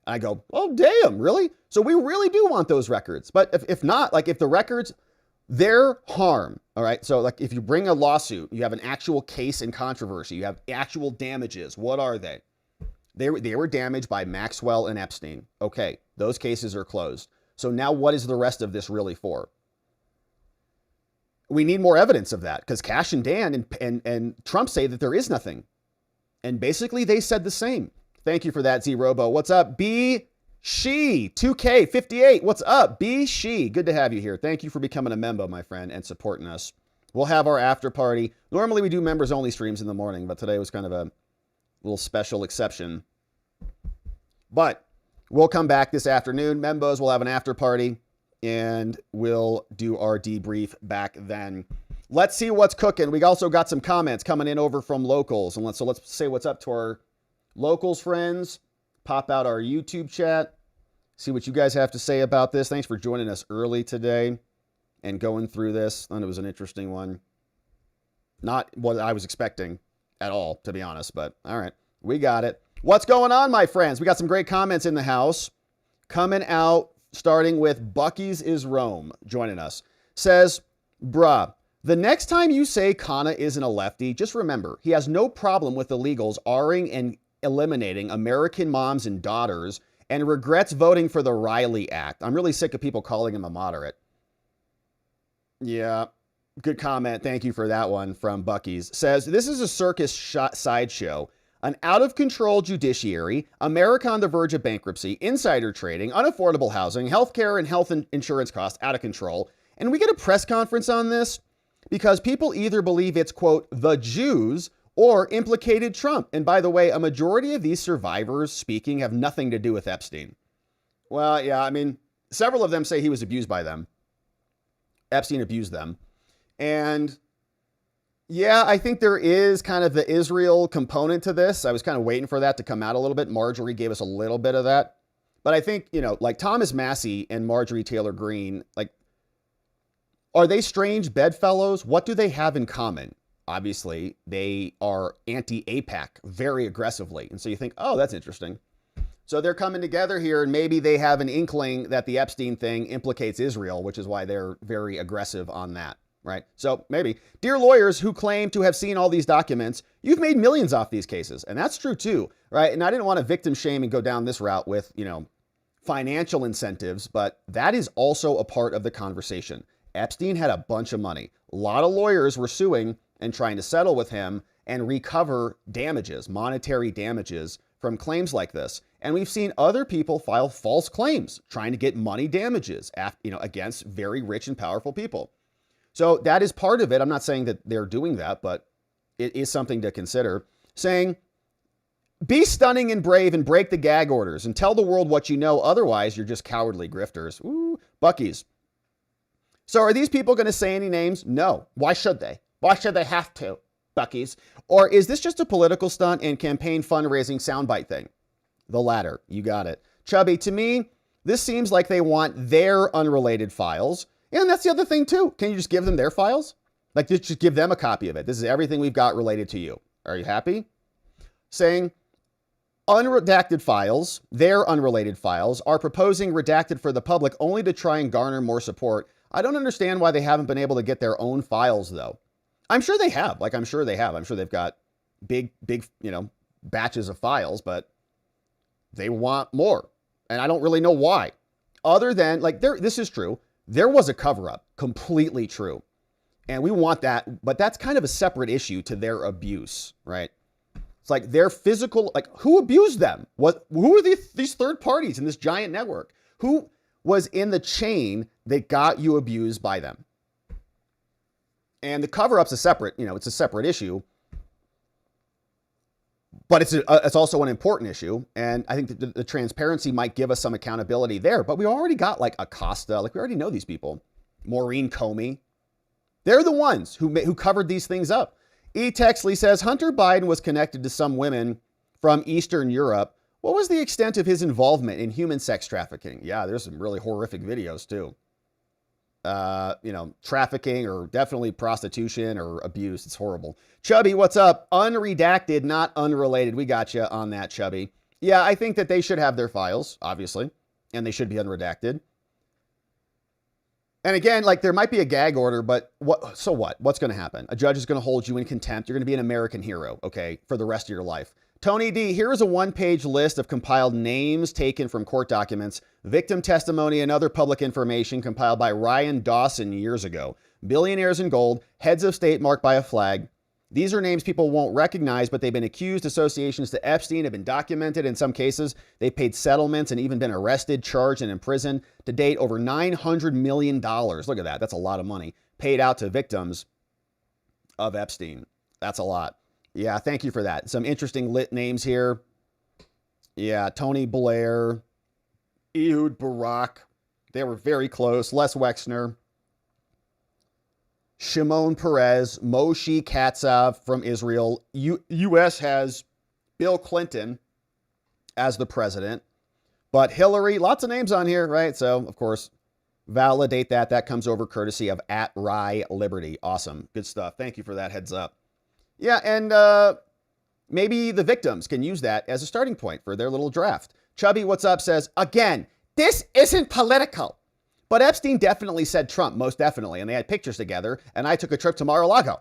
And I go, oh, damn, really? So we really do want those records. But if not, like if the records, their harm, all right? So like if you bring a lawsuit, you have an actual case in controversy, you have actual damages. What are they? They were damaged by Maxwell and Epstein. Okay, those cases are closed. So now what is the rest of this really for? We need more evidence of that because Cash and Dan and Trump say that there is nothing. And basically they said the same. Thank you for that, Z-Robo. What's up? B She 2K58. What's up? B She. Good to have you here. Thank you for becoming a member, my friend, and supporting us. We'll have our after party. Normally we do members only streams in the morning, but today was kind of a little special exception. But we'll come back this afternoon. Members will have an after party and we'll do our debrief back then. Let's see what's cooking. We also got some comments coming in over from locals. And let's say what's up to our locals friends. Pop out our YouTube chat. See what you guys have to say about this. Thanks for joining us early today and going through this. I thought it was an interesting one. Not what I was expecting at all, to be honest, but all right, we got it. What's going on, my friends? We got some great comments in the house coming out, starting with Bucky's is Rome joining us. Says, bruh, the next time you say Kana isn't a lefty, just remember, he has no problem with illegals R-ing and eliminating American moms and daughters and regrets voting for the Riley Act. I'm really sick of people calling him a moderate. Yeah, good comment. Thank you for that one from Bucky's. Says, this is a circus sideshow, an out-of-control judiciary, America on the verge of bankruptcy, insider trading, unaffordable housing, healthcare and health insurance costs out of control. And we get a press conference on this because people either believe it's, quote, the Jews or implicated Trump. And by the way, a majority of these survivors speaking have nothing to do with Epstein. Well, yeah, I mean, several of them say he was abused by them. Epstein abused them. And yeah, I think there is kind of the Israel component to this. I was kind of waiting for that to come out a little bit. Marjorie gave us a little bit of that. But I think, you know, like Thomas Massey and Marjorie Taylor Greene, like, are they strange bedfellows? What do they have in common? Obviously, they are anti-AIPAC very aggressively. And so you think, oh, that's interesting. So they're coming together here and maybe they have an inkling that the Epstein thing implicates Israel, which is why they're very aggressive on that, right? So maybe. Dear lawyers who claim to have seen all these documents, you've made millions off these cases. And that's true too, right? And I didn't want to victim shame and go down this route with, you know, financial incentives, but that is also a part of the conversation. Epstein had a bunch of money. A lot of lawyers were suing and trying to settle with him and recover damages, monetary damages from claims like this. And we've seen other people file false claims trying to get money damages against very rich and powerful people. So that is part of it. I'm not saying that they're doing that, but it is something to consider. Saying, be stunning and brave and break the gag orders and tell the world what you know. Otherwise, you're just cowardly grifters. Ooh, Bucky's. So are these people going to say any names? No. Why should they? Why should they have to, Bucky's? Or is this just a political stunt and campaign fundraising soundbite thing? The latter. You got it. Chubby, to me, this seems like they want their unrelated files. And that's the other thing, too. Can you just give them their files? Like, just give them a copy of it. This is everything we've got related to you. Are you happy? Saying, Unredacted files, their unrelated files, are proposing redacted for the public only to try and garner more support. I don't understand why they haven't been able to get their own files, though. I'm sure they have. I'm sure they have. I'm sure they've got big, batches of files, but they want more. And I don't really know why. Other than, this is true. There was a cover-up. Completely true. And we want that, but that's kind of a separate issue to their abuse, right? It's like their physical, who abused them? Who are these third parties in this giant network? Who was in the chain that got you abused by them? And the cover-up's a separate, it's a separate issue. But it's also an important issue. And I think the transparency might give us some accountability there. But we already got Acosta, we already know these people. Maureen Comey. They're the ones who covered these things up. E. Texley says, Hunter Biden was connected to some women from Eastern Europe. What was the extent of his involvement in human sex trafficking? Yeah, there's some really horrific videos too. Trafficking or definitely prostitution or abuse. It's horrible. Chubby, what's up? Unredacted, not unrelated. We got you on that, Chubby. Yeah, I think that they should have their files, obviously, and they should be unredacted. And again, there might be a gag order, but so what? What's going to happen? A judge is going to hold you in contempt. You're going to be an American hero, okay, for the rest of your life. Tony D, here is a one-page list of compiled names taken from court documents, victim testimony, and other public information compiled by Ryan Dawson years ago. Billionaires in gold, heads of state marked by a flag. These are names people won't recognize, but they've been accused. Associations to Epstein have been documented. In some cases, they paid settlements and even been arrested, charged, and imprisoned. To date, over $900 million. Look at that. That's a lot of money paid out to victims of Epstein. That's a lot. Yeah, thank you for that. Some interesting lit names here. Yeah, Tony Blair, Ehud Barak. They were very close. Les Wexner. Shimon Peres, Moshe Katsav from Israel. U.S. has Bill Clinton as the president, but Hillary, lots of names on here, right? So, of course, validate that. That comes over courtesy of @RyeLiberty. Awesome. Good stuff. Thank you for that heads up. Yeah, and maybe the victims can use that as a starting point for their little draft. Chubby, what's up, says, again, this isn't political. But Epstein definitely said Trump, most definitely, and they had pictures together, and I took a trip to Mar-a-Lago.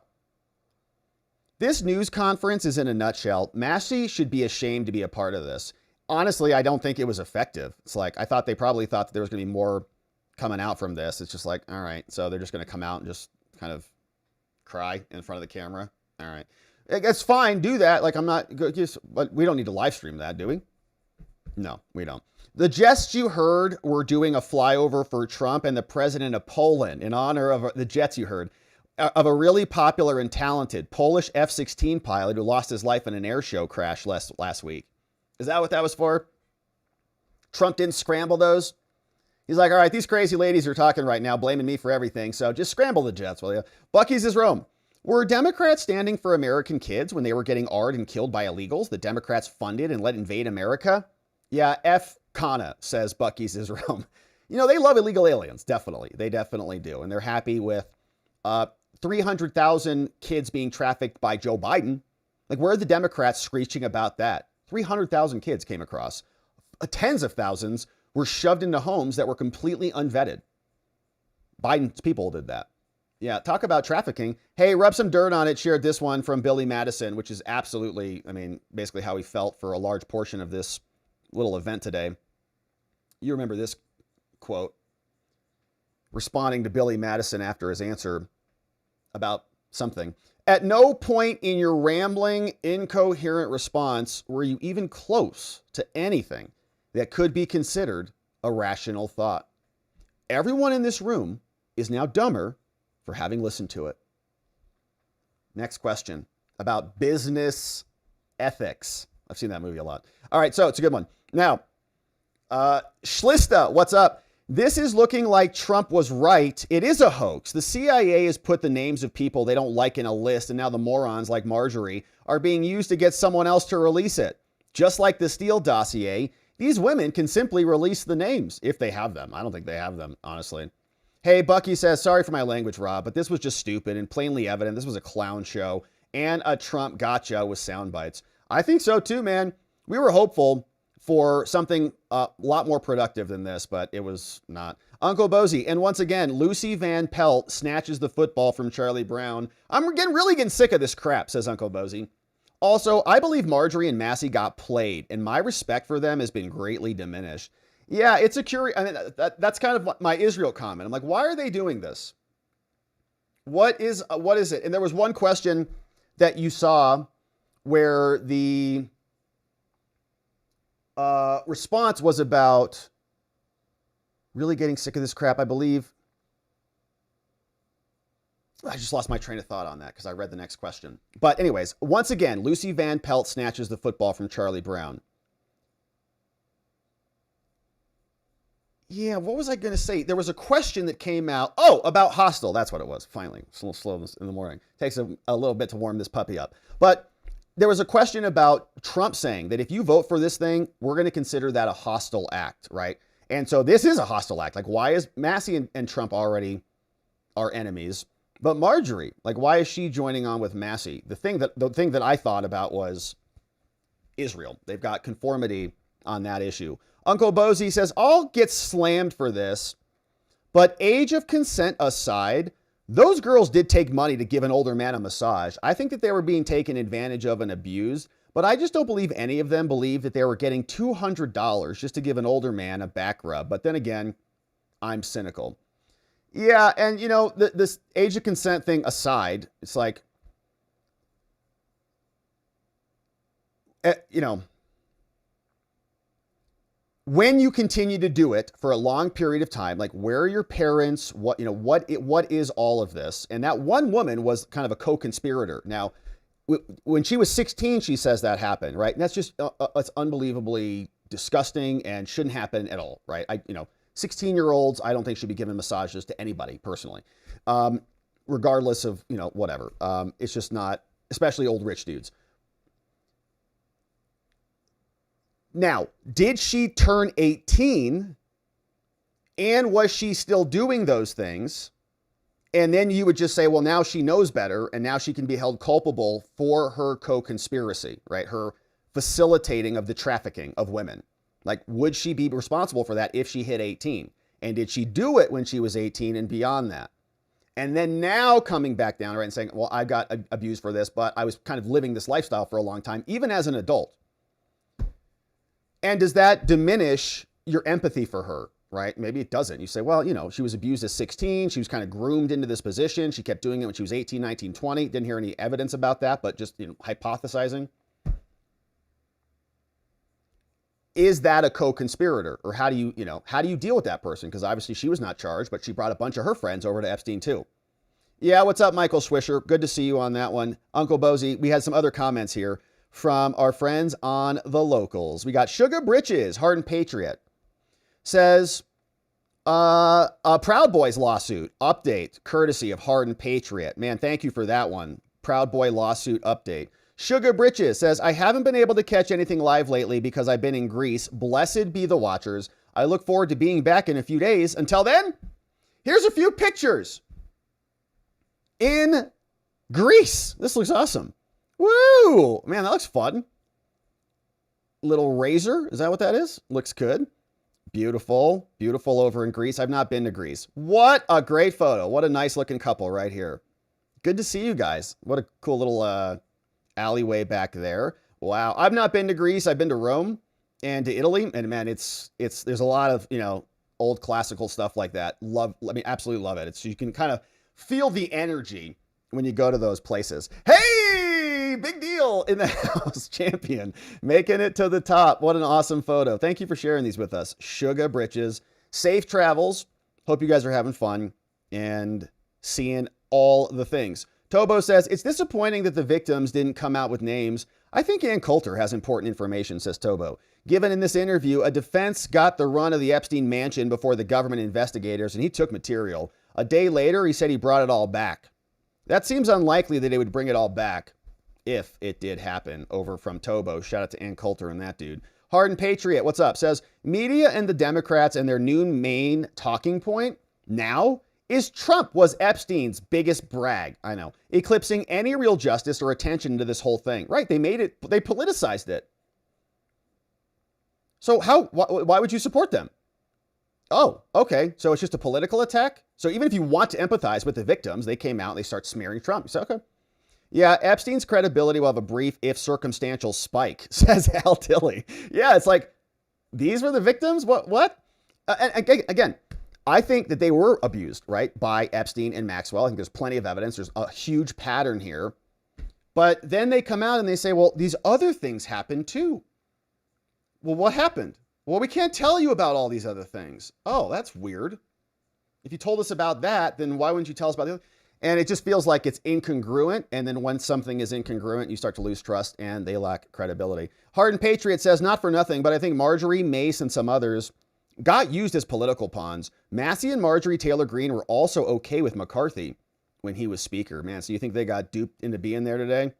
This news conference is in a nutshell. Massey should be ashamed to be a part of this. Honestly, I don't think it was effective. It's I thought they probably thought that there was going to be more coming out from this. It's just all right, so they're just going to come out and just kind of cry in front of the camera. All right. It's fine, do that. I'm not, but we don't need to live stream that, do we? No, we don't. The jets you heard were doing a flyover for Trump and the president of Poland in honor of the jets you heard of a really popular and talented Polish F-16 pilot who lost his life in an air show crash last week. Is that what that was for? Trump didn't scramble those? He's like, all right, these crazy ladies are talking right now, blaming me for everything, so just scramble the jets, will you? Bucky's is Rome. Were Democrats standing for American kids when they were getting arred and killed by illegals that Democrats funded and let invade America? Yeah, F. Kana, says Bucky's is Rome. They love illegal aliens, definitely. They definitely do. And they're happy with 300,000 kids being trafficked by Joe Biden. Where are the Democrats screeching about that? 300,000 kids came across. Tens of thousands were shoved into homes that were completely unvetted. Biden's people did that. Yeah, talk about trafficking. Hey, rub some dirt on it. Shared this one from Billy Madison, which is absolutely, basically how he felt for a large portion of this little event today. You remember this quote, responding to Billy Madison after his answer about something. At no point in your rambling, incoherent response were you even close to anything that could be considered a rational thought. Everyone in this room is now dumber for having listened to it. Next question about business ethics. I've seen that movie a lot. All right, so it's a good one. Now, Schlista, what's up? This is looking like Trump was right. It is a hoax. The CIA has put the names of people they don't like in a list, and now the morons like Marjorie are being used to get someone else to release it. Just like the Steele dossier, these women can simply release the names if they have them. I don't think they have them, honestly. Hey, Bucky says, sorry for my language, Rob, but this was just stupid and plainly evident. This was a clown show and a Trump gotcha with sound bites. I think so too, man. We were hopeful for something a lot more productive than this, but it was not. Uncle Bozy, and once again, Lucy Van Pelt snatches the football from Charlie Brown. I'm really getting sick of this crap, says Uncle Bozy. Also, I believe Marjorie and Massey got played, and my respect for them has been greatly diminished. Yeah, it's a curious. I mean, that's kind of my Israel comment. I'm like, why are they doing this? What is it? And there was one question that you saw where the response was about really getting sick of this crap, I believe. I just lost my train of thought on that because I read the next question. But anyways, once again, Lucy Van Pelt snatches the football from Charlie Brown. Yeah, what was I going to say? There was a question that came out. Oh, about hostile. That's what it was. Finally, it's a little slow in the morning. Takes a little bit to warm this puppy up. But there was a question about Trump saying that if you vote for this thing, we're going to consider that a hostile act, right? And so this is a hostile act. Like, why is Massey and Trump already our enemies? But Marjorie, like, why is she joining on with Massey? The thing that I thought about was Israel. They've got conformity on that issue. Uncle Bozy says, I'll get slammed for this, but age of consent aside, those girls did take money to give an older man a massage. I think that they were being taken advantage of and abused, but I just don't believe any of them believed that they were getting $200 just to give an older man a back rub. But then again, I'm cynical. Yeah, and you know, this age of consent thing aside, it's like, you know, when you continue to do it for a long period of time, like where are your parents? What is all of this? And that one woman was kind of a co-conspirator. Now, when she was 16, she says that happened, right? And that's just it's unbelievably disgusting and shouldn't happen at all, right? 16-year-olds, I don't think should be given massages to anybody personally, regardless of whatever. It's just not, especially old rich dudes. Now, did she turn 18 and was she still doing those things? And then you would just say, well, now she knows better and now she can be held culpable for her co-conspiracy, right? Her facilitating of the trafficking of women. Like, would she be responsible for that if she hit 18? And did she do it when she was 18 and beyond that? And then now coming back down, right, and saying, well, I got abused for this, but I was kind of living this lifestyle for a long time, even as an adult. And does that diminish your empathy for her, right? Maybe it doesn't. You say, well, she was abused at 16. She was kind of groomed into this position. She kept doing it when she was 18, 19, 20. Didn't hear any evidence about that, but just hypothesizing. Is that a co-conspirator? Or how do you deal with that person? Because obviously she was not charged, but she brought a bunch of her friends over to Epstein too. Yeah, what's up, Michael Swisher? Good to see you on that one. Uncle Bozy, we had some other comments here from our friends on the locals. We got Sugar Britches, Hardened Patriot, says, a Proud Boys lawsuit update, courtesy of Hardened Patriot. Man, thank you for that one. Proud Boy lawsuit update. Sugar Britches says, I haven't been able to catch anything live lately because I've been in Greece. Blessed be the watchers. I look forward to being back in a few days. Until then, here's a few pictures in Greece. This looks awesome. Woo! Man, that looks fun. Little razor. Is that what that is? Looks good. Beautiful. Beautiful over in Greece. I've not been to Greece. What a great photo. What a nice looking couple right here. Good to see you guys. What a cool little alleyway back there. Wow. I've not been to Greece. I've been to Rome and to Italy. And man, there's a lot of, old classical stuff like that. Absolutely love it. It's, you can kind of feel the energy when you go to those places. Hey, big deal in the house, champion, making it to the top. What an awesome photo. Thank you for sharing these with us. Sugar Britches, safe travels. Hope you guys are having fun and seeing all the things. Tobo says, it's disappointing that the victims didn't come out with names. I think Ann Coulter has important information, says Tobo. Given in this interview, a defense got the run of the Epstein mansion before the government investigators, and he took material. A day later, he said he brought it all back. That seems unlikely that they would bring it all back if it did happen. Over from Tobo. Shout out to Ann Coulter and that dude. Hardened Patriot, what's up? Says, media and the Democrats and their new main talking point now is Trump was Epstein's biggest brag. I know. Eclipsing any real justice or attention to this whole thing. Right, they politicized it. So why would you support them? Oh, okay. So it's just a political attack? So even if you want to empathize with the victims, they came out and they start smearing Trump. You say, okay. Yeah, Epstein's credibility will have a brief, if circumstantial, spike, says Al Tilley. Yeah, it's like, these were the victims? What? And again, I think that they were abused, right, by Epstein and Maxwell. I think there's plenty of evidence. There's a huge pattern here. But then they come out and they say, well, these other things happened too. Well, what happened? Well, we can't tell you about all these other things. Oh, that's weird. If you told us about that, then why wouldn't you tell us about the other? And it just feels like it's incongruent. And then when something is incongruent, you start to lose trust and they lack credibility. Hardened Patriot says, not for nothing, but I think Marjorie, Mace, and some others got used as political pawns. Massey and Marjorie Taylor Greene were also okay with McCarthy when he was speaker. Man, so you think they got duped into being there today?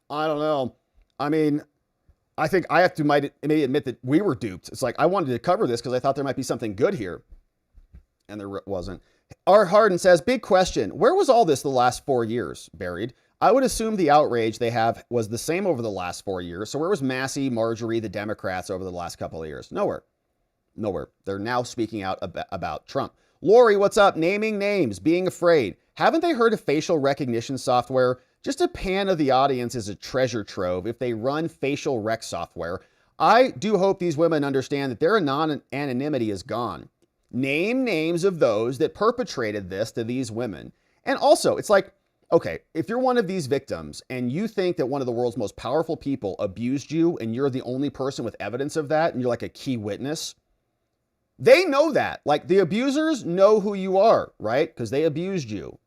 I don't know. I mean, I think I have to maybe admit that we were duped. It's like, I wanted to cover this because I thought there might be something good here. And there wasn't. R. Harden says, big question. Where was all this the last 4 years buried? I would assume the outrage they have was the same over the last 4 years. So where was Massey, Marjorie, the Democrats over the last couple of years? Nowhere. They're now speaking out about Trump. Lori, what's up? Naming names, being afraid. Haven't they heard of facial recognition software? Just a pan of the audience is a treasure trove if they run facial rec software. I do hope these women understand that their anonymity is gone. Name names of those that perpetrated this to these women. And also, it's like, okay, if you're one of these victims and you think that one of the world's most powerful people abused you and you're the only person with evidence of that and you're like a key witness, they know that. Like, the abusers know who you are, right? Because they abused you.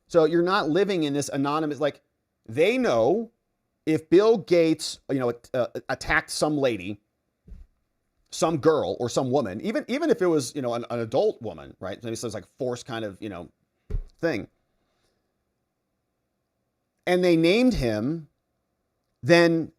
So you're not living in this anonymous, like, they know if Bill Gates, attacked some lady, some girl or some woman, even if it was, an adult woman, right? Maybe so it's like forced kind of, thing. And they named him, then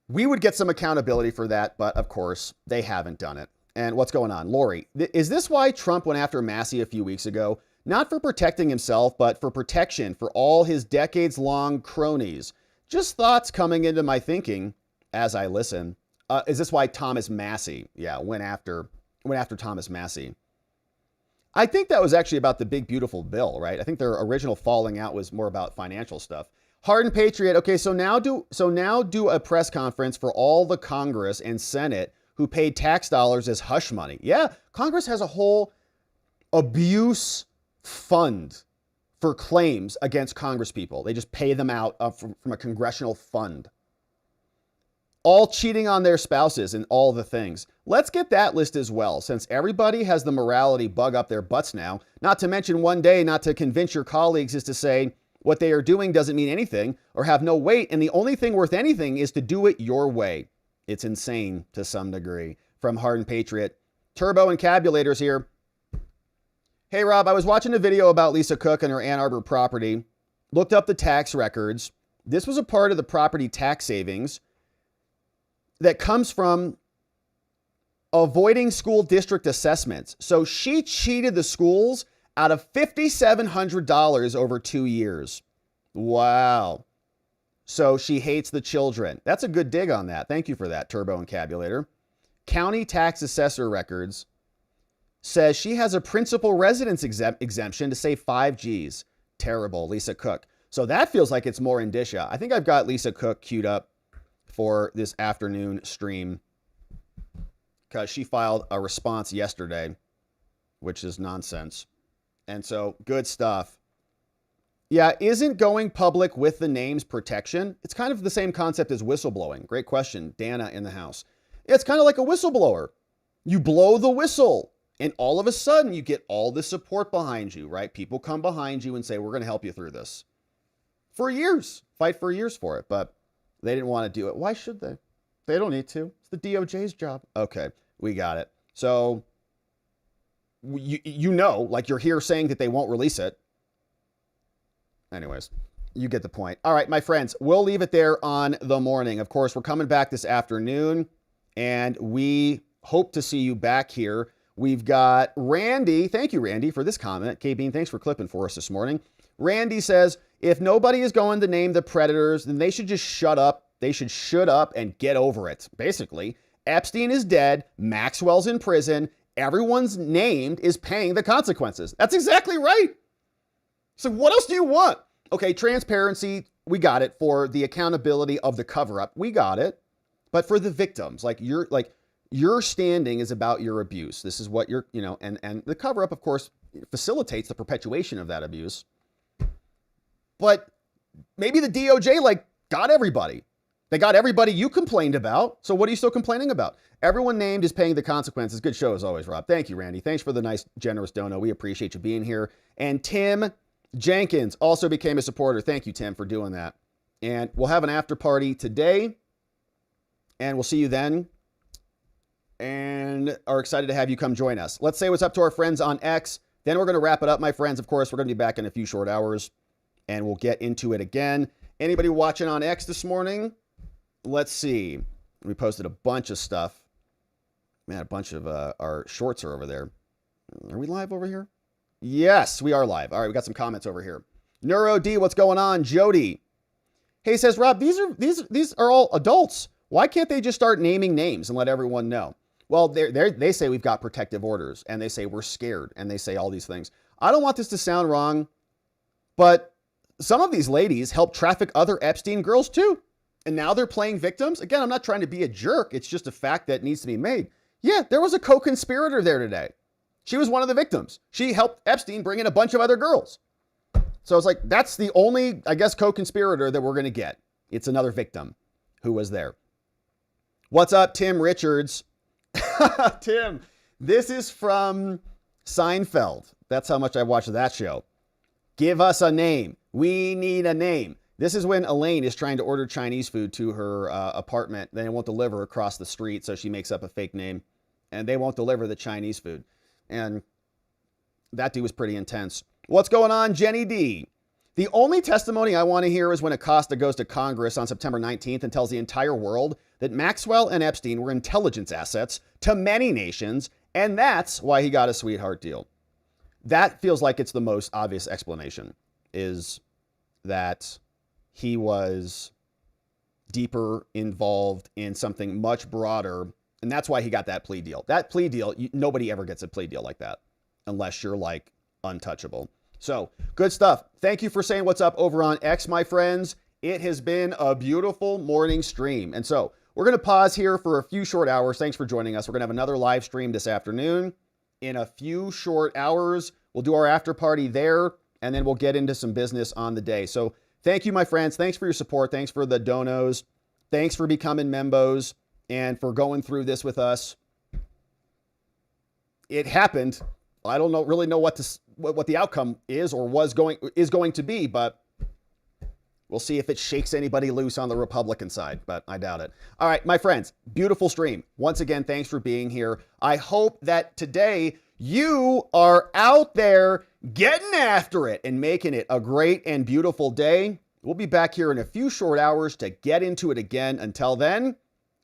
we would get some accountability for that. But of course, they haven't done it. And what's going on? Lori, is this why Trump went after Massey a few weeks ago? Not for protecting himself, but for protection for all his decades-long cronies. Just thoughts coming into my thinking as I listen. Is this why Thomas Massey, went after Thomas Massey? I think that was actually about the big, beautiful bill, right? I think their original falling out was more about financial stuff. Hardened Patriot. Okay, so now do a press conference for all the Congress and Senate who paid tax dollars as hush money. Yeah, Congress has a whole abuse fund for claims against Congress people. They just pay them out from a congressional fund. All cheating on their spouses and all the things. Let's get that list as well, since everybody has the morality bug up their butts now. Not to mention one day, not to convince your colleagues, is to say what they are doing doesn't mean anything or have no weight, and the only thing worth anything is to do it your way. It's insane to some degree. From Hardened Patriot. Turbo Encabulators here. Hey, Rob, I was watching a video about Lisa Cook and her Ann Arbor property. Looked up the tax records. This was a part of the property tax savings that comes from avoiding school district assessments. So she cheated the schools out of $5,700 over 2 years. Wow. So she hates the children. That's a good dig on that. Thank you for that, Turbo Encabulator. County tax assessor records says she has a principal residence exemption to save 5 Gs. Terrible, Lisa Cook. So that feels like it's more indicia. I think I've got Lisa Cook queued up for this afternoon stream because she filed a response yesterday, which is nonsense. And so good stuff. Yeah, isn't going public with the names protection? It's kind of the same concept as whistleblowing. Great question, Dana in the house. It's kind of like a whistleblower. You blow the whistle and all of a sudden you get all the support behind you, right? People come behind you and say, we're going to help you through this. For years, fight for years for it, but they didn't want to do it. Why should they? They don't need to. It's the DOJ's job. Okay, we got it. So, like you're here saying that they won't release it. Anyways, you get the point. All right, my friends, we'll leave it there on the morning. Of course, we're coming back this afternoon, and we hope to see you back here. We've got Randy. Thank you, Randy, for this comment. K-Bean, thanks for clipping for us this morning. Randy says, if nobody is going to name the predators, then they should just shut up. They should shut up and get over it, basically. Epstein is dead. Maxwell's in prison. Everyone's named is paying the consequences. That's exactly right. So what else do you want? Okay, transparency, we got it. For the accountability of the cover-up, we got it. But for the victims, your standing is about your abuse. This is what you're, and the cover-up, of course, facilitates the perpetuation of that abuse. But maybe the DOJ, got everybody. They got everybody you complained about. So what are you still complaining about? Everyone named is paying the consequences. Good show as always, Rob. Thank you, Randy. Thanks for the nice, generous dono. We appreciate you being here. And Tim Jenkins also became a supporter. Thank you, Tim, for doing that. And we'll have an after party today. And we'll see you then. And are excited to have you come join us. Let's say what's up to our friends on X. Then we're going to wrap it up, my friends. Of course, we're going to be back in a few short hours. And we'll get into it again. Anybody watching on X this morning? Let's see. We posted a bunch of stuff. Man, a bunch of our shorts are over there. Are we live over here? Yes, we are live. All right, we got some comments over here. Neuro D, what's going on? Jody. Hey, says Rob, these are all adults. Why can't they just start naming names and let everyone know? Well, they say we've got protective orders, and they say we're scared, and they say all these things. I don't want this to sound wrong, but some of these ladies help traffic other Epstein girls too. And now they're playing victims. Again, I'm not trying to be a jerk. It's just a fact that needs to be made. Yeah, there was a co-conspirator there today. She was one of the victims. She helped Epstein bring in a bunch of other girls. So it's like, that's the only, I guess, co-conspirator that we're going to get. It's another victim who was there. What's up, Tim Richards? Tim, this is from Seinfeld. That's how much I watched that show. Give us a name. We need a name. This is when Elaine is trying to order Chinese food to her apartment. They won't deliver across the street, so she makes up a fake name. And they won't deliver the Chinese food. And that dude was pretty intense. What's going on, Jenny D? The only testimony I want to hear is when Acosta goes to Congress on September 19th and tells the entire world that Maxwell and Epstein were intelligence assets to many nations, and that's why he got a sweetheart deal. That feels like it's the most obvious explanation, is that he was deeper involved in something much broader, and that's why he got that plea deal. That plea deal, nobody ever gets a plea deal like that unless you're untouchable. So good stuff. Thank you for saying what's up over on X, my friends. It has been a beautiful morning stream. And so we're going to pause here for a few short hours. Thanks for joining us. We're going to have another live stream this afternoon. In a few short hours, we'll do our after party there, and then we'll get into some business on the day. So thank you, my friends. Thanks for your support. Thanks for the donos. Thanks for becoming membos and for going through this with us. It happened. I don't really know what the outcome is or is going to be, but we'll see if it shakes anybody loose on the Republican side, but I doubt it. All right, my friends, beautiful stream. Once again, thanks for being here. I hope that today you are out there getting after it and making it a great and beautiful day. We'll be back here in a few short hours to get into it again. Until then,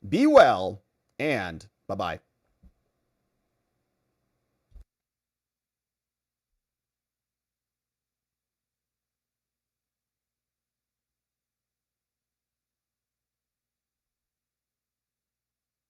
be well and bye-bye.